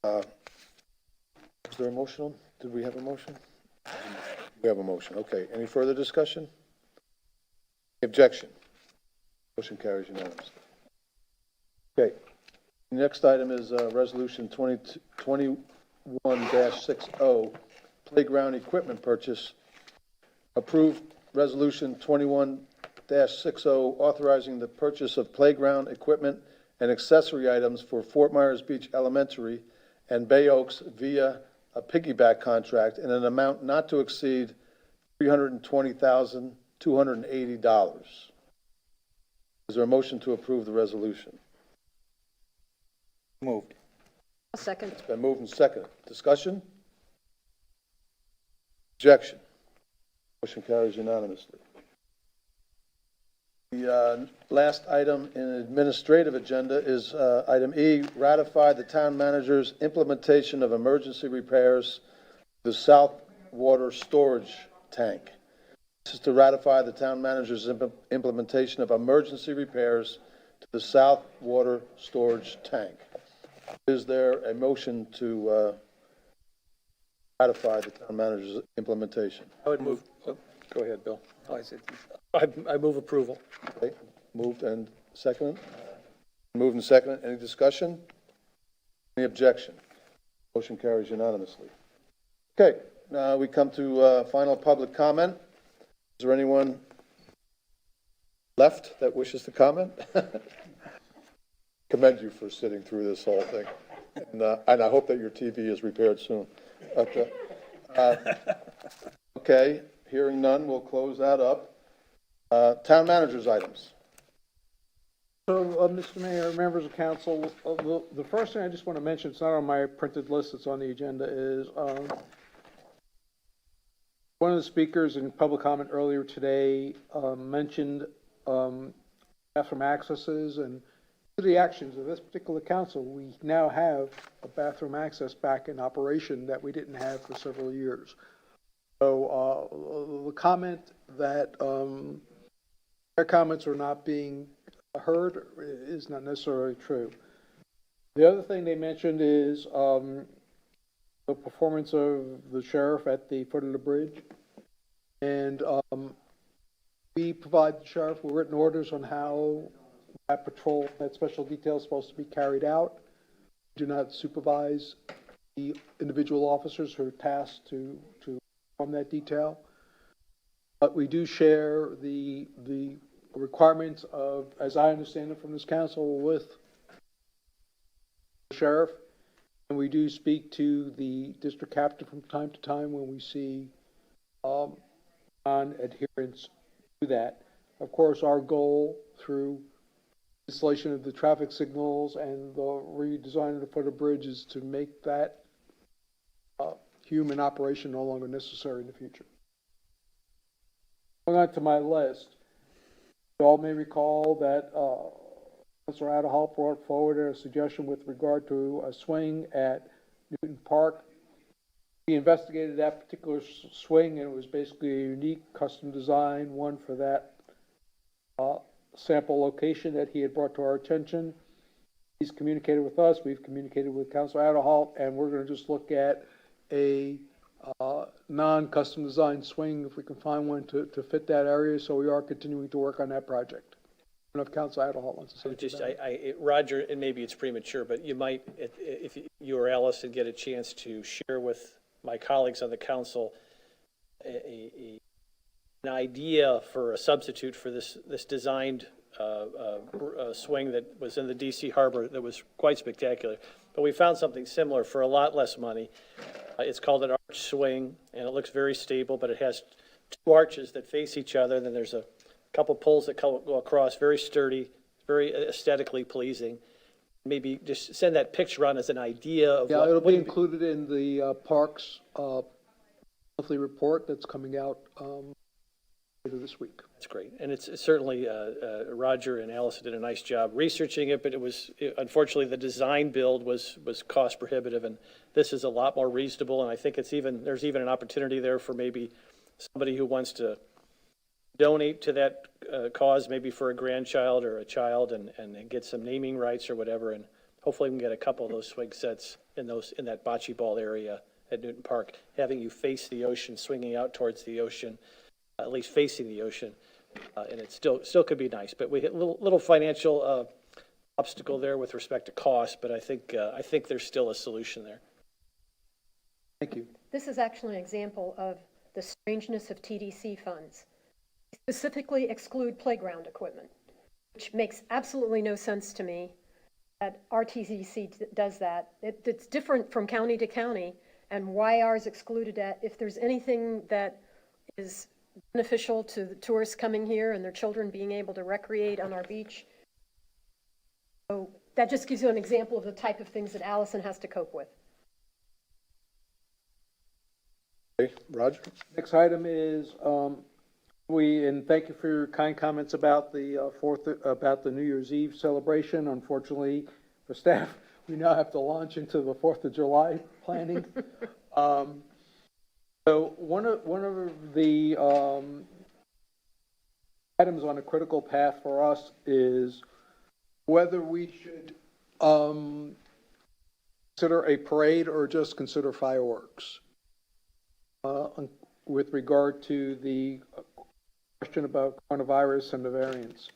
Is there a motion? Did we have a motion? We have a motion. Okay. Any further discussion? Objection? Motion carries unanimously. Okay. Next item is Resolution 21-60, Playground Equipment Purchase. Approved Resolution 21-60, authorizing the purchase of playground equipment and accessory items for Fort Myers Beach Elementary and Bay Oaks via a piggyback contract in an amount not to exceed $320,280. Is there a motion to approve the resolution? Moved. A second. It's been moved and seconded. Discussion? Objection? Motion carries unanimously. The last item in administrative agenda is item E, ratify the town manager's implementation of emergency repairs to the south water storage tank. This is to ratify the town manager's implementation of emergency repairs to the south water storage tank. Is there a motion to ratify the town manager's implementation? I would move, Go ahead, Bill. I move approval. Okay, moved and seconded. Moved and seconded. Any discussion? Any objection? Motion carries unanimously. Okay, now we come to final public comment. Is there anyone left that wishes to comment? Commend you for sitting through this whole thing. And I hope that your TV is repaired soon. Okay. Okay, hearing none, we'll close that up. Town managers items. So, Mr. Mayor, members of council, the first thing I just want to mention, it's not on my printed list, it's on the agenda, is one of the speakers in public comment earlier today mentioned bathroom accesses, and through the actions of this particular council, we now have a bathroom access back in operation that we didn't have for several years. So the comment that their comments are not being heard is not necessarily true. The other thing they mentioned is the performance of the sheriff at the foot of the bridge. And we provide the sheriff with written orders on how that patrol, that special detail is supposed to be carried out. We do not supervise the individual officers who are tasked to perform that detail. But we do share the requirements of, as I understand it from this council, with the sheriff. And we do speak to the district captain from time to time when we see non-adherence to that. Of course, our goal through installation of the traffic signals and the redesign of the foot of bridge is to make that human operation no longer necessary in the future. Going on to my list, you all may recall that Councilor Adderhall brought forward a suggestion with regard to a swing at Newton Park. We investigated that particular swing, and it was basically a unique custom design, one for that sample location that he had brought to our attention. He's communicated with us, we've communicated with Councilor Adderhall, and we're going to just look at a non-custom design swing if we can find one to fit that area. So we are continuing to work on that project. I don't know if Councilor Adderhall wants to say Just, something. Roger, and maybe it's premature, but you might, if you or Allison get a chance to share with my colleagues on the council an idea for a substitute for this designed swing that was in the DC Harbor that was quite spectacular. But we found something similar for a lot less money. It's called an arch swing, and it looks very stable, but it has two arches that face each other, and then there's a couple poles that go across, very sturdy, very aesthetically pleasing. Maybe just send that picture on as an idea of Yeah, what it'll be included in the parks monthly report that's coming out later this week. That's great. And it's certainly, Roger and Allison did a nice job researching it, but unfortunately, the design build was cost prohibitive, and this is a lot more reasonable, and I think there's even an opportunity there for maybe somebody who wants to donate to that cause, maybe for a grandchild or a child, and get some naming rights or whatever, and hopefully we can get a couple of those swing sets in that bocce ball area at Newton Park, having you face the ocean, swinging out towards the ocean, at least facing the ocean, and it still could be nice. But we hit a little financial obstacle there with respect to cost, but I think there's still a solution there. Thank you. This is actually an example of the strangeness of TDC funds. They specifically exclude playground equipment, which makes absolutely no sense to me that our TDC does that. It's different from county to county, and why ours excluded at, if there's anything that is beneficial to the tourists coming here and their children being able to recreate on our beach. So that just gives you an example of the type of things that Allison has to cope with. Okay, Roger? Next item is, and thank you for your kind comments about the about the New Year's Eve celebration. Unfortunately, for staff, we now have to launch into the 4th of July planning. So one of the items on a critical path for us is whether we should consider a parade or just consider fireworks. With regard to the question about coronavirus and the variants.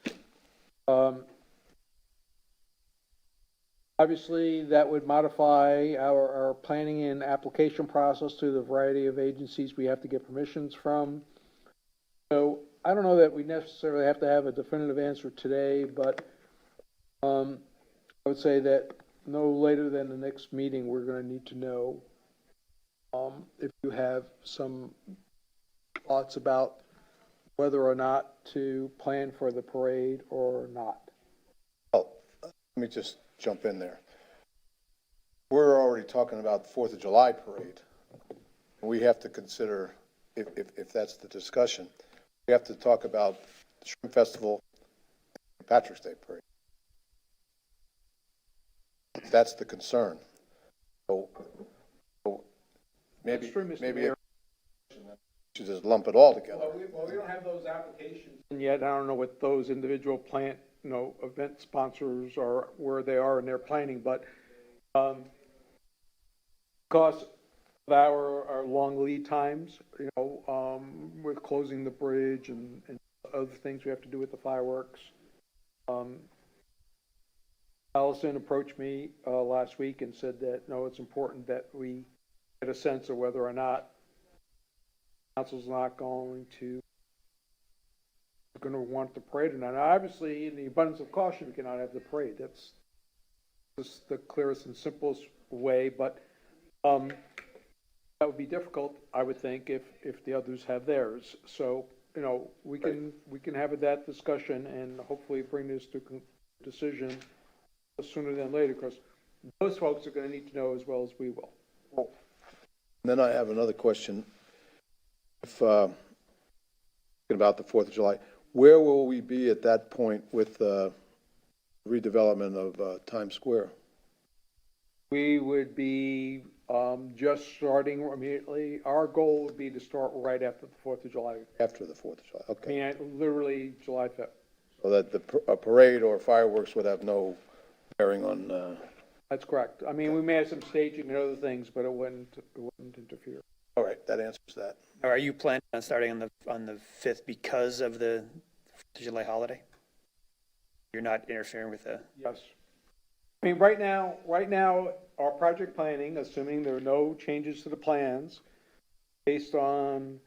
Obviously, that would modify our planning and application process to the variety of agencies we have to get permissions from. So I don't know that we necessarily have to have a definitive answer today, but I would say that no later than the next meeting, we're going to need to know if you have some thoughts about whether or not to plan for the parade or not. Oh, let me just jump in there. We're already talking about the 4th of July parade. We have to consider, if that's the discussion, we have to talk about the Shrimp Festival and Patrick's Day parade. That's the concern. So maybe we should just lump it all together. Well, we don't have those applications. And yet, I don't know what those individual event sponsors are, where they are in their planning, but because of our long lead times, with closing the bridge and other things we have to do with the fireworks. Allison approached me last week and said that, no, it's important that we get a sense of whether or not council's not going to want the parade or not. Now, obviously, in the abundance of caution, we cannot have the parade. That's just the clearest and simplest way, but that would be difficult, I would think, if the others have theirs. So, we can have that discussion and hopefully bring this to decision sooner than later, because those folks are going to need to know as well as we will. Then I have another question. If about the 4th of July, where will we be at that point with redevelopment of Times Square? We would be just starting immediately. Our goal would be to start right after the 4th of July. After the 4th of July, okay. I mean, literally July 5th. So that a parade or fireworks would have no bearing on... That's correct. I mean, we may have some staging and other things, but it wouldn't interfere. All right, that answers that. Are you planning on starting on the 5th because of the 4th of July holiday? You're not interfering with the... Yes. I mean, right now, our project planning, assuming there are no changes to the plans, based on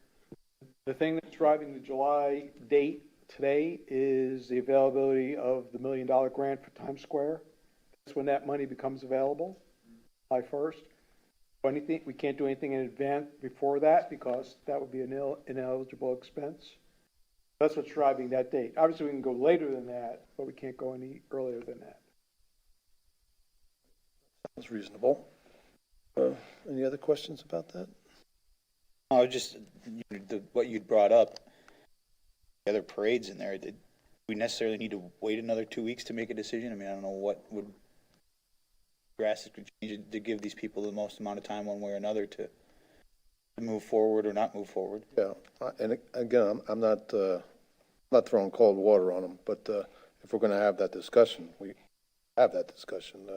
the thing that's driving the July date today is the availability of the $1 million grant for Times Square. That's when that money becomes available, July 1st. We can't do anything in advance before that because that would be an ineligible expense. That's what's driving that date. Obviously, we can go later than that, but we can't go any earlier than that. Sounds reasonable. Any other questions about that? Oh, just what you'd brought up, the other parades in there. Did we necessarily need to wait another 2 weeks to make a decision? I mean, I don't know what would drastically change to give these people the most amount of time one way or another to move forward or not move forward. Yeah, and again, I'm not throwing cold water on them, but if we're going to have that discussion, we have that discussion.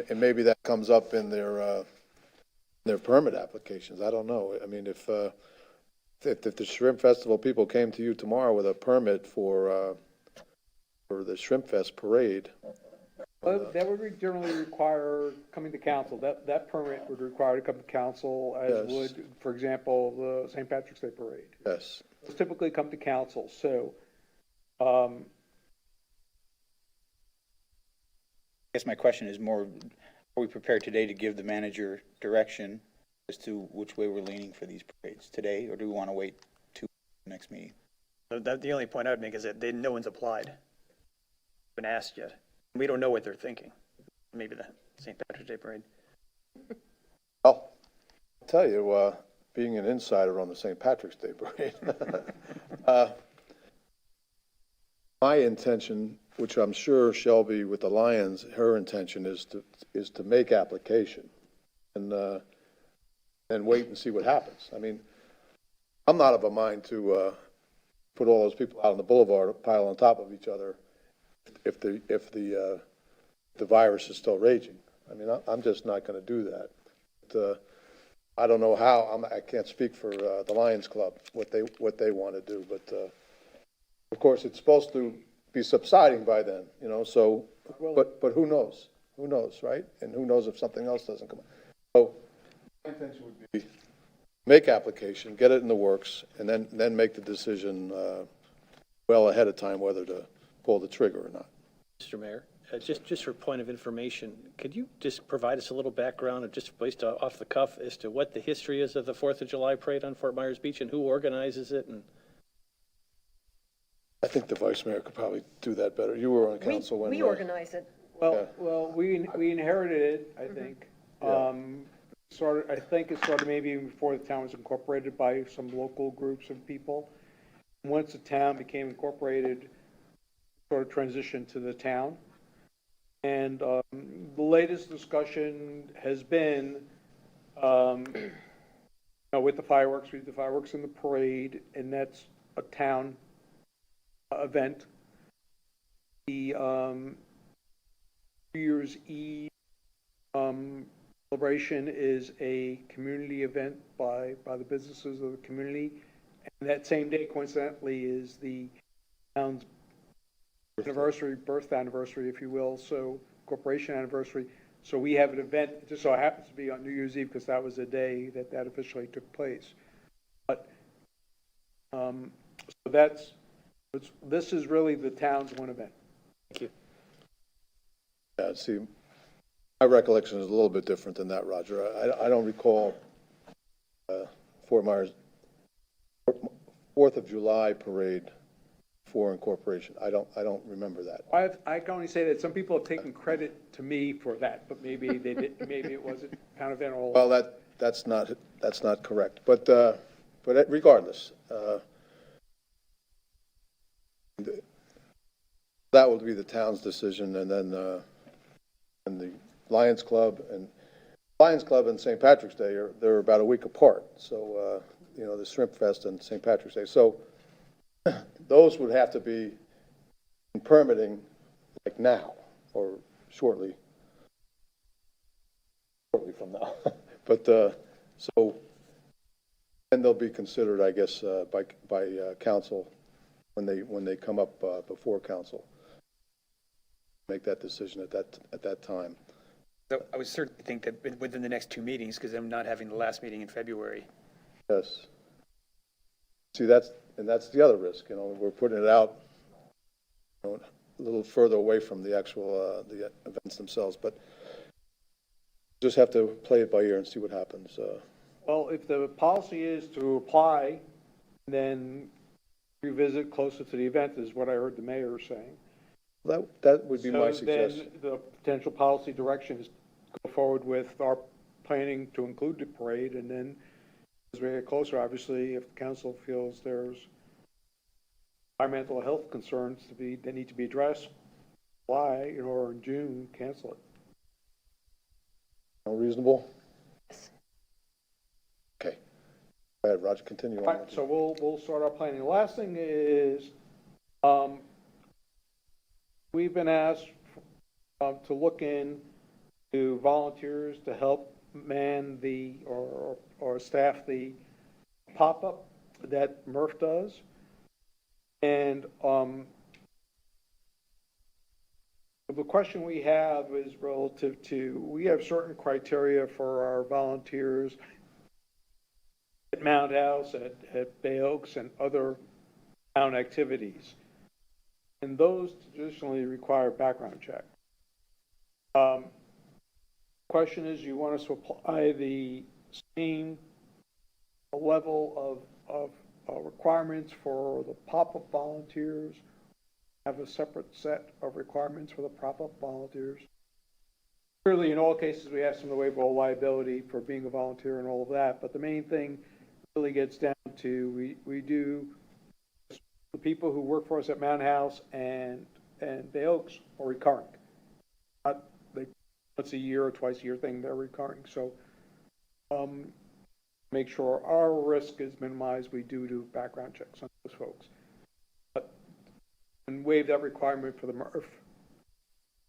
And maybe that comes up in their permit applications. I don't know. I mean, if the Shrimp Festival people came to you tomorrow with a permit for the Shrimp Fest parade. That would generally require coming to council. That permit would require to come to council, as Yes. would, for example, the St. Patrick's Day parade. Yes. Those typically come to council. So, I guess my question is more, are we prepared today to give the manager direction as to which way we're leaning for these parades today, or do we want to wait to the next meeting? The only point I would make is that no one's applied, been asked yet. We don't know what they're thinking. Maybe the St. Patrick's Day Parade. Well, I'll tell you, being an insider on the St. Patrick's Day Parade, my intention, which I'm sure Shelby with the Lions, her intention is to make application and wait and see what happens. I mean, I'm not of a mind to put all those people out on the boulevard, pile on top of each other, if the virus is still raging. I mean, I'm just not going to do that. But, I don't know how. I can't speak for the Lions Club what they want to do, but of course it's supposed to be subsiding by then, you know. So, but who knows? Who knows, right? And who knows if something else doesn't come up? So, my intention would be make application, get it in the works, and then make the decision well ahead of time whether to pull the trigger or not. Mr. Mayor, just for point of information, could you just provide us a little background, and just based off the cuff, as to what the history is of the 4th of July parade on Fort Myers Beach and who organizes it? And I think the vice mayor could probably do that better. You were on council when We organize it. Well, we inherited it, I think. Yeah. I think it started maybe even before the town was incorporated by some local groups of people. Once the town became incorporated, sort of transitioned to the town. And the latest discussion has been, with the fireworks, we do the fireworks in the parade, and that's a town event. The New Year's Eve celebration is a community event by the businesses of the community. And that same day, coincidentally, is the town's birth anniversary, if you will, so corporation anniversary. So we have an event, it just so happens to be on New Year's Eve because that was the day that officially took place. But, so this is really the town's one event. thank you. Yeah, see, my recollection is a little bit different than that, Roger. I don't recall Fort Myers 4th of July parade for incorporation. I don't remember that. I can only say that some people have taken credit to me for that, but maybe they did, maybe it wasn't town event all. Well, that's not correct. But regardless, that would be the town's decision, and then and the Lions Club and St. Patrick's Day they're about a week apart. So the Shrimp Fest and St. Patrick's Day. So those would have to be in permitting like now or shortly from now. But so then they'll be considered, I guess, by council when they come up before council. Make that decision at that time. So I would certainly think that within the next 2 meetings, because I'm not having the last meeting in February. Yes. See, that's the other risk. We're putting it out a little further away from the actual the events themselves, but just have to play it by ear and see what happens. Well, if the policy is to apply, then revisit closer to the event is what I heard the mayor saying. That would be my So suggestion. then the potential policy direction is go forward with our planning to include the parade, and then as we get closer, obviously, if the council feels there's environmental health concerns that need to be addressed, July or in June, cancel it. Reasonable? Okay. Go ahead, Roger, continue on. Right, so we'll start our planning. The last thing is, we've been asked to look into volunteers to help man or staff the pop-up that Murph does. And the question we have is relative to, we have certain criteria for our volunteers at Mount House, at Bay Oaks, and other town activities. And those traditionally require background check. Question is, you want us to apply the same level of requirements for the pop-up volunteers, have a separate set of requirements for the pop-up volunteers. Clearly, in all cases, we have some of the waiver of liability for being a volunteer and all of that, but the main thing really gets down to, we do, the people who work for us at Mountain House and Bay Oaks are recurring. Not, once a year or twice a year thing, they're recurring. So, make sure our risk is minimized, we do background checks on those folks. But, and waive that requirement for the MRF,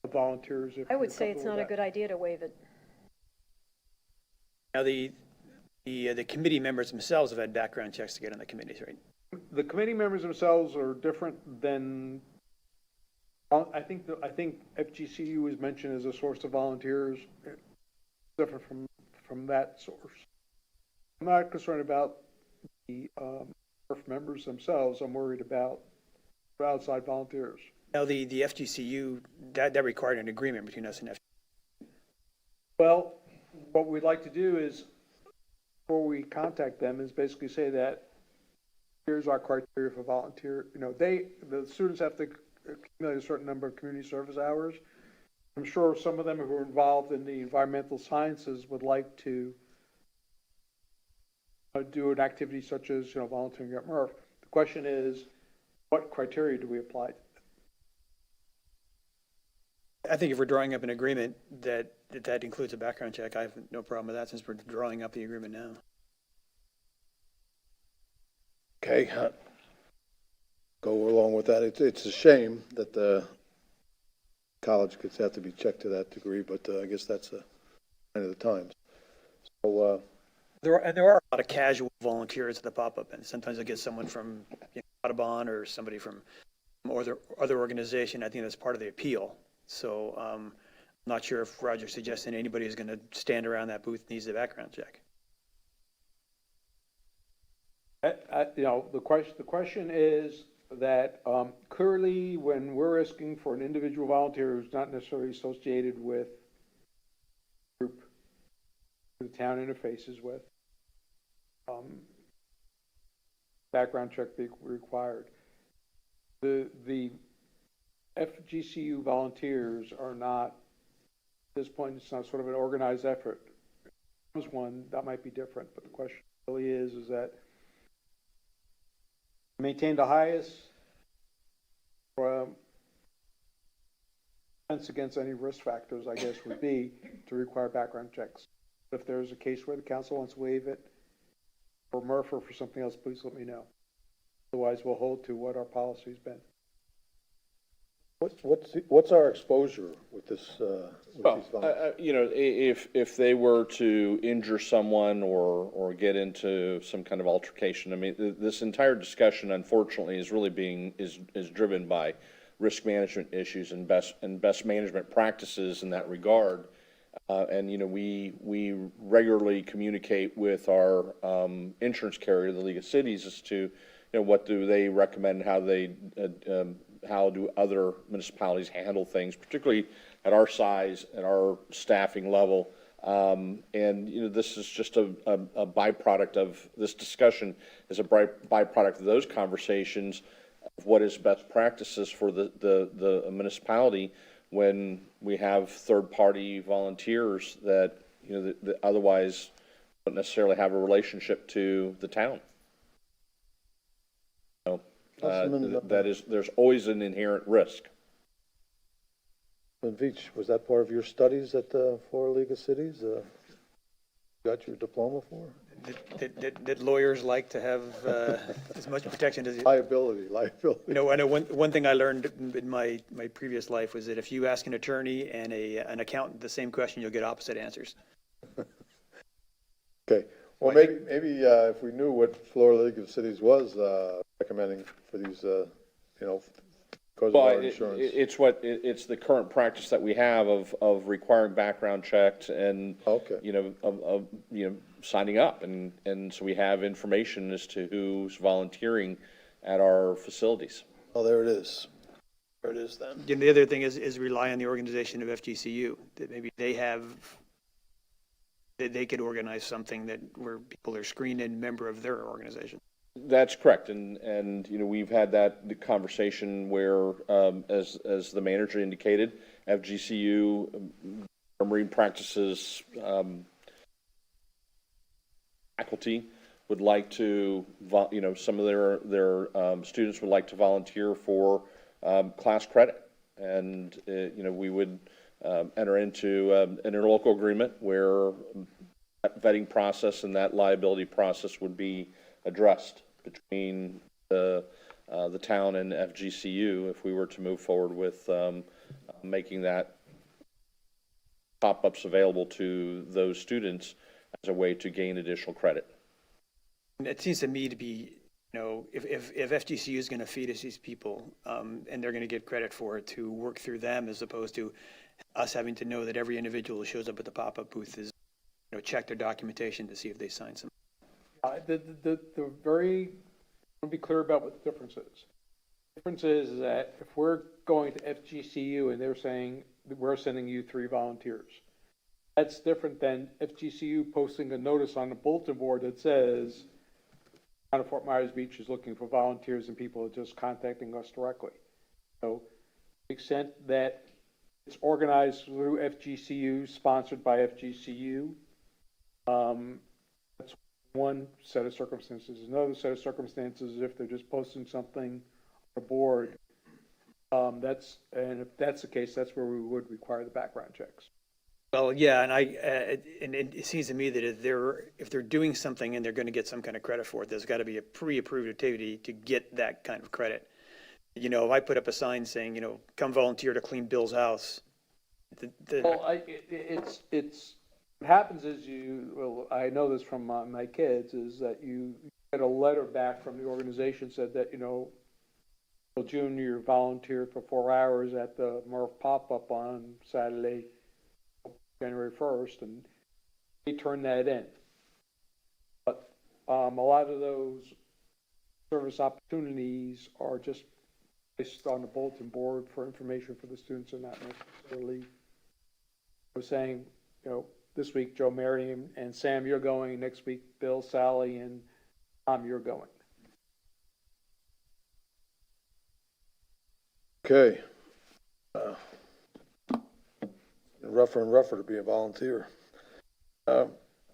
the volunteers. If I would you're say it's comfortable not a with good idea to waive it. Now, the committee members themselves have had background checks to get on the committees, right? that. The committee members themselves are different than, I think FGCU was mentioned as a source of volunteers, different from that source. I'm not concerned about the MRF members themselves. I'm worried about outside volunteers. Now, the FGCU, that required an agreement between us and FGCU. Well, what we'd like to do is, before we contact them, is basically say that here's our criteria for volunteer. You know, the students have to accumulate a certain number of community service hours. I'm sure some of them who are involved in the environmental sciences would like to do an activity such as, volunteering at MRF. The question is, what criteria do we apply? I think if we're drawing up an agreement that includes a background check, I have no problem with that since we're drawing up the agreement now. Okay, go along with that. It's a shame that the college kids have to be checked to that degree, but I guess that's a sign of the times. So, There are a lot of casual volunteers at the pop-up, and sometimes I get someone from Audubon or somebody from other organization. I think that's part of the appeal. So I'm not sure if Roger's suggesting anybody who's going to stand around that booth needs a background check. The question is that clearly when we're asking for an individual volunteer who's not necessarily associated with the group the town interfaces with, background check be required. The FGCU volunteers are not, at this point, it's not sort of an organized effort. If there was one, that might be different, but the question really is that maintain the highest defense against any risk factors, I guess, would be to require background checks. If there's a case where the council wants to waive it, for MRF or for something else, please let me know. Otherwise, we'll hold to what our policy's been. what's our exposure with this? With these volunteers? If they were to injure someone or get into some kind of altercation, I mean, this entire discussion, unfortunately, is really is driven by risk management issues and best management practices in that regard. And we regularly communicate with our insurance carrier, the League of Cities, as to what do they recommend, how do other municipalities handle things, particularly at our size, at our staffing level. And this is just a byproduct of this discussion, is a byproduct of those conversations of what is best practices for the municipality when we have third-party volunteers that that otherwise don't necessarily have a relationship to the town. There's always an inherent risk. And Veach, was that part of your studies at the Florida League of Cities? Got your diploma for? That lawyers like to have as much protection as liability. I know one thing I learned in my previous life was that if you ask an attorney and an accountant the same question, you'll get opposite answers. Okay. Well, maybe if we knew what Florida League of Cities was recommending for these, because of our insurance. It's the current practice that we have of requiring background checks and signing up, and so we have information as to who's volunteering at our facilities. Oh, there it is. There it is then. The other thing is rely on the organization of FGCU, that maybe they have they could organize something that where people are screened in member of their organization. That's correct, and you know, we've had the conversation where, as the manager indicated, FGCU, marine practices faculty would like to, you know, some of their students would like to volunteer for class credit, and you know, we would enter into an interlocal agreement where that vetting process and that liability process would be addressed between the town and FGCU if we were to move forward with making that pop-ups available to those students as a way to gain additional credit. And it seems to me to be, you know, if FGCU is going to feed us these people and they're going to get credit for it, to work through them as opposed to us having to know that every individual who shows up at the pop-up booth is, you know, check their documentation to see if they sign some. The very, I want to be clear about what the difference is. The difference is that if we're going to FGCU and they're saying that we're sending you 3 volunteers, that's different than FGCU posting a notice on the bulletin board that says, Town of Fort Myers Beach is looking for volunteers, and people are just contacting us directly. So, to the extent that it's organized through FGCU, sponsored by FGCU, that's one set of circumstances. Another set of circumstances is if they're just posting something on the board. And if that's the case, that's where we would require the background checks. Well, yeah, and it seems to me that if they're doing something and they're going to get some kind of credit for it, there's got to be a pre-approved activity to get that kind of credit. You know, if I put up a sign saying, you know, come volunteer to clean Bill's house. Well, what happens is I know this from my kids, is that you get a letter back from the organization said that, you know, Junior volunteered for 4 hours at the Murph pop-up on Saturday, January 1st, and they turn that in. But a lot of those service opportunities are just placed on the bulletin board for information for the students, and not necessarily, I was saying, you know, this week Joe, Mary, and Sam, you're going. Next week, Bill, Sally, and Tom, you're going. Okay. Rougher and rougher to be a volunteer. Town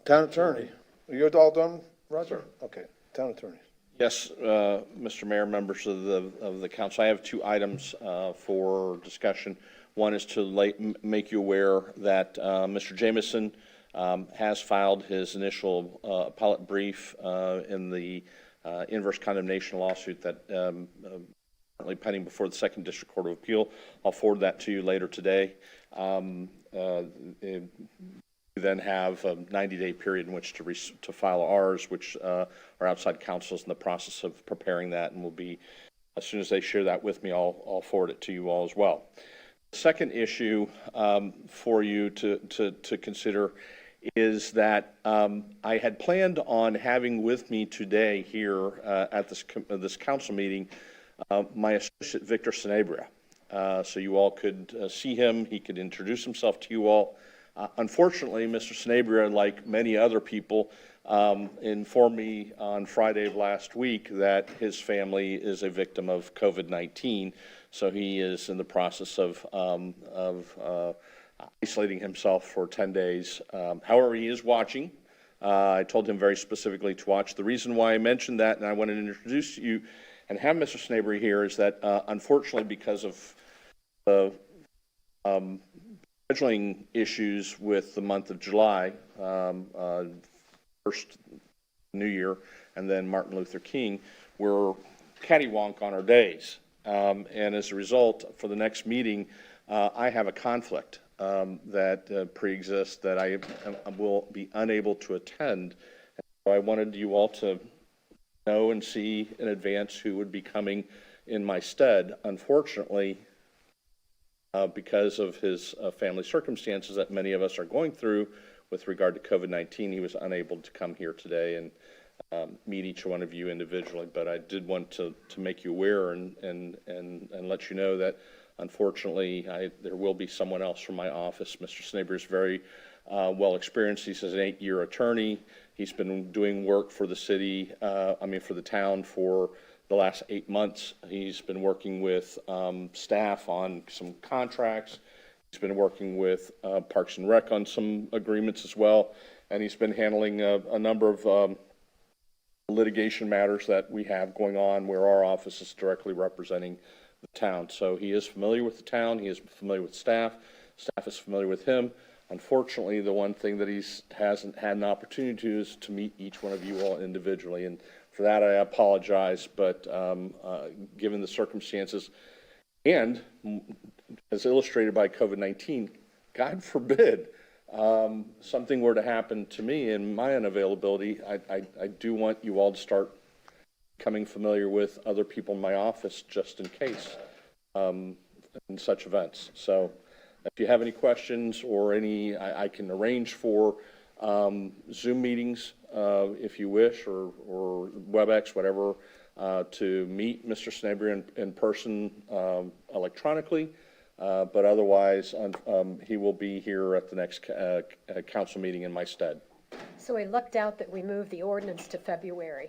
attorney, are you all done, Roger? Okay, town attorney. Yes, Mr. Mayor, members of the council, I have 2 items for discussion. One is to make you aware that Mr. Jameson has filed his initial appellate brief in the inverse condemnation lawsuit that currently pending before the 2nd District Court of Appeal. I'll forward that to you later today. We then have a 90-day period in which to file ours, which our outside counsel is in the process of preparing that, and will be, as soon as they share that with me, I'll forward it to you all as well. The second issue for you to consider is that I had planned on having with me today here at this council meeting my associate Victor Sanabria. So you all could see him. He could introduce himself to you all. Unfortunately, Mr. Sanabria, like many other people, informed me on Friday of last week that his family is a victim of COVID-19. So he is in the process of isolating himself for 10 days. However, he is watching. I told him very specifically to watch. The reason why I mentioned that, and I wanted to introduce you and have Mr. Sanabria here, is that unfortunately, because of the scheduling issues with the month of July, first New Year, and then Martin Luther King, we're cattywonk on our days. And as a result, for the next meeting, I have a conflict that pre-exists that I will be unable to attend. So I wanted you all to know and see in advance who would be coming in my stead. Unfortunately, because of his family circumstances that many of us are going through with regard to COVID-19, he was unable to come here today and meet each one of you individually. But I did want to make you aware and let you know that unfortunately there will be someone else from my office. Mr. Sanabria is very well experienced. He's an 8-year attorney. He's been doing work for the city, for the town for the last 8 months. He's been working with staff on some contracts. He's been working with Parks and Rec on some agreements as well. And he's been handling a number of litigation matters that we have going on where our office is directly representing the town. So he is familiar with the town. He is familiar with staff. Staff is familiar with him. Unfortunately, the one thing that he hasn't had an opportunity to is to meet each one of you all individually. And for that, I apologize. But given the circumstances and as illustrated by COVID-19, God forbid, something were to happen to me in my unavailability, I do want you all to start becoming familiar with other people in my office just in case in such events. So if you have any questions or I can arrange for Zoom meetings if you wish, or WebEx, whatever, to meet Mr. Snabry in person electronically. But otherwise, he will be here at the next council meeting in my stead. So we lucked out that we moved the ordinance to February.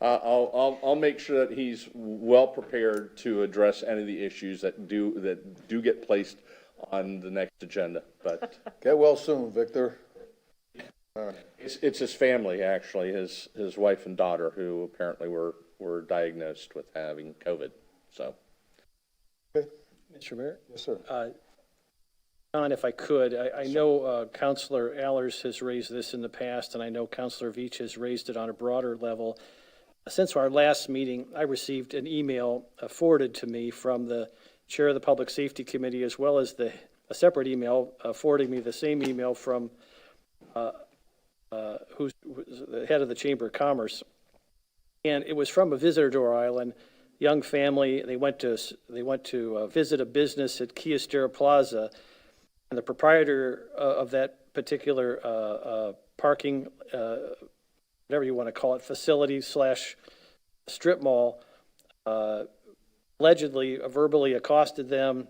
I'll make sure that he's well prepared to address any of the issues that do get placed on the next agenda. But Get well soon, Victor. it's his family, actually, his wife and daughter, who apparently were diagnosed with having COVID. So. Mr. Mayor? Yes, sir. John, if I could, I know Councilor Allers has raised this in the past, and I know Councilor Veach has raised it on a broader level. Since our last meeting, I received an email forwarded to me from the chair of the Public Safety Committee, as well as a separate email forwarding me the same email from who's the head of the Chamber of Commerce. And it was from a visitor to our island, young family. They went to visit a business at Kiastera Plaza, and the proprietor of that particular parking, whatever you want to call it, facility / strip mall, allegedly verbally accosted them,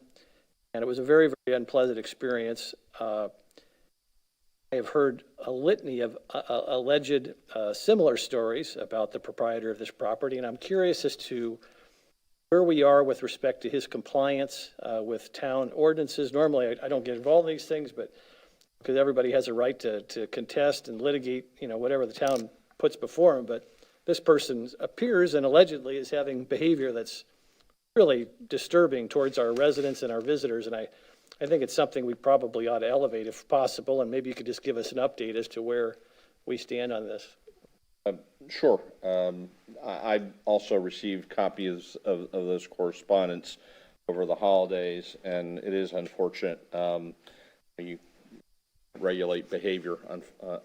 and it was a very, very unpleasant experience. I have heard a litany of alleged similar stories about the proprietor of this property, and I'm curious as to where we are with respect to his compliance with town ordinances. Normally, I don't get involved in these things, but because everybody has a right to contest and litigate, whatever the town puts before him. But this person appears and allegedly is having behavior that's really disturbing towards our residents and our visitors, and I think it's something we probably ought to elevate if possible, and maybe you could just give us an update as to where we stand on this. Sure. I also received copies of those correspondence over the holidays, and it is unfortunate. You regulate behavior,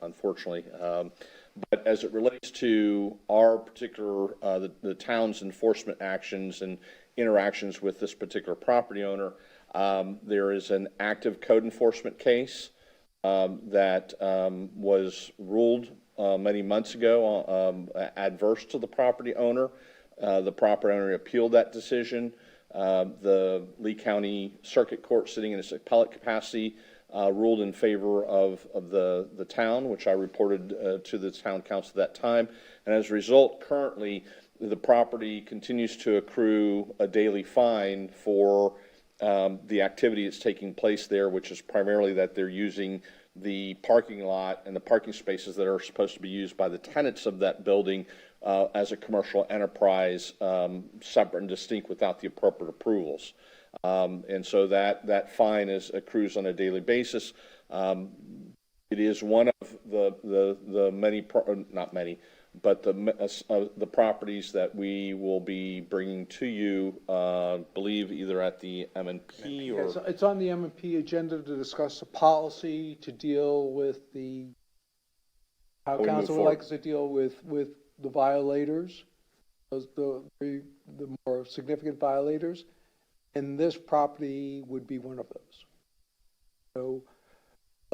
unfortunately. But as it relates to our particular, the town's enforcement actions and interactions with this particular property owner, there is an active code enforcement case that was ruled many months ago adverse to the property owner. The property owner appealed that decision. The Lee County Circuit Court, sitting in its appellate capacity, ruled in favor of the town, which I reported to the town council at that time. And as a result, currently, the property continues to accrue a daily fine for the activity that's taking place there, which is primarily that they're using the parking lot and the parking spaces that are supposed to be used by the tenants of that building as a commercial enterprise, separate and distinct without the appropriate approvals. And so that fine accrues on a daily basis. It is one of the many, not many, but the properties that we will be bringing to you, believe either at the M&P or... Yeah, it's on the M&P agenda to discuss a policy to deal with how council would like us to deal with the violators, the more significant violators, and this property would be one of those. So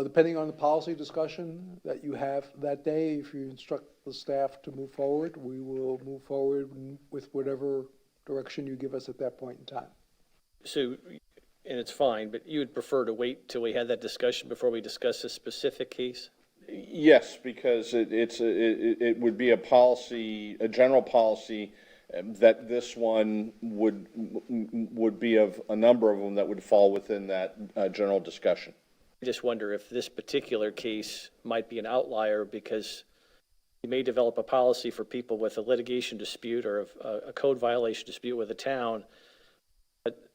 depending on the policy discussion that you have that day, if you instruct the staff to move forward, we will move forward with whatever direction you give us at that point in time. So and it's fine, but you would prefer to wait till we had that discussion before we discuss this specific case? Yes, because it would be a policy, a general policy, that this one would be of a number of them that would fall within that general discussion. I just wonder if this particular case might be an outlier because you may develop a policy for people with a litigation dispute or a code violation dispute with a town. But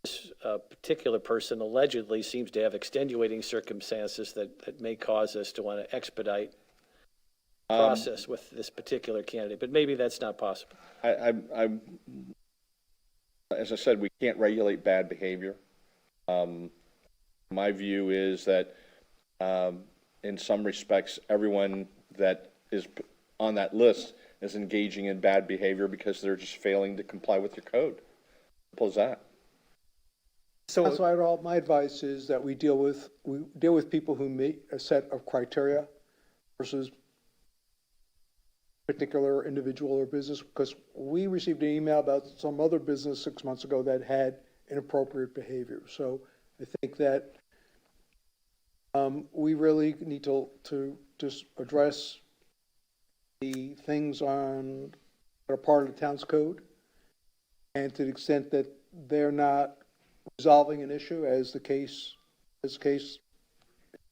this particular person allegedly seems to have extenuating circumstances that may cause us to want to expedite the process with this particular candidate, but maybe that's not possible. As I said, we can't regulate bad behavior. My view is that in some respects, everyone that is on that list is engaging in bad behavior because they're just failing to comply with your code. Simple as that. So my advice is that we deal with people who meet a set of criteria versus particular individual or business, because we received an email about some other business 6 months ago that had inappropriate behavior. So I think that we really need to just address the things that are part of the town's code, and to the extent that they're not resolving an issue, as this case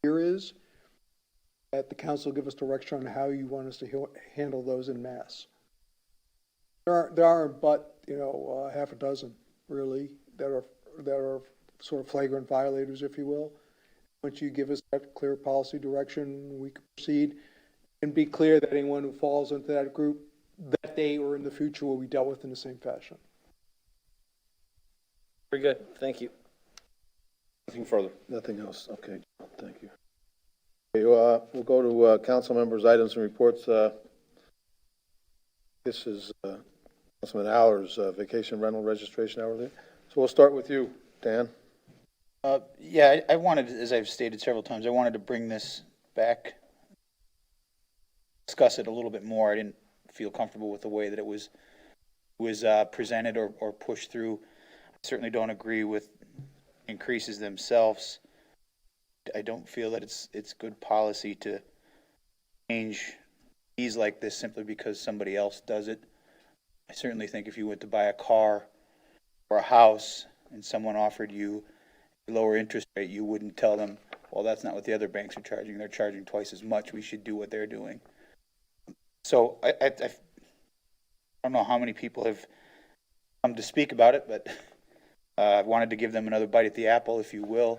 here is, that the council give us direction on how you want us to handle those in mass. There aren't but half a dozen really that are sort of flagrant violators, if you will. Once you give us that clear policy direction, we can proceed and be clear that anyone who falls into that group that day or in the future will be dealt with in the same fashion. Very good. Thank you. Nothing further. Nothing else. Okay, thank you. Okay, we'll go to council members' items and reports. This is Councilman Aller's vacation rental registration hourly. So we'll start with you, Dan. Yeah, I wanted, as I've stated several times, I wanted to bring this back, discuss it a little bit more. I didn't feel comfortable with the way that it was presented or pushed through. I certainly don't agree with increases themselves. I don't feel that it's good policy to change fees like this simply because somebody else does it. I certainly think if you went to buy a car or a house and someone offered you a lower interest rate, you wouldn't tell them, well, that's not what the other banks are charging. They're charging twice as much. We should do what they're doing. So I don't know how many people have come to speak about it, but I wanted to give them another bite at the apple, if you will.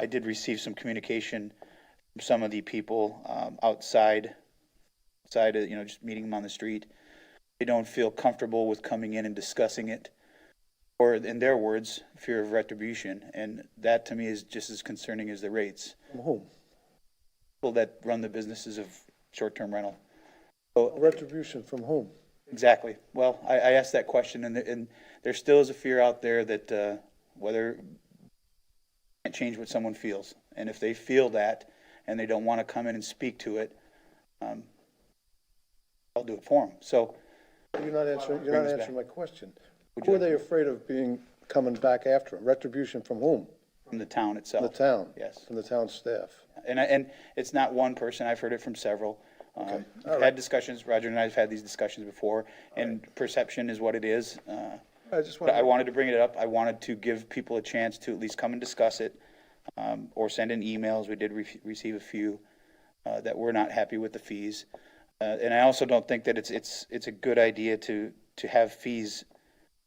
I did receive some communication from some of the people outside of, just meeting them on the street. They don't feel comfortable with coming in and discussing it, or in their words, fear of retribution. And that to me is just as concerning as the rates. From whom? People that run the businesses of short-term rental. Retribution from whom? Exactly. Well, I asked that question, and there still is a fear out there that whether can't change what someone feels, and if they feel that and they don't want to come in and speak to it, I'll do it for them. So You're not answering my question. Who are they afraid of coming back after them? Retribution from whom? From the town itself. From the town? Yes. From the town staff? And it's not one person. I've heard it from several. Okay. I've had discussions. Roger and I have had these discussions before, and perception is what it is. But I wanted to bring it up. I wanted to give people a chance to at least come and discuss it, or send in emails. We did receive a few that were not happy with the fees, and I also don't think that it's a good idea to have fees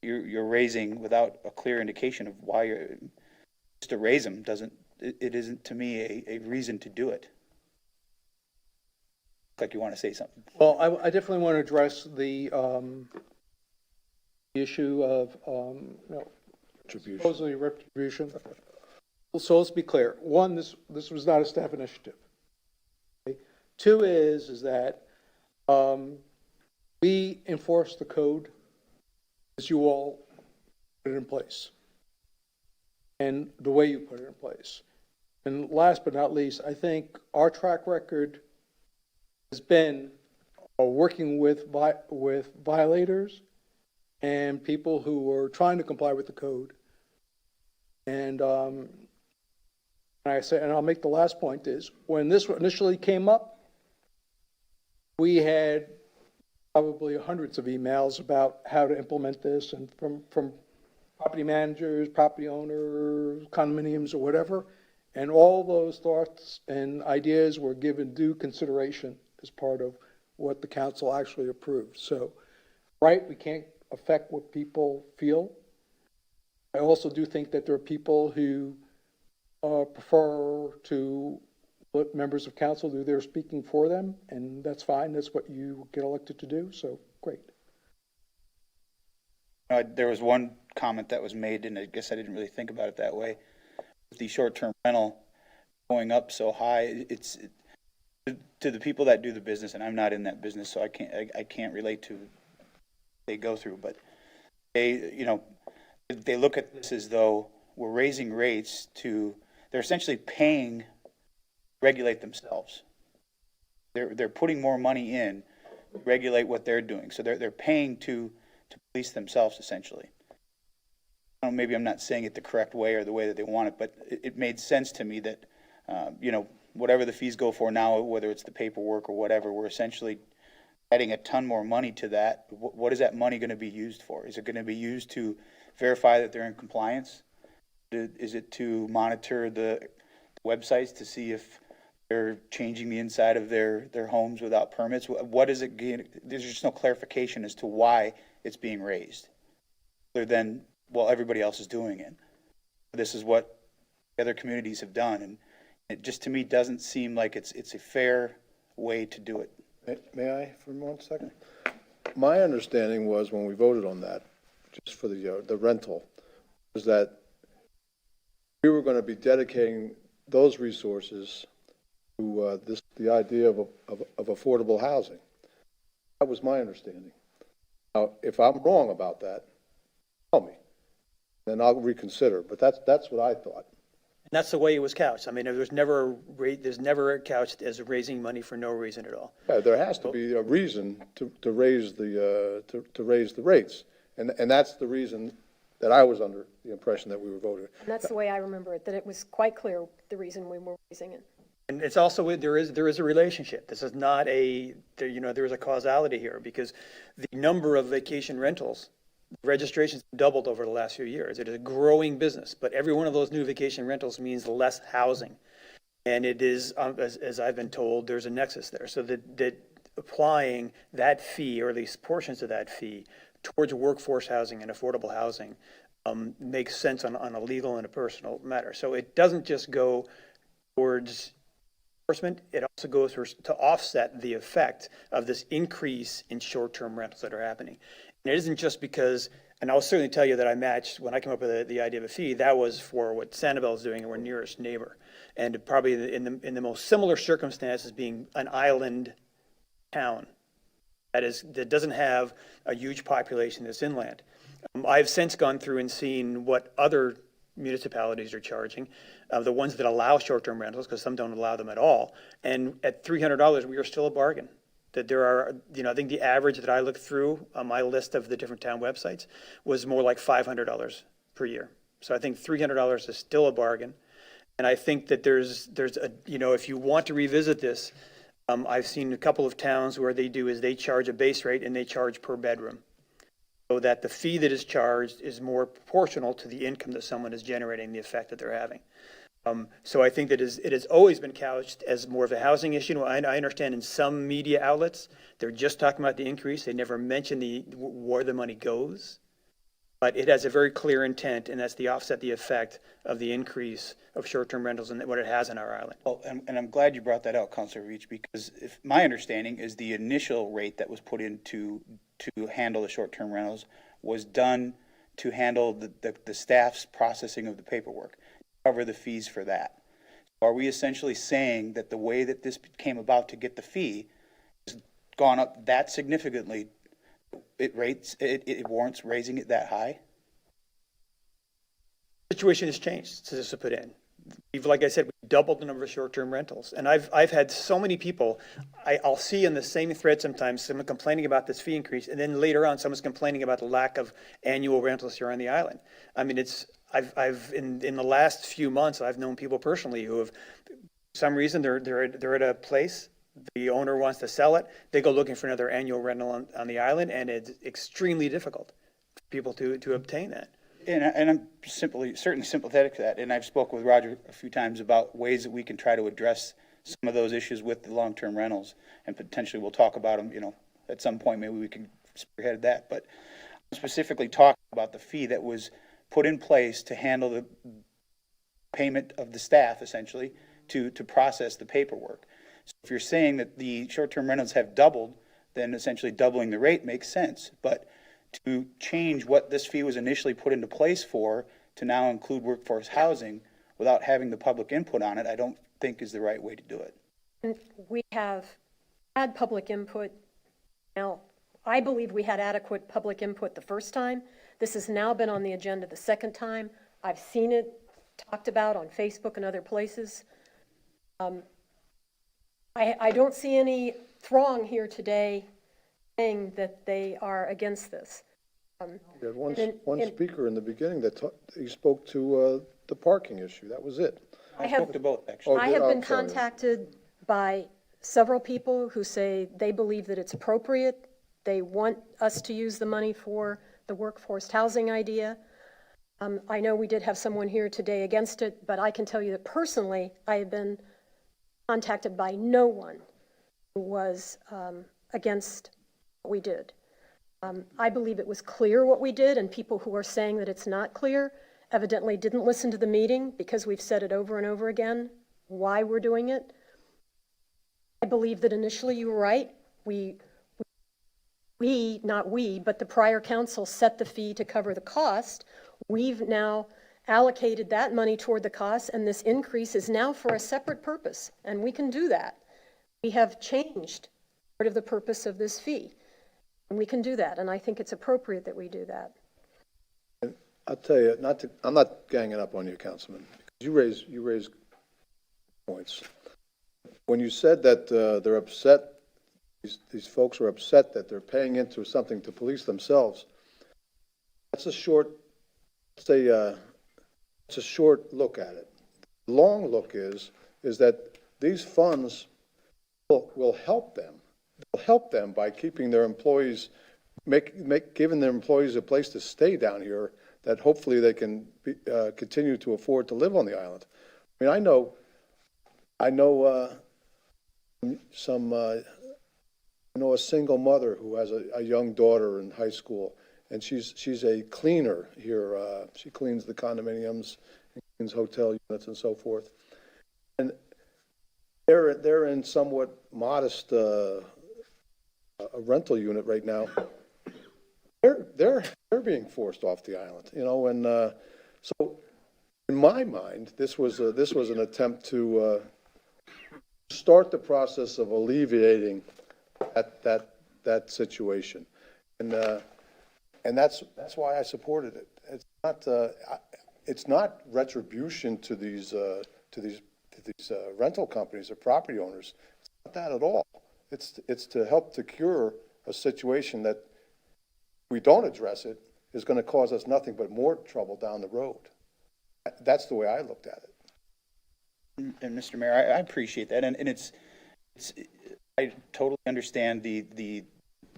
you're raising without a clear indication of why you're just to raise them. It isn't to me a reason to do it. Like you want to say something. Well, I definitely want to address the issue of supposedly retribution. So let's be clear. One, this was not a staff initiative. Okay? Two is that we enforce the code as you all put it in place, and the way you put it in place. And last but not least, I think our track record has been working with violators and people who are trying to comply with the code And I say, and I'll make the last point is, when this initially came up, we had probably hundreds of emails about how to implement this, and from property managers, property owners, condominiums, or whatever. And all those thoughts and ideas were given due consideration as part of what the council actually approved. So, right, we can't affect what people feel. I also do think that there are people who prefer to let members of council do their speaking for them, and that's fine. That's what you get elected to do, so great. There was one comment that was made, and I guess I didn't really think about it that way. With the short-term rental going up so high, it's to the people that do the business, and I'm not in that business, so I can't relate to what they go through, but they look at this as though we're raising rates they're essentially paying to regulate themselves. They're putting more money in to regulate what they're doing. So they're paying to police themselves, essentially. Maybe I'm not saying it the correct way or the way that they want it, but it made sense to me that, whatever the fees go for now, whether it's the paperwork or whatever, we're essentially adding a ton more money to that. What is that money going to be used for? Is it going to be used to verify that they're in compliance? Is it to monitor the websites to see if they're changing the inside of their homes without permits? What is it? There's just no clarification as to why it's being raised, other than, well, everybody else is doing it. This is what other communities have done, and it just, to me, doesn't seem like it's a fair way to do it. May I for 1 second? My understanding was when we voted on that, just for the rental, was that we were going to be dedicating those resources to the idea of affordable housing. That was my understanding. Now, if I'm wrong about that, tell me, then I'll reconsider. But that's what I thought. And that's the way it was couched. I mean, there's never couched as raising money for no reason at all. Yeah, there has to be a reason to raise the rates, and that's the reason that I was under the impression that we were voting. And that's the way I remember it, that it was quite clear the reason we were raising it. And it's also, there is a relationship. This is not there is a causality here, because the number of vacation rentals, registrations doubled over the last few years. It is a growing business, but every one of those new vacation rentals means less housing. And it is, as I've been told, there's a nexus there. So that applying that fee, or at least portions of that fee, towards workforce housing and affordable housing makes sense on a legal and a personal matter. So it doesn't just go towards enforcement, it also goes to offset the effect of this increase in short-term rentals that are happening. And it isn't just because, and I'll certainly tell you that I matched, when I came up with the idea of a fee, that was for what Sanibel is doing, our nearest neighbor. And probably in the most similar circumstances, being an island town that doesn't have a huge population that's inland. I've since gone through and seen what other municipalities are charging, the ones that allow short-term rentals, because some don't allow them at all. And at $300, we are still a bargain. That there are, I think the average that I looked through on my list of the different town websites was more like $500 per year. So I think $300 is still a bargain. And I think that there's if you want to revisit this, I've seen a couple of towns where they charge a base rate and they charge per bedroom, so that the fee that is charged is more proportional to the income that someone is generating, the effect that they're having. So I think that it has always been couched as more of a housing issue. I understand in some media outlets, they're just talking about the increase. They never mention where the money goes. But it has a very clear intent, and that's to offset the effect of the increase of short-term rentals and what it has in our island. Well, and I'm glad you brought that out, Councilor Reach, because my understanding is the initial rate that was put in to handle the short-term rentals was done to handle the staff's processing of the paperwork, cover the fees for that. Are we essentially saying that the way that this came about to get the fee has gone up that significantly? It warrants raising it that high? The situation has changed since this was put in. Like I said, we doubled the number of short-term rentals. And I've had so many people, I'll see in the same thread sometimes, someone complaining about this fee increase, and then later on, someone's complaining about the lack of annual rentals here on the island. I mean, in the last few months, I've known people personally who have, for some reason, they're at a place, the owner wants to sell it, they go looking for another annual rental on the island, and it's extremely difficult for people to obtain that. And I'm certainly sympathetic to that, and I've spoken with Roger a few times about ways that we can try to address some of those issues with the long-term rentals, and potentially we'll talk about them, at some point, maybe we can spearhead that, but I'm specifically talking about the fee that was put in place to handle the payment of the staff, essentially, to process the paperwork. So if you're saying that the short-term rentals have doubled, then essentially doubling the rate makes sense. But to change what this fee was initially put into place for to now include workforce housing without having the public input on it, I don't think is the right way to do it. And we have had public input. Now, I believe we had adequate public input the first time. This has now been on the agenda the second time. I've seen it talked about on Facebook and other places. I don't see any throng here today saying that they are against this. You had one speaker in the beginning that he spoke to the parking issue. That was it. I spoke to both, actually. I have been contacted by several people who say they believe that it's appropriate. They want us to use the money for the workforce housing idea. I know we did have someone here today against it, but I can tell you that personally, I have been contacted by no one who was against what we did. I believe it was clear what we did, and people who are saying that it's not clear evidently didn't listen to the meeting because we've said it over and over again, why we're doing it. I believe that initially you were right. Not we, but the prior council set the fee to cover the cost. We've now allocated that money toward the cost, and this increase is now for a separate purpose, and we can do that. We have changed part of the purpose of this fee, and we can do that, and I think it's appropriate that we do that. And I'll tell you, I'm not ganging up on you, Councilman, because you raise points. When you said that they're upset, these folks are upset that they're paying into something to police themselves, that's a short, it's a short look at it. The long look is that these funds will help them. They'll help them by keeping their employees, giving their employees a place to stay down here that hopefully they can continue to afford to live on the island. I mean, I know a single mother who has a young daughter in high school, and she's a cleaner here. She cleans the condominiums, cleans hotel units, and so forth. And they're in somewhat modest a rental unit right now. They're being forced off the island, and so in my mind, this was an attempt to start the process of alleviating that situation, and that's why I supported it. It's not retribution to these rental companies or property owners. It's not that at all. It's to help to cure a situation that, if we don't address it, is going to cause us nothing but more trouble down the road. That's the way I looked at it. And Mr. Mayor, I appreciate that, and I totally understand the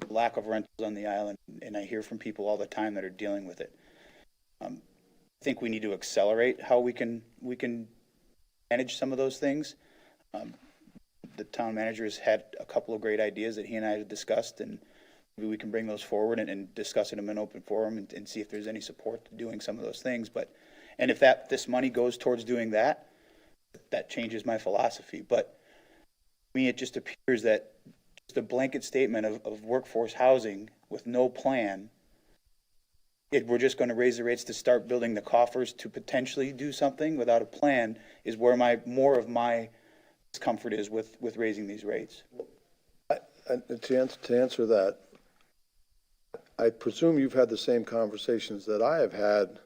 lack of rentals on the island, and I hear from people all the time that are dealing with it. I think we need to accelerate how we can manage some of those things. The town manager has had a couple of great ideas that he and I have discussed, and maybe we can bring those forward and discuss it in an open forum and see if there's any support to doing some of those things. And if this money goes towards doing that, that changes my philosophy. But to me, it just appears that just a blanket statement of workforce housing with no plan, we're just going to raise the rates to start building the coffers to potentially do something without a plan, is where more of my discomfort is with raising these rates. To answer that, I presume you've had the same conversations that I have had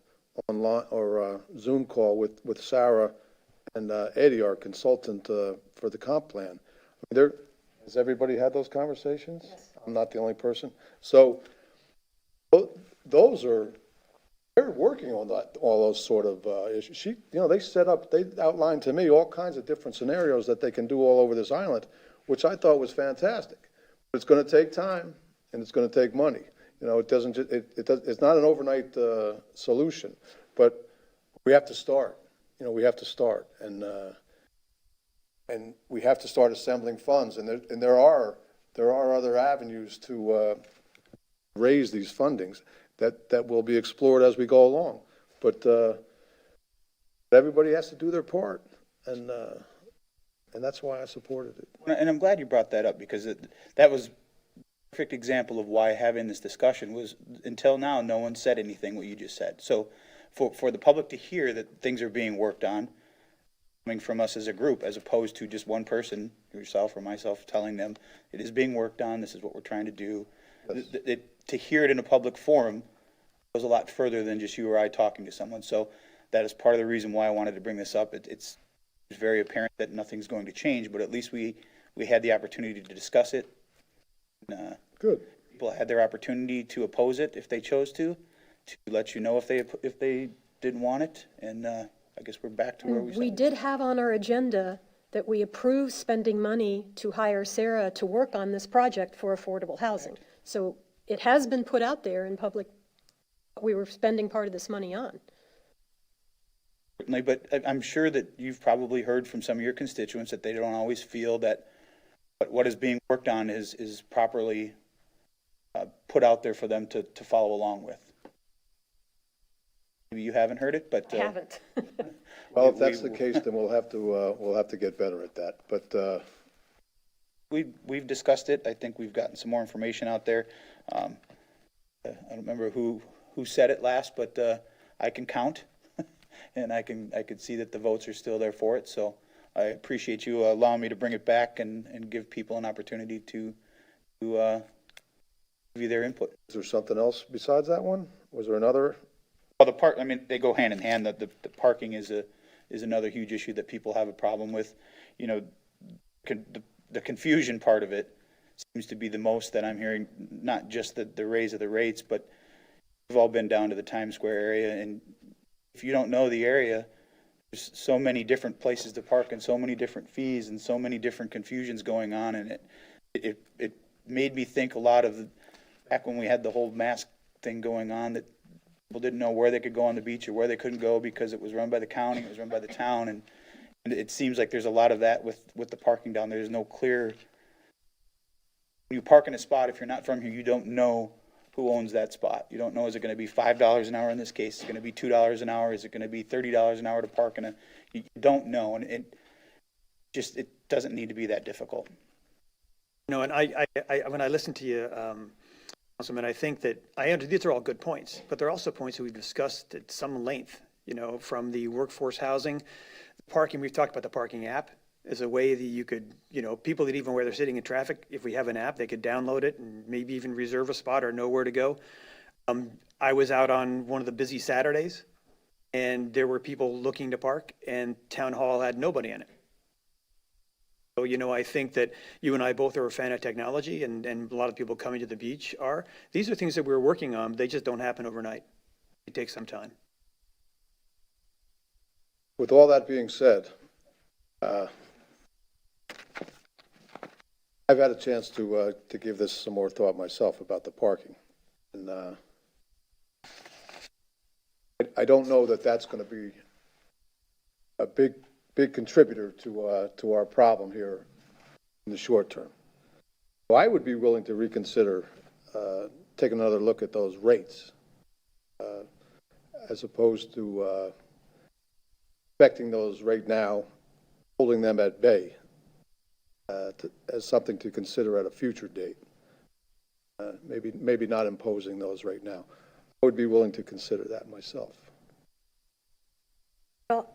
online or Zoom call with Sarah and Eddie, our consultant for the comp plan. Has everybody had those conversations? Yes. I'm not the only person. So those are they're working on that, all those sort of issues. They outlined to me all kinds of different scenarios that they can do all over this island, which I thought was fantastic. But it's going to take time and it's going to take money. It's not an overnight solution, but we have to start. We have to start, and we have to start assembling funds. And there are other avenues to raise these fundings that will be explored as we go along. But everybody has to do their part, and that's why I supported it. And I'm glad you brought that up, because that was a perfect example of why having this discussion was, until now, no one said anything what you just said. So for the public to hear that things are being worked on, coming from us as a group, as opposed to just one person, yourself or myself, telling them it is being worked on, this is what we're trying to do. Yes. To hear it in a public forum goes a lot further than just you or I talking to someone. So that is part of the reason why I wanted to bring this up. It's very apparent that nothing's going to change, but at least we had the opportunity to discuss it. Good. People had their opportunity to oppose it if they chose to let you know if they didn't want it, and I guess we're back to where we started. We did have on our agenda that we approve spending money to hire Sarah to work on this project for affordable housing. Right. So it has been put out there in public. We were spending part of this money on. Certainly, but I'm sure that you've probably heard from some of your constituents that they don't always feel that what is being worked on is properly put out there for them to follow along with. Maybe you haven't heard it, but I haven't. Well, if that's the case, then we'll have to get better at that. But we've discussed it. I think we've gotten some more information out there. I don't remember who said it last, but I can count, and I could see that the votes are still there for it. So I appreciate you allowing me to bring it back and give people an opportunity to give you their input. Is there something else besides that one? Was there another? Well, I mean, they go hand in hand. The parking is another huge issue that people have a problem with. The confusion part of it seems to be the most that I'm hearing, not just the raise of the rates, but we've all been down to the Times Square area, and if you don't know the area, there's so many different places to park and so many different fees and so many different confusions going on, and it made me think a lot of back when we had the whole mask thing going on, that people didn't know where they could go on the beach or where they couldn't go because it was run by the county, it was run by the town, and it seems like there's a lot of that with the parking down there. There's no clear, when you park in a spot, if you're not from here, you don't know who owns that spot. You don't know, is it going to be $5 an hour in this case? Is it going to be $2 an hour? Is it going to be $30 an hour to park you don't know, and it doesn't need to be that difficult. And I when I listen to you, Councilman, I think that these are all good points, but they're also points that we've discussed at some length, from the workforce housing, parking. We've talked about the parking app as a way that you could, people that even where they're sitting in traffic, if we have an app, they could download it and maybe even reserve a spot or know where to go. I was out on one of the busy Saturdays, and there were people looking to park, and Town Hall had nobody in it. So, I think that you and I both are a fan of technology, and a lot of people coming to the beach are. These are things that we're working on. They just don't happen overnight. It takes some time. With all that being said, I've had a chance to give this some more thought myself about the parking, and I don't know that that's going to be a big contributor to our problem here in the short term. So I would be willing to reconsider taking another look at those rates as opposed to expecting those right now, holding them at bay as something to consider at a future date. Maybe not imposing those right now. I would be willing to consider that myself. Well,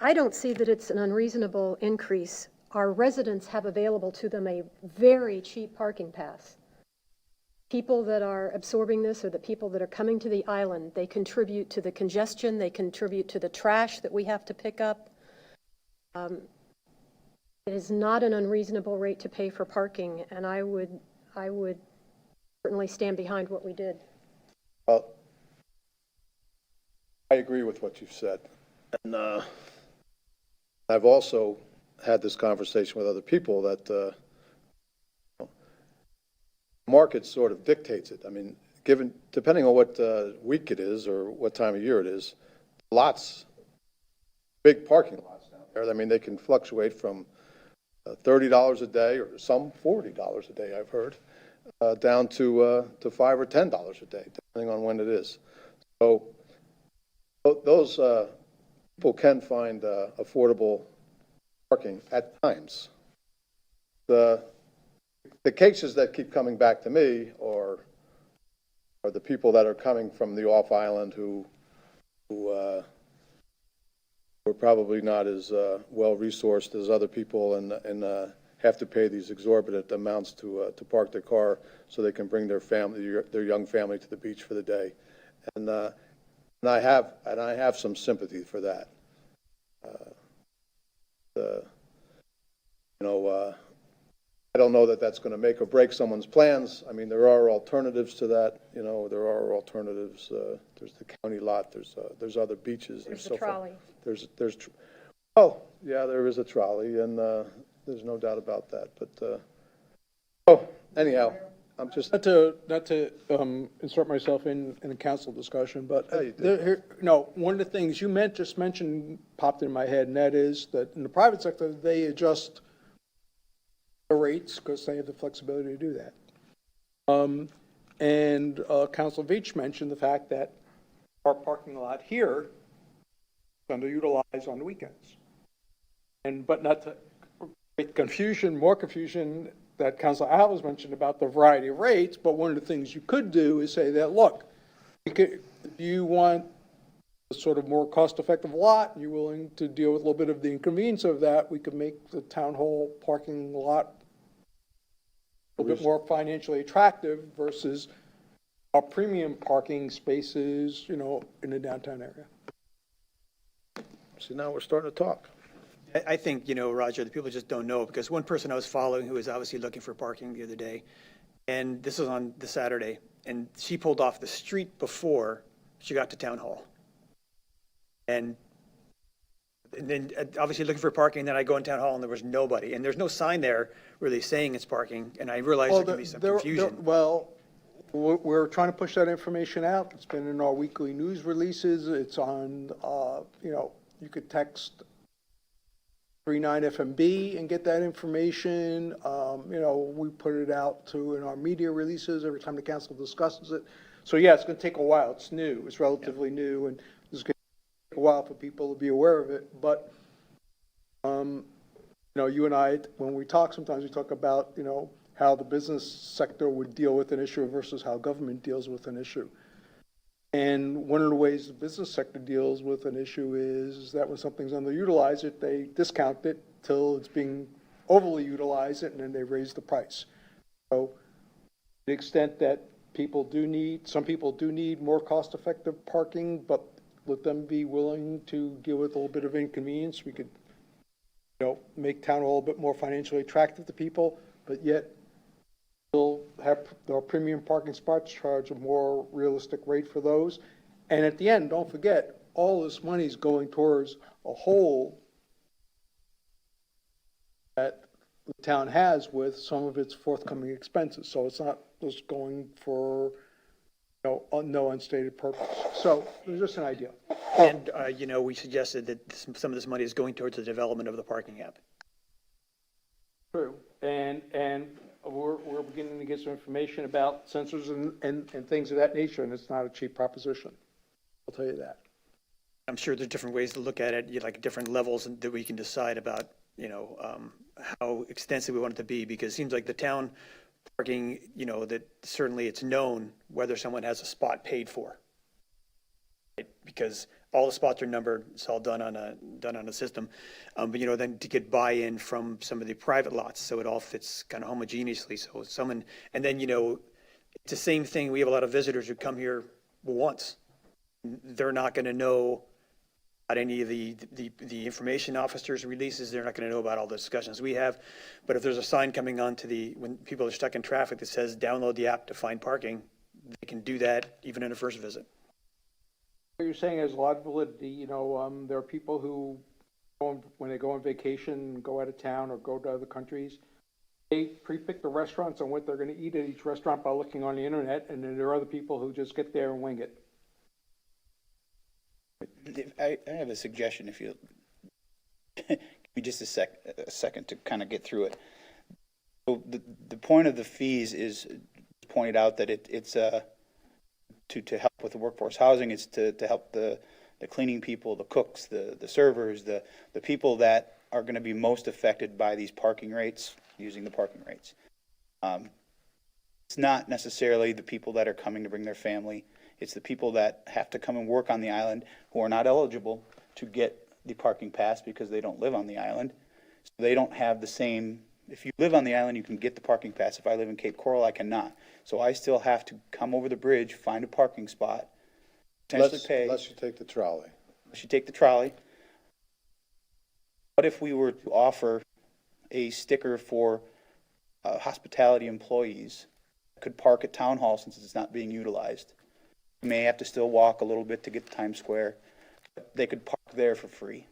I don't see that it's an unreasonable increase. Our residents have available to them a very cheap parking pass. People that are absorbing this, or the people that are coming to the island, they contribute to the congestion, they contribute to the trash that we have to pick up. It is not an unreasonable rate to pay for parking, and I would certainly stand behind what we did. Well, I agree with what you've said. And I've also had this conversation with other people that market sort of dictates it. I mean, depending on what week it is or what time of year it is, lots, big parking lots down there, I mean, they can fluctuate from $30 a day or some $40 a day, I've heard, down to $5 or $10 a day, depending on when it is. So those people can find affordable parking at times. The cases that keep coming back to me are the people that are coming from the off island who were probably not as well resourced as other people and have to pay these exorbitant amounts to park their car so they can bring their young family to the beach for the day. And I have some sympathy for that. I don't know that that's going to make or break someone's plans. I mean, there are alternatives to that. There are alternatives. There's the county lot. There's other beaches. There's the trolley. Oh, yeah, there is a trolley, and there's no doubt about that. But anyhow, I'm just Not to insert myself in the council discussion, but one of the things you just mentioned popped in my head, and that is that in the private sector, they adjust the rates because they have the flexibility to do that. And Councilor Veach mentioned the fact that our parking lot here is underutilized on the weekends. But not to create more confusion that Councilor Alves mentioned about the variety of rates, but one of the things you could do is say that, look, if you want a sort of more cost-effective lot, and you're willing to deal with a little bit of the inconvenience of that, we could make the town hall parking lot a little bit more financially attractive versus our premium parking spaces, in the downtown area. see now we're starting to talk. I think, Roger, the people just don't know, because one person I was following who was obviously looking for parking the other day, and this was on the Saturday, and she pulled off the street before she got to town hall. And then obviously looking for parking, and then I go in town hall and there was nobody, and there's no sign there really saying it's parking, and I realized there could be some confusion. Well, we're trying to push that information out. It's been in our weekly news releases. It's on, you could text 39FMB and get that information. We put it out in our media releases every time the council discusses it. So yeah, it's going to take a while. It's new. It's relatively new, and it's going to take a while for people to be aware of it. But, you and I, when we talk, sometimes we talk about, how the business sector would deal with an issue versus how government deals with an issue. And one of the ways the business sector deals with an issue is that when something's underutilized, they discount it till it's being overly utilized, and then they raise the price. So to the extent that some people do need more cost-effective parking, but let them be willing to deal with a little bit of inconvenience. We could, make town hall a bit more financially attractive to people, but yet still have our premium parking spots, charge a more realistic rate for those. And at the end, don't forget, all this money is going towards a hole that the town has with some of its forthcoming expenses. So it's not just going for no unstated purpose. So there's just an idea. And, we suggested that some of this money is going towards the development of the parking app. True. And we're beginning to get some information about sensors and things of that nature, and it's not a cheap proposition. I'll tell you that. I'm sure there's different ways to look at it, like different levels that we can decide about, how extensive we want it to be, because it seems like the town parking, that certainly it's known whether someone has a spot paid for. Right? Because all the spots are numbered, it's all done on a system. But then to get buy-in from some of the private lots, so it all fits kind of homogeneously. So and then, it's the same thing. We have a lot of visitors who come here once. They're not going to know about any of the information officers releases. They're not going to know about all the discussions we have. But if there's a sign coming on when people are stuck in traffic that says download the app to find parking, they can do that even in a first visit. What you're saying has a lot of validity, you know, there are people who, when they go on vacation, go out of town or go to other countries, they pre-pick the restaurants on what they're gonna eat at each restaurant by looking on the internet, and then there are other people who just get there and wing it. I have a suggestion, if you, give me just a second to kind of get through it. So the point of the fees is pointed out that it's to help with the workforce housing, it's to help the cleaning people, the cooks, the servers, the people that are going to be most affected by these parking rates, using the parking rates. It's not necessarily the people that are coming to bring their family. It's the people that have to come and work on the island who are not eligible to get the parking pass because they don't live on the island. So they don't have the same, if you live on the island, you can get the parking pass. If I live in Cape Coral, I cannot. So I still have to come over the bridge, find a parking spot, potentially pay. Unless you take the trolley. Unless you take the trolley. What if we were to offer a sticker for hospitality employees that could park at Town Hall since it's not being utilized? You may have to still walk a little bit to get to Times Square. But they could park there for free.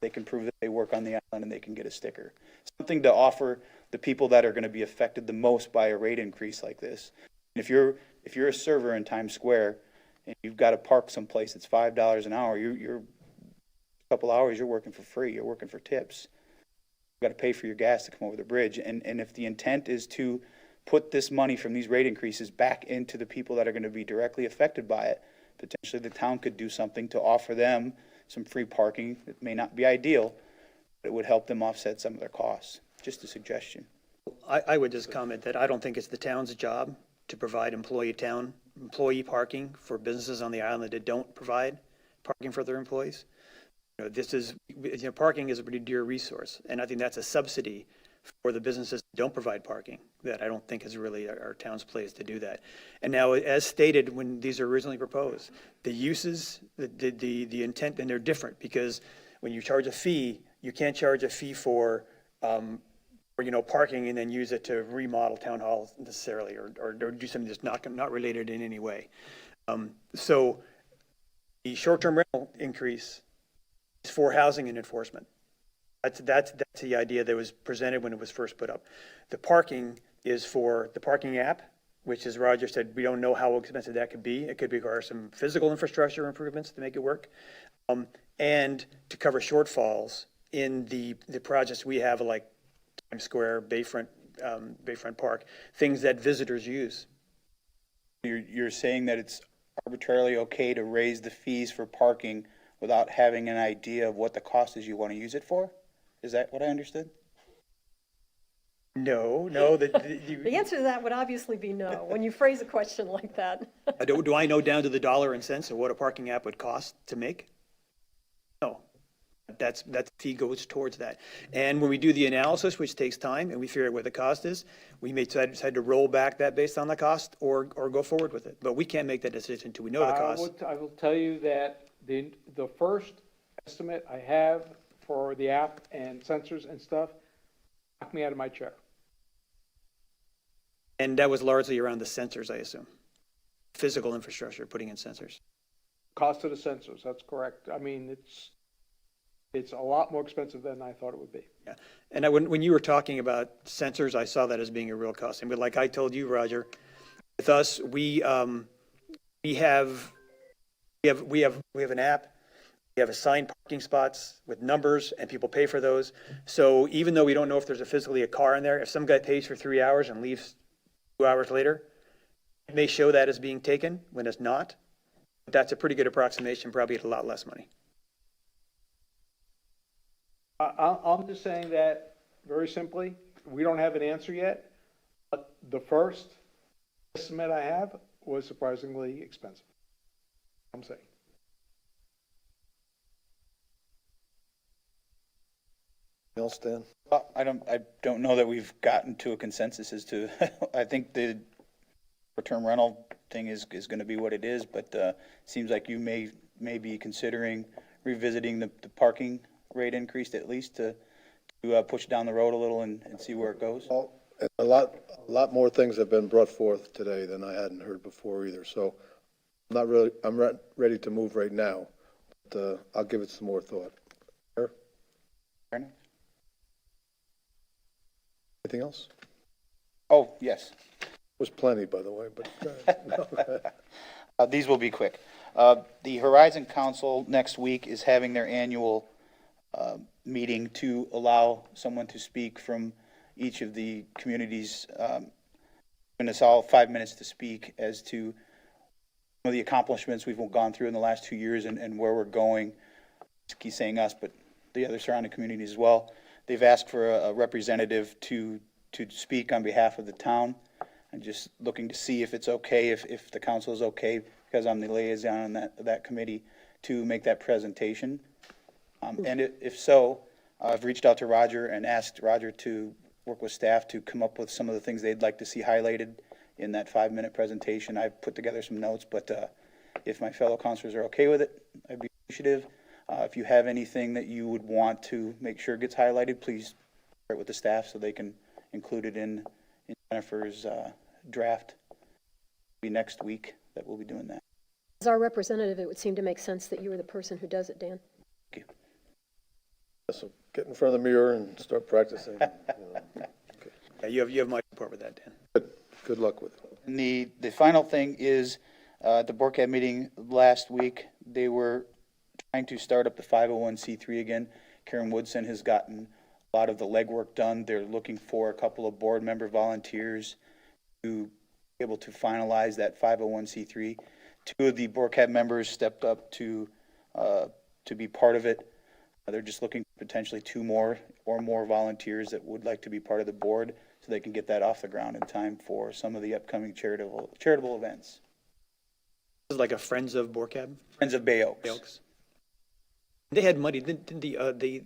They can prove that they work on the island and they can get a sticker. Something to offer the people that are going to be affected the most by a rate increase like this. And if you're a server in Times Square and you've got to park someplace that's $5 an hour, you're a couple hours you're working for free. You're working for tips. You've got to pay for your gas to come over the bridge. And if the intent is to put this money from these rate increases back into the people that are going to be directly affected by it, potentially the town could do something to offer them some free parking. It may not be ideal, but it would help them offset some of their costs. Just a suggestion. I would just comment that I don't think it's the town's job to provide employee parking for businesses on the island that don't provide parking for their employees. You know, parking is a pretty dear resource, and I think that's a subsidy for the businesses that don't provide parking that I don't think is really our town's place to do that. And now, as stated when these are originally proposed, the uses, the intent, and they're different because when you charge a fee, you can't charge a fee for parking and then use it to remodel town halls necessarily, or do something that's not related in any way. So the short-term rental increase is for housing and enforcement. That's the idea that was presented when it was first put up. The parking is for the parking app, which, as Roger said, we don't know how expensive that could be. It could require some physical infrastructure improvements to make it work, and to cover shortfalls in the projects we have, like Times Square, Bayfront Park, things that visitors use. You're saying that it's arbitrarily okay to raise the fees for parking without having an idea of what the cost is you want to use it for? Is that what I understood? No. The answer to that would obviously be no, when you phrase a question like that. Do I know down to the dollar and cents of what a parking app would cost to make? No. That fee goes towards that. And when we do the analysis, which takes time, and we figure out what the cost is, we may decide to roll back that based on the cost or go forward with it. But we can't make that decision until we know the cost. I will tell you that the first estimate I have for the app and sensors and stuff knocked me out of my chair. And that was largely around the sensors, I assume. Physical infrastructure, putting in sensors. Cost of the sensors, that's correct. I mean, it's a lot more expensive than I thought it would be. Yeah, and when you were talking about sensors, I saw that as being a real cost. But like I told you, Roger, with us, we have an app. We have assigned parking spots with numbers, and people pay for those. So even though we don't know if there's physically a car in there, if some guy pays for 3 hours and leaves 2 hours later, it may show that as being taken when it's not. But that's a pretty good approximation, probably at a lot less money. I'm just saying that very simply, we don't have an answer yet, but the first estimate I have was surprisingly expensive. I'm saying. Else, Dan? Well, I don't know that we've gotten to a consensus as to, I think the short-term rental thing is going to be what it is, but seems like you may be considering revisiting the parking rate increase at least to push down the road a little and see where it goes. Well, a lot more things have been brought forth today than I hadn't heard before either. So I'm not ready to move right now, but I'll give it some more thought. Fair? Fair enough. Anything else? Oh, yes. Was plenty, by the way, but These will be quick. The Horizon Council next week is having their annual meeting to allow someone to speak from each of the communities. Giving us all 5 minutes to speak as to some of the accomplishments we've gone through in the last 2 years and where we're going. He's saying us, but the other surrounding communities as well. They've asked for a representative to speak on behalf of the town. I'm just looking to see if it's okay, if the council is okay, because I'm the liaison on that committee, to make that presentation. And if so, I've reached out to Roger and asked Roger to work with staff to come up with some of the things they'd like to see highlighted in that 5-minute presentation. I've put together some notes, but if my fellow councilors are okay with it, I'd be appreciative. If you have anything that you would want to make sure gets highlighted, please share it with the staff so they can include it in Jennifer's draft. It'll be next week that we'll be doing that. As our representative, it would seem to make sense that you were the person who does it, Dan. Thank you. so get in front of the mirror and start practicing. Yeah, you have my support with that, Dan. Good luck with it. And the final thing is, at the Board Cap meeting last week, they were trying to start up the 501c3 again. Karen Woodson has gotten a lot of the legwork done. They're looking for a couple of board member volunteers to be able to finalize that 501c3. 2 of the Board Cap members stepped up to be part of it. They're just looking for potentially 2 more volunteers that would like to be part of the board so they can get that off the ground in time for some of the upcoming charitable events. This is like a Friends of Borcab? Friends of Bay Oaks. Bay Oaks. They had money, didn't the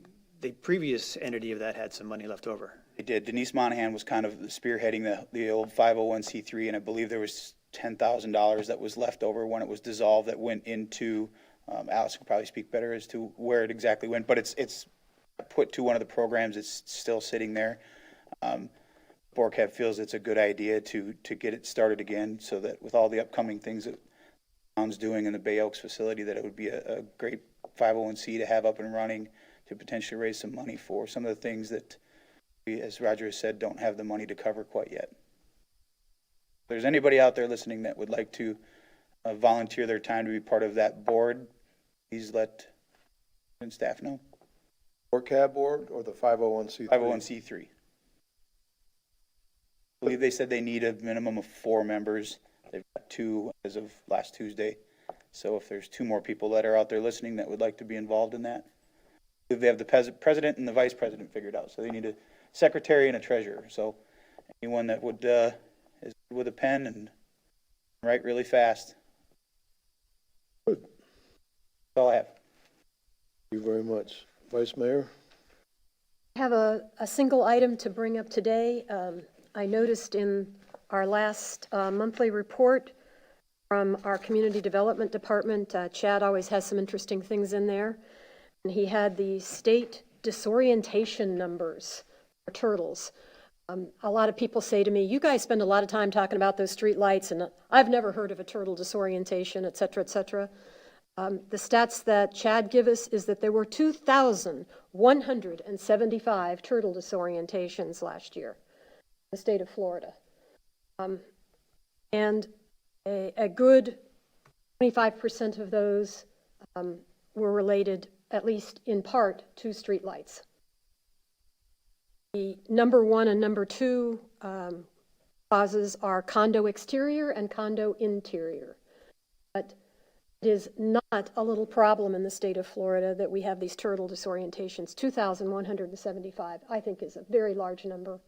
previous entity of that had some money left over? They did. Denise Monahan was kind of spearheading the old 501c3, and I believe there was $10,000 that was left over when it was dissolved that went into, Alice could probably speak better as to where it exactly went, but it's put to one of the programs. It's still sitting there. BORCAP feels it's a good idea to get it started again so that with all the upcoming things that the town's doing in the Bay Oaks facility, that it would be a great 501c to have up and running to potentially raise some money for some of the things that we, as Roger has said, don't have the money to cover quite yet. If there's anybody out there listening that would like to volunteer their time to be part of that board, please let staff know. Or CAB board or the 501c3? 501c3. I believe they said they need a minimum of 4 members. They've got 2 as of last Tuesday. So if there's 2 more people that are out there listening that would like to be involved in that, they have the president and the vice president figured out. So they need a secretary and a treasurer. So anyone that would is with a pen and write really fast. Good. That's all I have. Thank you very much. Vice Mayor? I have a single item to bring up today. I noticed in our last monthly report from our Community Development Department, Chad always has some interesting things in there, and he had the state disorientation numbers for turtles. A lot of people say to me, you guys spend a lot of time talking about those street lights, and I've never heard of a turtle disorientation, et cetera, et cetera. The stats that Chad gave us is that there were 2,175 turtle disorientations last year in the state of Florida. And a good 25% of those were related, at least in part, to streetlights. The number 1 and number 2 causes are condo exterior and condo interior. But it is not a little problem in the state of Florida that we have these turtle disorientations. 2,175, I think, is a very large number of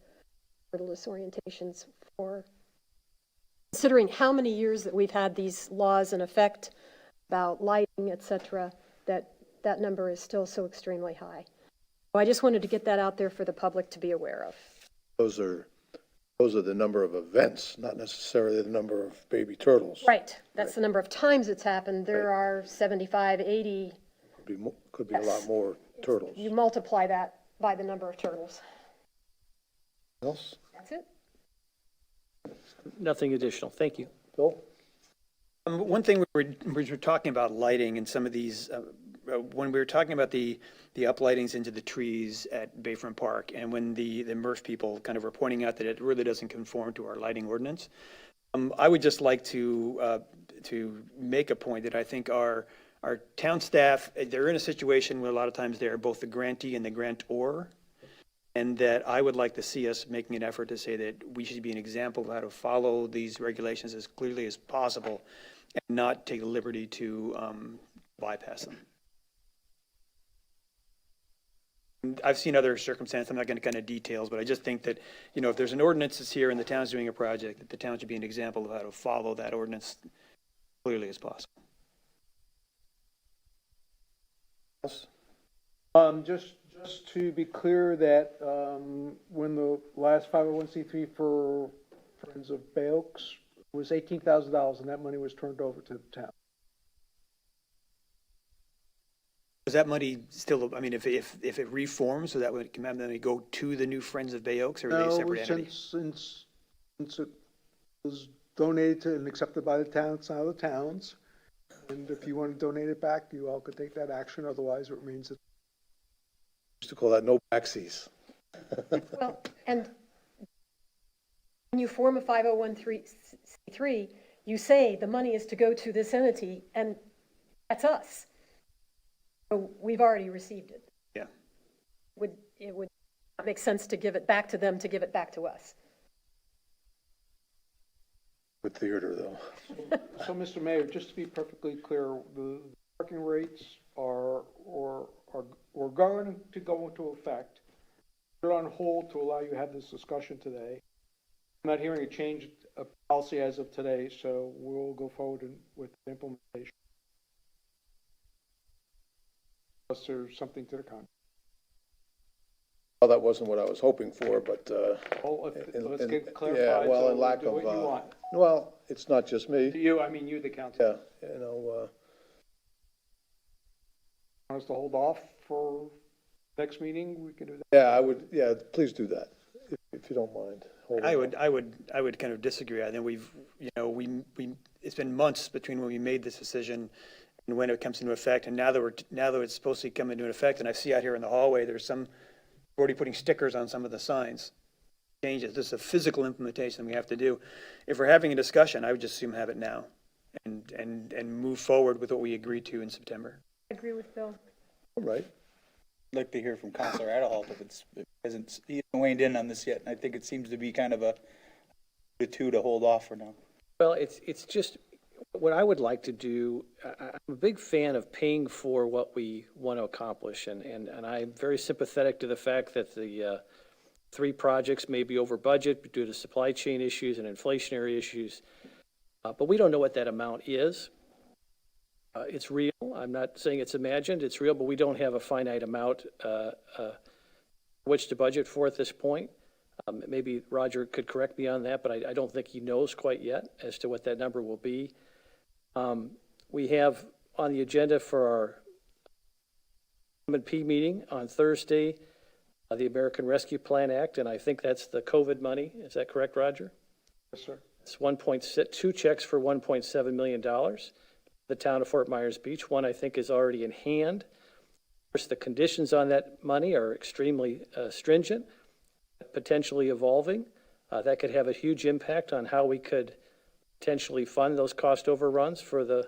turtle disorientations for considering how many years that we've had these laws in effect about lighting, et cetera, that number is still so extremely high. So I just wanted to get that out there for the public to be aware of. Those are the number of events, not necessarily the number of baby turtles. Right. That's the number of times it's happened. There are 75, 80. Could be a lot more turtles. You multiply that by the number of turtles. Else? That's it. Nothing additional. Thank you. Bill? One thing we were talking about lighting and some of these, when we were talking about the uplightings into the trees at Bayfront Park, and when the MRF people kind of were pointing out that it really doesn't conform to our lighting ordinance, I would just like to make a point that I think our town staff, they're in a situation where a lot of times they're both the grantee and the grantor, and that I would like to see us making an effort to say that we should be an example of how to follow these regulations as clearly as possible and not take the liberty to bypass them. I've seen other circumstances, I'm not going to kind of details, but I just think that, you know, if there's an ordinance that's here and the town's doing a project, that the town should be an example of how to follow that ordinance clearly as possible. Just to be clear that, when the last 501c3 for Friends of Bay Oaks was $18,000 and that money was turned over to the town. Is that money still, I mean, if it reforms, so that would then go to the new Friends of Bay Oaks, or are they a separate entity? Since it was donated to and accepted by the town, it's now the town's. And if you want to donate it back, you all could take that action, otherwise it remains. Used to call that no backsies. Well, and when you form a 501c3, you say the money is to go to this entity, and that's us. So we've already received it. Yeah. It would not make sense to give it back to them to give it back to us. With theater, though. So, Mr. Mayor, just to be perfectly clear, the parking rates are going to go into effect. They're on hold to allow you to have this discussion today. I'm not hearing a change of policy as of today, so we'll go forward with the implementation. Unless there's something to the contrary. Well, that wasn't what I was hoping for, but, Let's get clarified. yeah, well, so in lack do of, what you want. well, it's not just me. To you, I mean you, the council. Yeah, you know, Want us to hold off for next meeting? We can do that. yeah, I would, yeah, please do that, if you don't mind. Hold on. I would kind of disagree. I think it's been months between when we made this decision and when it comes into effect, and now that it's supposed to come into effect, and I see out here in the hallway, there's already putting stickers on some of the signs. Changes. This is a physical implementation we have to do. If we're having a discussion, I would just assume have it now, and move forward with what we agreed to in September. I agree with Bill. All right. I'd like to hear from Councilor Adderholt if he hasn't weighed in on this yet. And I think it seems to be kind of the two to hold off for now. Well, it's just, what I would like to do, I'm a big fan of paying for what we want to accomplish, and I'm very sympathetic to the fact that the 3 projects may be over budget due to supply chain issues and inflationary issues, but we don't know what that amount is. It's real. I'm not saying it's imagined. It's real, but we don't have a finite amount which to budget for at this point. Maybe Roger could correct me on that, but I don't think he knows quite yet as to what that number will be. We have on the agenda for our M&P meeting on Thursday, the American Rescue Plan Act, and I think that's the COVID money. Is that correct, Roger? Yes, sir. It's 2 checks for $1.7 million. The town of Fort Myers Beach. One, I think, is already in hand. Of course, the conditions on that money are extremely stringent, potentially evolving. That could have a huge impact on how we could potentially fund those cost overruns for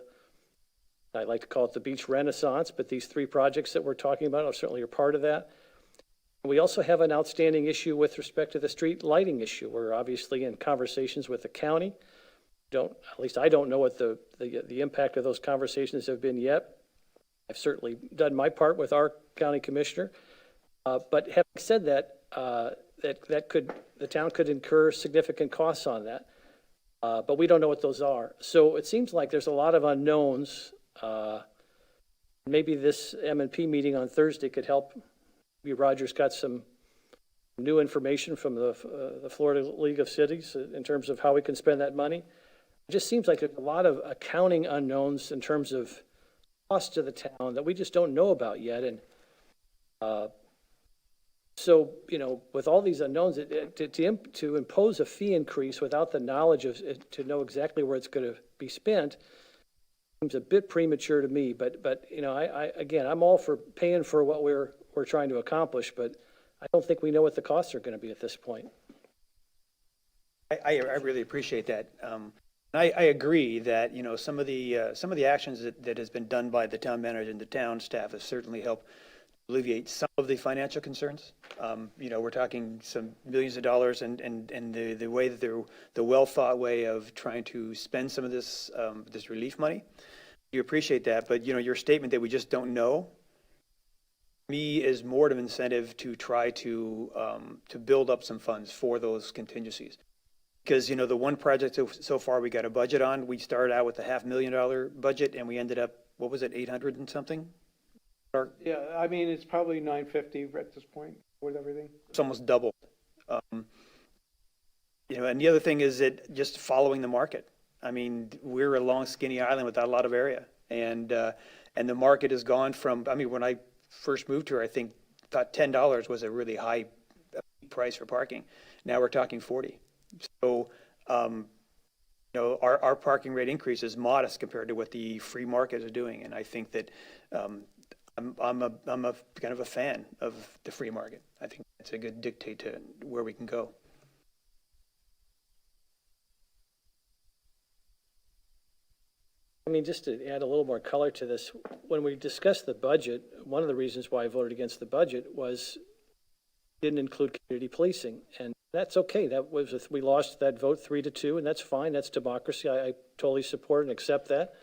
I like to call it the beach renaissance, but these 3 projects that we're talking about are certainly a part of that. We also have an outstanding issue with respect to the street lighting issue. We're obviously in conversations with the county. At least I don't know what the impact of those conversations have been yet. I've certainly done my part with our county commissioner. But having said that, the town could incur significant costs on that. But we don't know what those are. So it seems like there's a lot of unknowns. Maybe this M&P meeting on Thursday could help. Maybe Roger's got some new information from the Florida League of Cities in terms of how we can spend that money. It just seems like there's a lot of accounting unknowns in terms of cost to the town that we just don't know about yet. And so, with all these unknowns, to impose a fee increase without the knowledge to know exactly where it's going to be spent seems a bit premature to me, but, you know, again, I'm all for paying for what we're trying to accomplish, but I don't think we know what the costs are going to be at this point. I really appreciate that. I agree that, you know, some of the actions that has been done by the town manager and the town staff has certainly helped alleviate some of the financial concerns. You know, we're talking some millions of dollars and the way that the well-thought way of trying to spend some of this relief money. You appreciate that, but, you know, your statement that we just don't know, me is more of an incentive to try to build up some funds for those contingencies. Because, you know, the one project so far we got a budget on, we started out with a $500,000 budget and we ended up, what was it, 800 and something? Yeah, I mean, it's probably 950 at this point with everything. It's almost doubled. You know, and the other thing is that just following the market. I mean, we're a long, skinny island without a lot of area. And the market has gone from, I mean, when I first moved here, I thought $10 was a really high price for parking. Now we're talking 40. So, you know, our parking rate increase is modest compared to what the free market is doing. And I think that I'm a kind of a fan of the free market. I think it's a good dictate to where we can go. I mean, just to add a little more color to this, when we discussed the budget, one of the reasons why I voted against the budget was didn't include community policing, and that's okay. That was, we lost that vote 3-2, and that's fine. That's democracy. I totally support and accept that.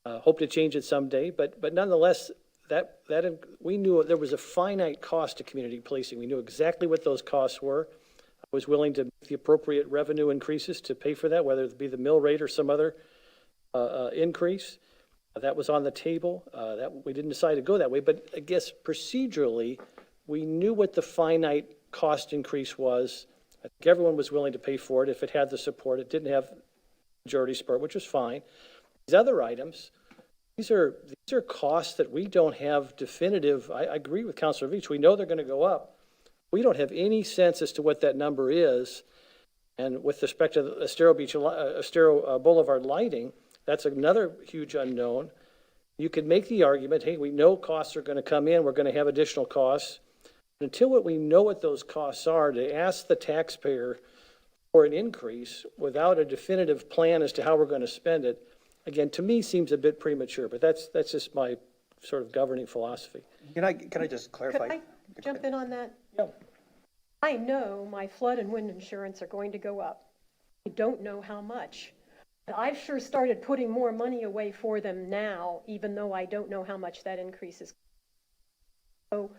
Hope to change it someday, but nonetheless, that we knew there was a finite cost to community policing. We knew exactly what those costs were. I was willing to make the appropriate revenue increases to pay for that, whether it be the mill rate or some other increase. That was on the table. That we didn't decide to go that way, but I guess procedurally, we knew what the finite cost increase was. I think everyone was willing to pay for it if it had the support. It didn't have majority support, which was fine. These other items, these are costs that we don't have definitive. I agree with Councilor Veach. We know they're going to go up. We don't have any sense as to what that number is. And with respect to the Estero Boulevard lighting, that's another huge unknown. You could make the argument, hey, we know costs are going to come in. We're going to have additional costs. Until we know what those costs are, to ask the taxpayer for an increase without a definitive plan as to how we're going to spend it, again, to me, seems a bit premature. But that's just my sort of governing philosophy. Can I just clarify? Could I jump in on that? Yeah. I know my flood and wind insurance are going to go up. I don't know how much. I've sure started putting more money away for them now, even though I don't know how much that increase is. So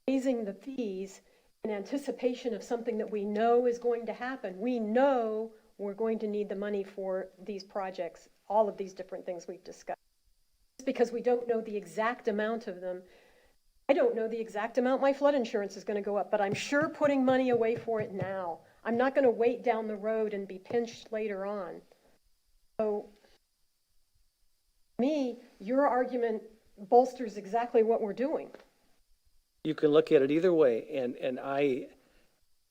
raising the fees in anticipation of something that we know is going to happen. We know we're going to need the money for these projects, all of these different things we've discussed. Just because we don't know the exact amount of them. I don't know the exact amount my flood insurance is going to go up, but I'm sure putting money away for it now. I'm not going to wait down the road and be pinched later on. So, me, your argument bolsters exactly what we're doing. You can look at it either way, and I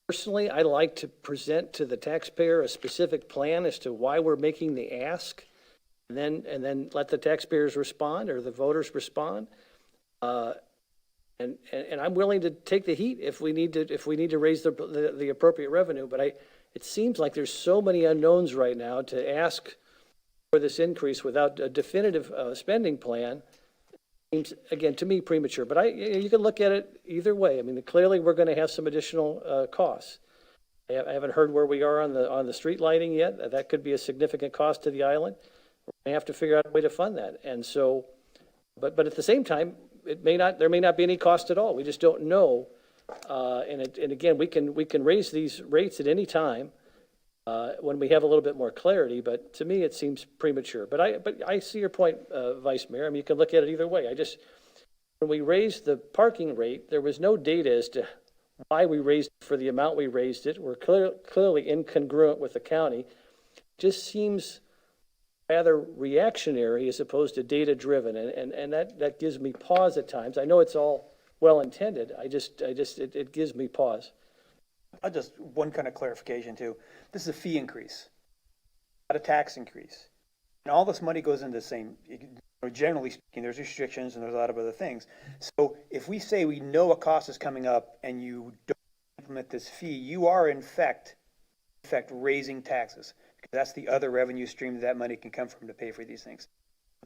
personally, I like to present to the taxpayer a specific plan as to why we're making the ask, and then let the taxpayers respond or the voters respond. And I'm willing to take the heat if we need to raise the appropriate revenue. But it seems like there's so many unknowns right now to ask for this increase without a definitive spending plan. Seems, again, to me, premature. But you can look at it either way. I mean, clearly we're going to have some additional costs. I haven't heard where we are on the street lighting yet. That could be a significant cost to the island. We're going to have to figure out a way to fund that. And so, but at the same time, there may not be any cost at all. We just don't know. And again, we can raise these rates at any time when we have a little bit more clarity. But to me, it seems premature. But I see your point, Vice Mayor. I mean, you can look at it either way. When we raised the parking rate, there was no data as to why we raised it for the amount we raised it. We're clearly incongruent with the county. It just seems rather reactionary as opposed to data-driven, and that gives me pause at times. I know it's all well-intended. It gives me pause. I'll just, one kind of clarification too. This is a fee increase, not a tax increase. And all this money goes into the same, generally speaking, there's restrictions and there's a lot of other things. So if we say we know a cost is coming up and you don't implement this fee, you are in fact raising taxes. Because that's the other revenue stream that money can come from to pay for these things.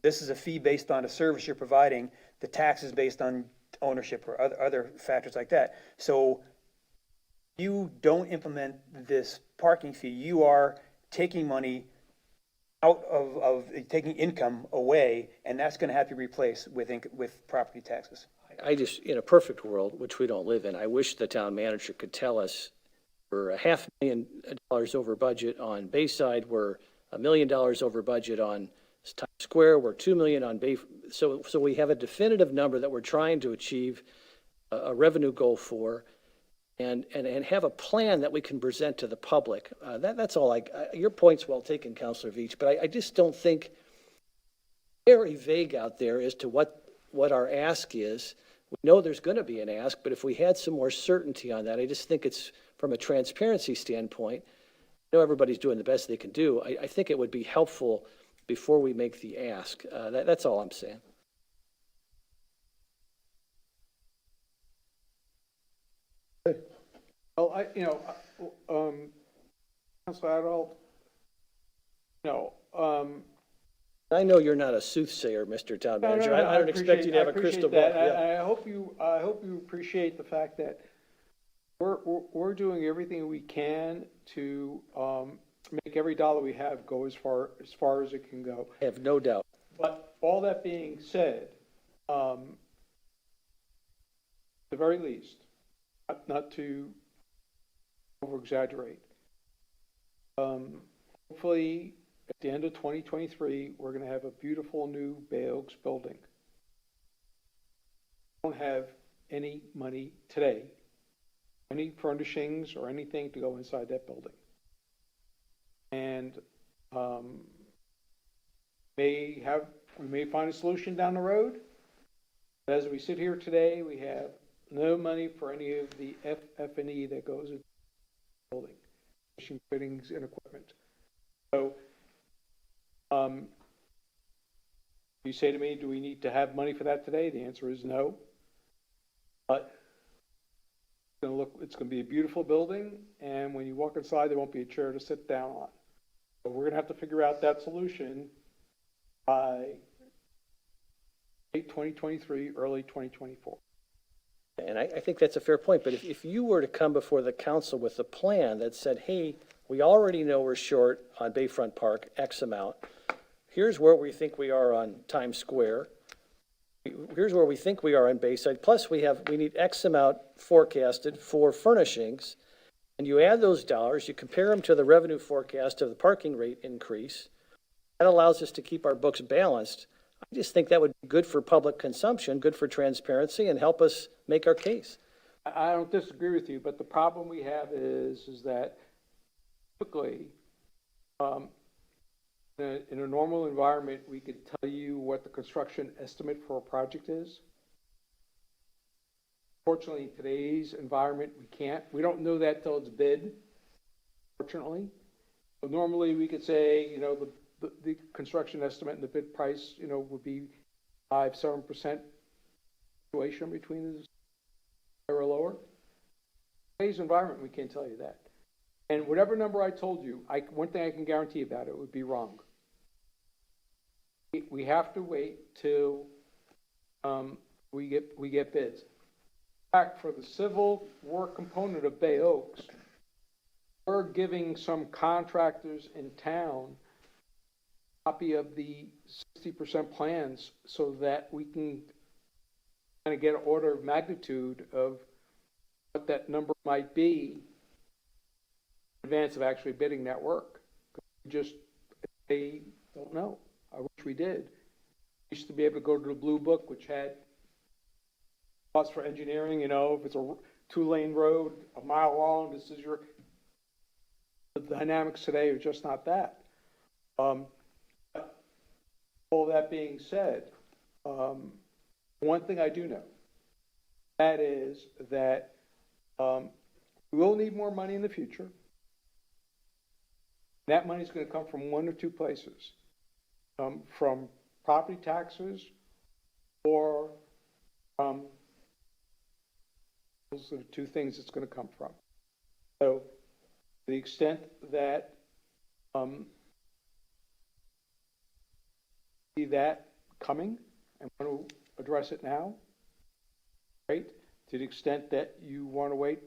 This is a fee based on a service you're providing, the tax is based on ownership or other factors like that. So you don't implement this parking fee, you are taking money out of taking income away, and that's going to have to be replaced with property taxes. I just, in a perfect world, which we don't live in, I wish the town manager could tell us we're $500,000 over budget on Bayside, we're $1 million over budget on Times Square, we're $2 million on so we have a definitive number that we're trying to achieve a revenue goal for, and have a plan that we can present to the public. That's all. Your point's well taken, Councilor Veach, but I just don't think, very vague out there as to what our ask is. We know there's going to be an ask, but if we had some more certainty on that, I just think it's, from a transparency standpoint, I know everybody's doing the best they can do. I think it would be helpful before we make the ask. That's all I'm saying. Well, Councilor Adult, I know you're not a soothsayer, Mr. Town Manager. I don't expect you to have a crystal ball. I hope you appreciate the fact that we're doing everything we can to make every dollar we have go as far as it can go. I have no doubt. But all that being said, at the very least, not to over-exaggerate, hopefully at the end of 2023, we're going to have a beautiful new Bay Oaks building. We don't have any money today, any furnishings or anything to go inside that building. And we may find a solution down the road. But as we sit here today, we have no money for any of the F&E that goes into the building, machine fittings and equipment. So, you say to me, do we need to have money for that today? The answer is no. But it's going to be a beautiful building, and when you walk inside, there won't be a chair to sit down on. So we're going to have to figure out that solution by late 2023, early 2024. And I think that's a fair point, but if you were to come before the council with a plan that said, hey, we already know we're short on Bayfront Park X amount, here's where we think we are on Times Square, here's where we think we are on Bayside, plus we need X amount forecasted for furnishings, and you add those dollars, you compare them to the revenue forecast of the parking rate increase, that allows us to keep our books balanced. I just think that would be good for public consumption, good for transparency, and help us make our case. I don't disagree with you, but the problem we have is that typically, in a normal environment, we could tell you what the construction estimate for a project is. Fortunately, in today's environment, we can't. We don't know that till it's bid, fortunately. But normally, we could say, the construction estimate and the bid price, would be 5-7% situation between the higher or lower. In today's environment, we can't tell you that. And whatever number I told you, one thing I can guarantee about it would be wrong. We have to wait till we get bids. In fact, for the civil work component of Bay Oaks, we're giving some contractors in town a copy of the 60% plans so that we can kind of get an order of magnitude of what that number might be in advance of actually bidding that work. They don't know. I wish we did. We used to be able to go to the Blue Book, which had costs for engineering, if it's a 2-lane road, a mile long, this is the dynamics today are just not that. All that being said, one thing I do know, that is that we will need more money in the future. That money is going to come from one or two places. from property taxes or from, those are the two things it's going to come from. So to the extent that see that coming and want to address it now, right? To the extent that you want to wait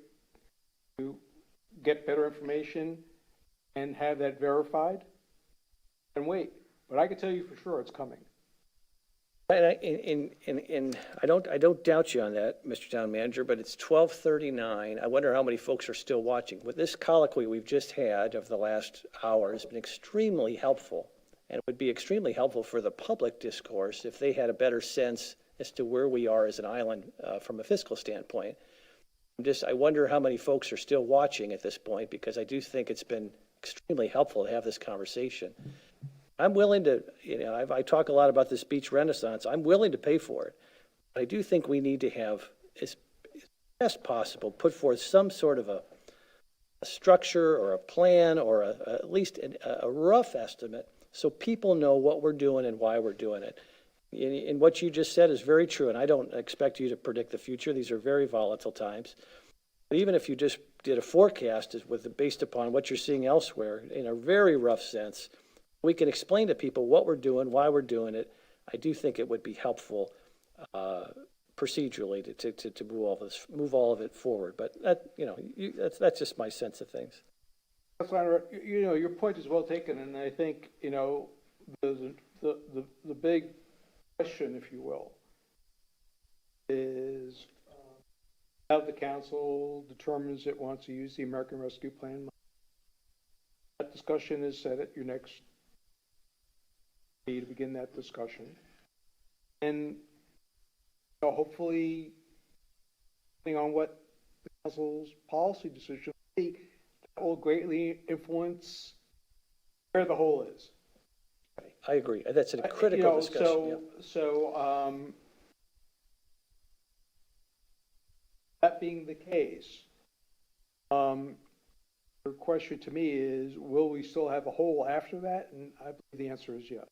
to get better information and have that verified, and wait. But I can tell you for sure it's coming. And I don't doubt you on that, Mr. Town Manager, but it's 12:39. I wonder how many folks are still watching. With this colloquy we've just had of the last hour has been extremely helpful. And it would be extremely helpful for the public discourse if they had a better sense as to where we are as an island from a fiscal standpoint. I wonder how many folks are still watching at this point, because I do think it's been extremely helpful to have this conversation. I'm willing to, I talk a lot about this beach renaissance. I'm willing to pay for it. But I do think we need to have, as best possible, put forth some sort of a structure or a plan or at least a rough estimate so people know what we're doing and why we're doing it. And what you just said is very true, and I don't expect you to predict the future. These are very volatile times. But even if you just did a forecast based upon what you're seeing elsewhere, in a very rough sense, we can explain to people what we're doing, why we're doing it. I do think it would be helpful procedurally to move all of it forward. But that's just my sense of things. That's fine. Your point is well taken, and I think the big question, if you will, is how the council determines it wants to use the American Rescue Plan money. That discussion is set at your next meeting to begin that discussion, and hopefully, depending on what the council's policy decision will be, that will greatly influence where the hole is. I agree. That's a critical discussion. So that being the case, the question to me is, will we still have a hole after that? And I believe the answer is yes.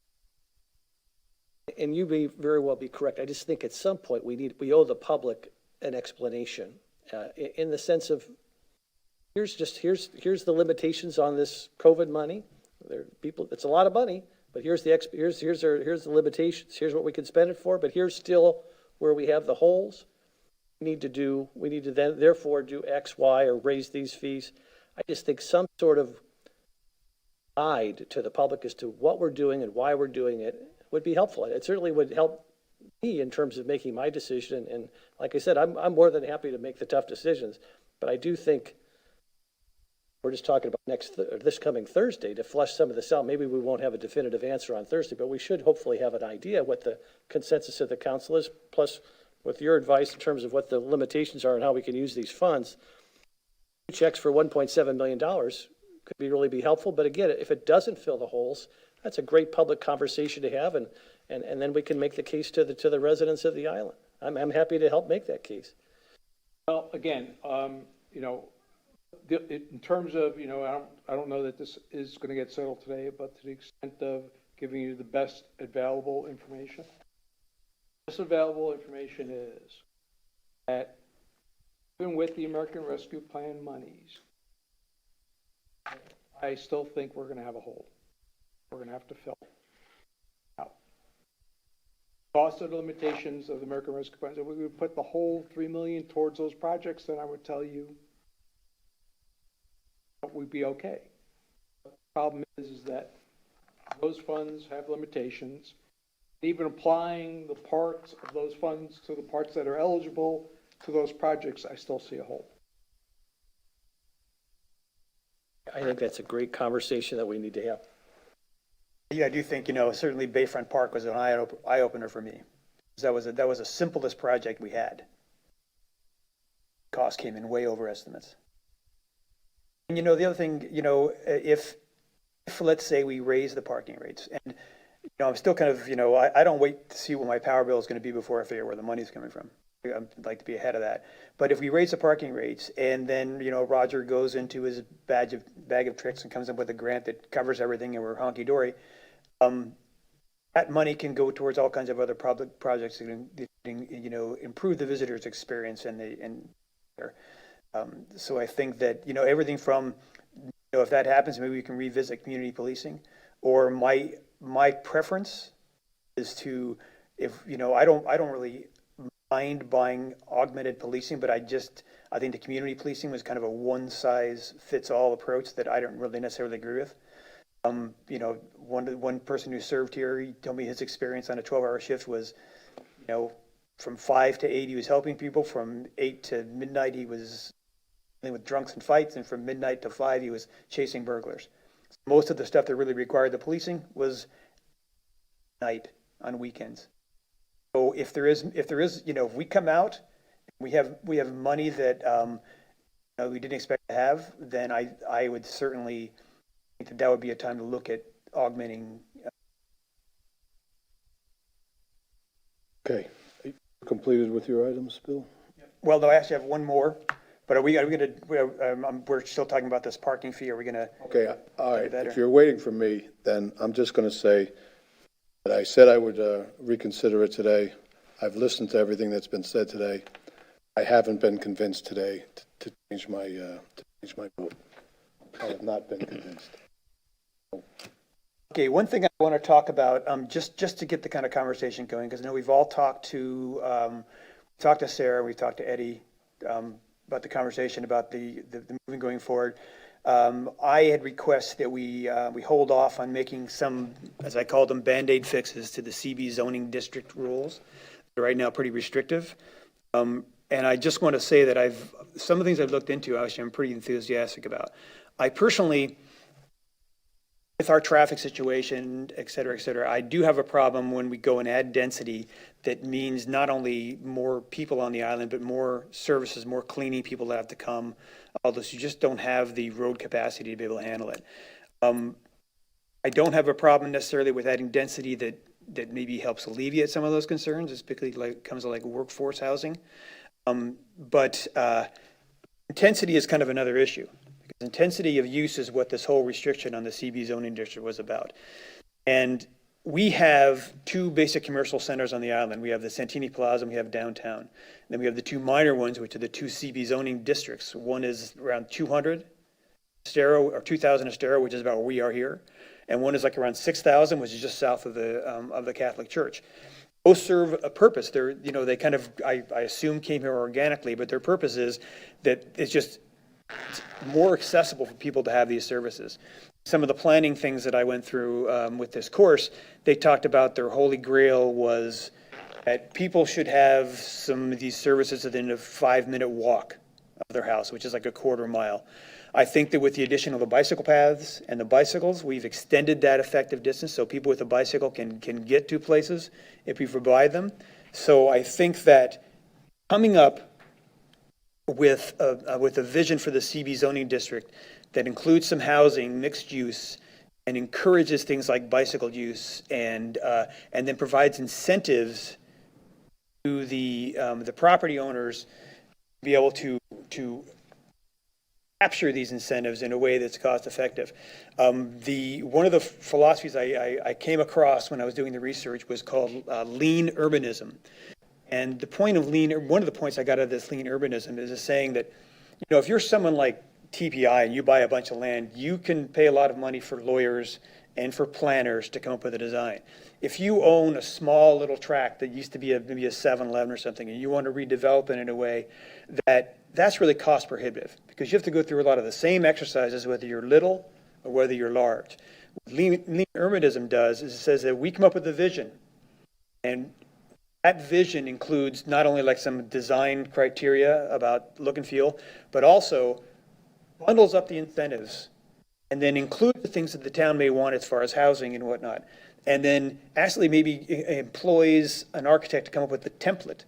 And you may very well be correct. I just think at some point we owe the public an explanation in the sense of here's the limitations on this COVID money. It's a lot of money, but here's the limitations. Here's what we can spend it for. But here's still where we have the holes. We need to then therefore do X, Y, or raise these fees. I just think some sort of guide to the public as to what we're doing and why we're doing it would be helpful. It certainly would help me in terms of making my decision. And like I said, I'm more than happy to make the tough decisions. But I do think we're just talking about this coming Thursday to flush some of this out. Maybe we won't have a definitive answer on Thursday, but we should hopefully have an idea what the consensus of the council is, plus with your advice in terms of what the limitations are and how we can use these funds. Checks for $1.7 million could really be helpful. But again, if it doesn't fill the holes, that's a great public conversation to have, and then we can make the case to the residents of the island. I'm happy to help make that case. Well, again, in terms of, I don't know that this is going to get settled today, but to the extent of giving you the best available information, this available information is that even with the American Rescue Plan monies, I still think we're going to have a hole. We're going to have to fill out. Cost of the limitations of the American Rescue Plan. If we would put the whole $3 million towards those projects, then I would tell you that we'd be okay. The problem is that those funds have limitations. Even applying the parts of those funds to the parts that are eligible to those projects, I still see a hole. I think that's a great conversation that we need to have. Yeah, I do think, certainly Bayfront Park was an eye-opener for me. That was the simplest project we had. Cost came in way over estimates. And the other thing, if let's say we raise the parking rates, and I'm still kind of, I don't wait to see what my power bill is going to be before I figure where the money's coming from. I'd like to be ahead of that. But if we raise the parking rates and then, Roger goes into his bag of tricks and comes up with a grant that covers everything and we're honky-dory, that money can go towards all kinds of other public projects that can, you know, improve the visitor's experience so I think that, you know, everything from, you know, if that happens, maybe we can revisit community policing. Or my preference is to, if, you know, I don't really mind buying augmented policing, but I think the community policing was kind of a one-size-fits-all approach that I don't really necessarily agree with. You know, one person who served here, he told me his experience on a 12-hour shift was, you know, from 5 to 8 he was helping people, from 8 to midnight he was dealing with drunks and fights, and from midnight to 5 he was chasing burglars. Most of the stuff that really required the policing was night on weekends. So if there is, you know, if we come out, we have money that you know, we didn't expect to have, then I would certainly think that would be a time to look at augmenting. Okay. Are you completed with your items, Bill? Well, no, I actually have one more, but are we gonna, we're still talking about this parking fee, are we gonna? Okay, all right. that, If or- you're waiting for me, then I'm just going to say that I said I would reconsider it today. I've listened to everything that's been said today. I haven't been convinced today to change my vote. I have not been convinced. Okay, one thing I want to talk about, just to get the kind of conversation going, because I know we've all talked to Sarah, we've talked to Eddie about the conversation about the moving going forward. I had requested that we hold off on making some, as I called them, Band-Aid fixes to the CB zoning district rules. They're right now pretty restrictive. And I just want to say that some of the things I've looked into, actually, I'm pretty enthusiastic about. I personally, with our traffic situation, et cetera, I do have a problem when we go and add density that means not only more people on the island, but more services, more cleaning people that have to come, although you just don't have the road capacity to be able to handle it. I don't have a problem necessarily with adding density that maybe helps alleviate some of those concerns, especially like comes to like workforce housing. But intensity is kind of another issue. Because intensity of use is what this whole restriction on the CB zoning district was about. And we have two basic commercial centers on the island. We have the Santini Plaza and we have downtown. And then we have the two minor ones, which are the two CB zoning districts. One is around 200 Estero, or 2,000 Estero, which is about where we are here. And one is like around 6,000, which is just south of the Catholic Church. Both serve a purpose. They're, you know, they kind of, I assume, came here organically, but their purpose is that it's more accessible for people to have these services. Some of the planning things that I went through with this course, they talked about their holy grail was that people should have some of these services within a 5-minute walk of their house, which is like a quarter mile. I think that with the addition of the bicycle paths and the bicycles, we've extended that effective distance so people with a bicycle can get to places if we provide them. So I think that coming up with a vision for the CB zoning district that includes some housing, mixed use, and encourages things like bicycle use, and then provides incentives to the property owners to be able to capture these incentives in a way that's cost effective. One of the philosophies I came across when I was doing the research was called lean urbanism. And the point of one of the points I got out of this lean urbanism is saying that, you know, if you're someone like TPI and you buy a bunch of land, you can pay a lot of money for lawyers and for planners to come up with a design. If you own a small little tract that used to be maybe a 7-Eleven or something, and you want to redevelop it in a way that's really cost prohibitive, because you have to go through a lot of the same exercises whether you're little or whether you're large. What lean urbanism does is it says that we come up with a vision, and that vision includes not only like some design criteria about look and feel, but also bundles up the incentives and then includes the things that the town may want as far as housing and whatnot. And then actually maybe employs an architect to come up with the template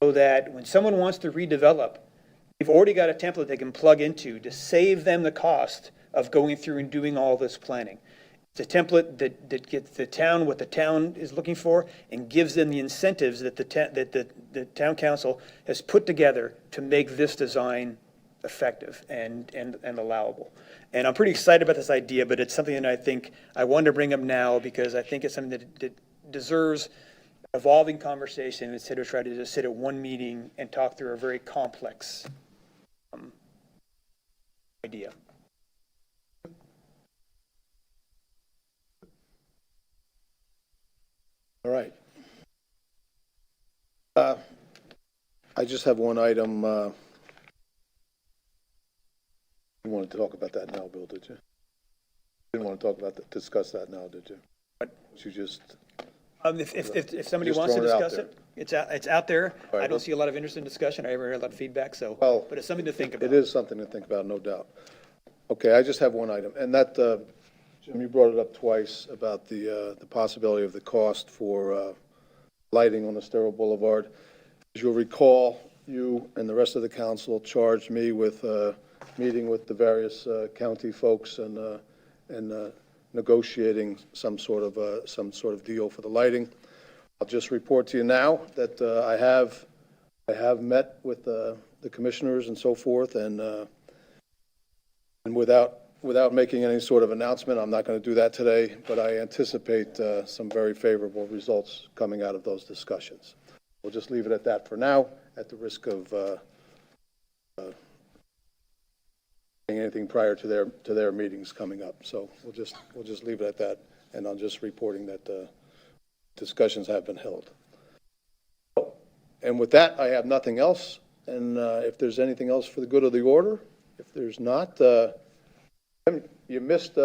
so that when someone wants to redevelop, they've already got a template they can plug into to save them the cost of going through and doing all this planning. It's a template that gets the town what the town is looking for and gives them the incentives that the town council has put together to make this design effective and allowable. And I'm pretty excited about this idea, but it's something that I think I wanted to bring up now because I think it's something that deserves evolving conversation instead of trying to just sit at one meeting and talk through a very complex idea. All right. I just have one item. You wanted to talk about that now, Bill, did you? Didn't want to talk about that, discuss that now, did you? You just. If somebody Just wants to throwing it out discuss it, it's out there. All right, I don't well- see a lot of interest in discussion. I haven't heard a lot of feedback, so, Well, but it's something to think about. It is something to think about, no doubt. Okay, I just have one item, and that, Jim, you brought it up twice about the possibility of the cost for lighting on Estero Boulevard. As you'll recall, you and the rest of the council charged me with meeting with the various county folks and negotiating some sort of deal for the lighting. I'll just report to you now that I have met with the commissioners and so forth, and without making any sort of announcement, I'm not going to do that today, but I anticipate some very favorable results coming out of those discussions. We'll just leave it at that for now, at the risk of saying anything prior to their meetings coming up. So we'll just leave it at that, and I'm just reporting that discussions have been held. And with that, I have nothing else. And if there's anything else for the good of the order, if there's not, you missed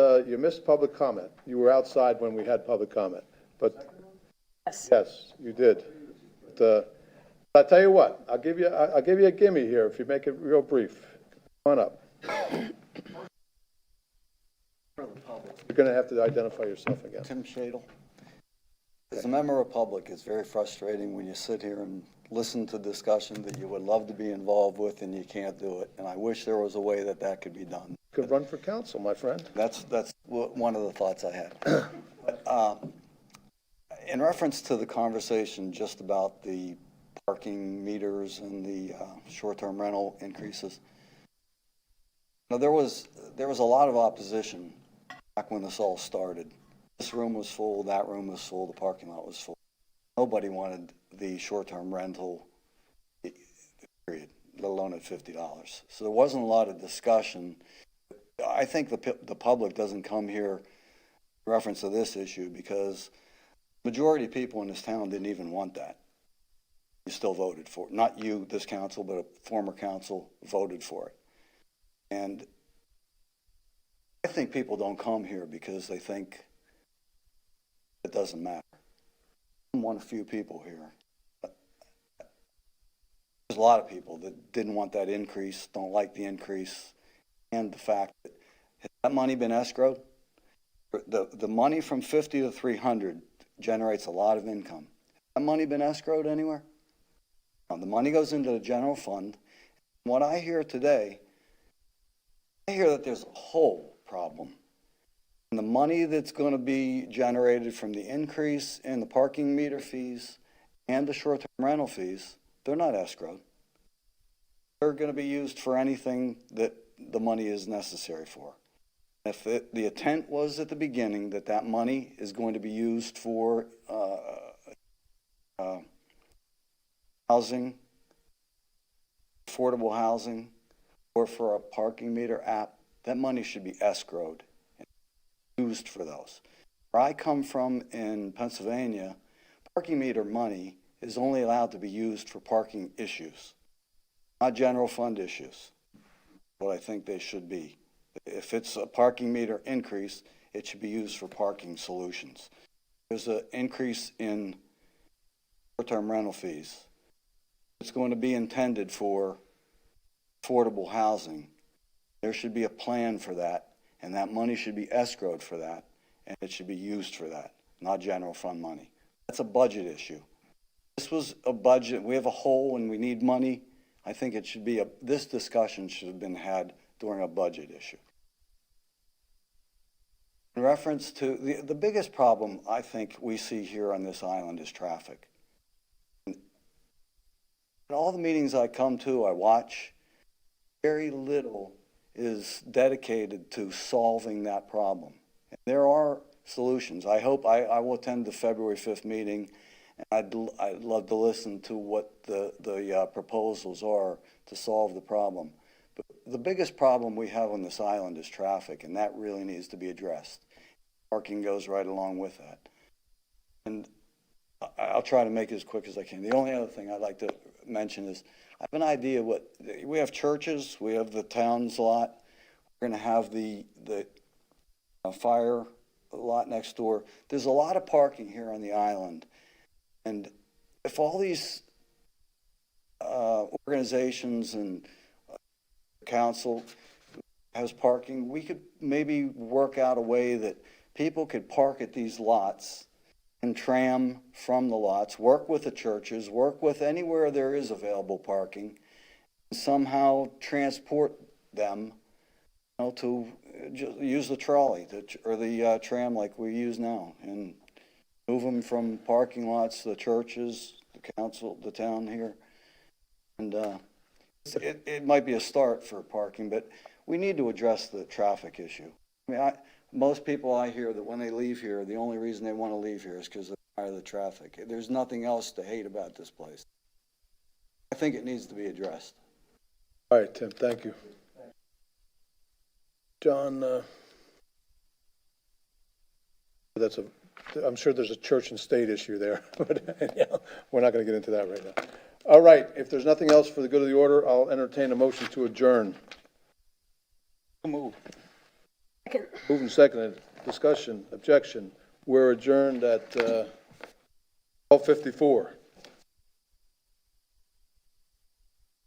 public comment. You were outside when we had public comment, but yes, you did. But I'll tell you what, I'll give you a gimme here if you make it real brief. Come on up. You're going to have to identify yourself again. Tim Shadle. As a member of the public, it's very frustrating when you sit here and listen to discussion that you would love to be involved with and you can't do it. And I wish there was a way that could be done. You could run for council, my friend. That's one of the thoughts I had. But, in reference to the conversation just about the parking meters and the short-term rental increases, now there was a lot of opposition back when this all started. This room was full, that room was full, the parking lot was full. Nobody wanted the short-term rental, period, let alone at $50. So there wasn't a lot of discussion. I think the public doesn't come here in reference to this issue because majority of people in this town didn't even want that. You still voted for it. Not you, this council, but a former council voted for it. And I think people don't come here because they think it doesn't matter. I'm one of few people here. There's a lot of people that didn't want that increase, don't like the increase, and the fact that has that money been escrowed? The money from 50 to 300 generates a lot of income. Has that money been escrowed anywhere? No, the money goes into the general fund. What I hear today, I hear that there's a whole problem. And the money that's going to be generated from the increase in the parking meter fees and the short-term rental fees, they're not escrowed. They're going to be used for anything that the money is necessary for. If the intent was at the beginning that money is going to be used for housing, affordable housing, or for a parking meter app, that money should be escrowed and used for those. Where I come from in Pennsylvania, parking meter money is only allowed to be used for parking issues, not general fund issues, what I think they should be. If it's a parking meter increase, it should be used for parking solutions. There's an increase in short-term rental fees. It's going to be intended for affordable housing. There should be a plan for that, and that money should be escrowed for that, and it should be used for that, not general fund money. That's a budget issue. This was a budget. We have a hole and we need money. I think it should be this discussion should have been had during a budget issue. In reference to the biggest problem I think we see here on this island is traffic. In all the meetings I come to, I watch, very little is dedicated to solving that problem. And there are solutions. I hope, I will attend the February 5th meeting, and I'd love to listen to what the proposals are to solve the problem. But the biggest problem we have on this island is traffic, and that really needs to be addressed. Parking goes right along with that. And I'll try to make it as quick as I can. The only other thing I'd like to mention is, I have an idea we have churches, we have the town's lot, we're gonna have the fire lot next door. There's a lot of parking here on the island. And if all these organizations and council has parking, we could maybe work out a way that people could park at these lots and tram from the lots, work with the churches, work with anywhere there is available parking, and somehow transport them, to just use the trolley or the tram like we use now, and move them from parking lots to the churches, the council, the town here. And it might be a start for parking, but we need to address the traffic issue. I mean, most people I hear that when they leave here, the only reason they want to leave here is because they're tired of the traffic. There's nothing else to hate about this place. I think it needs to be addressed. All right, Tim, thank you. John, I'm sure there's a church and state issue there, but yeah, we're not going to get into that right now. All right, if there's nothing else for the good of the order, I'll entertain a motion to adjourn. Move. Moving seconded. Discussion, objection. We're adjourned at 12:54.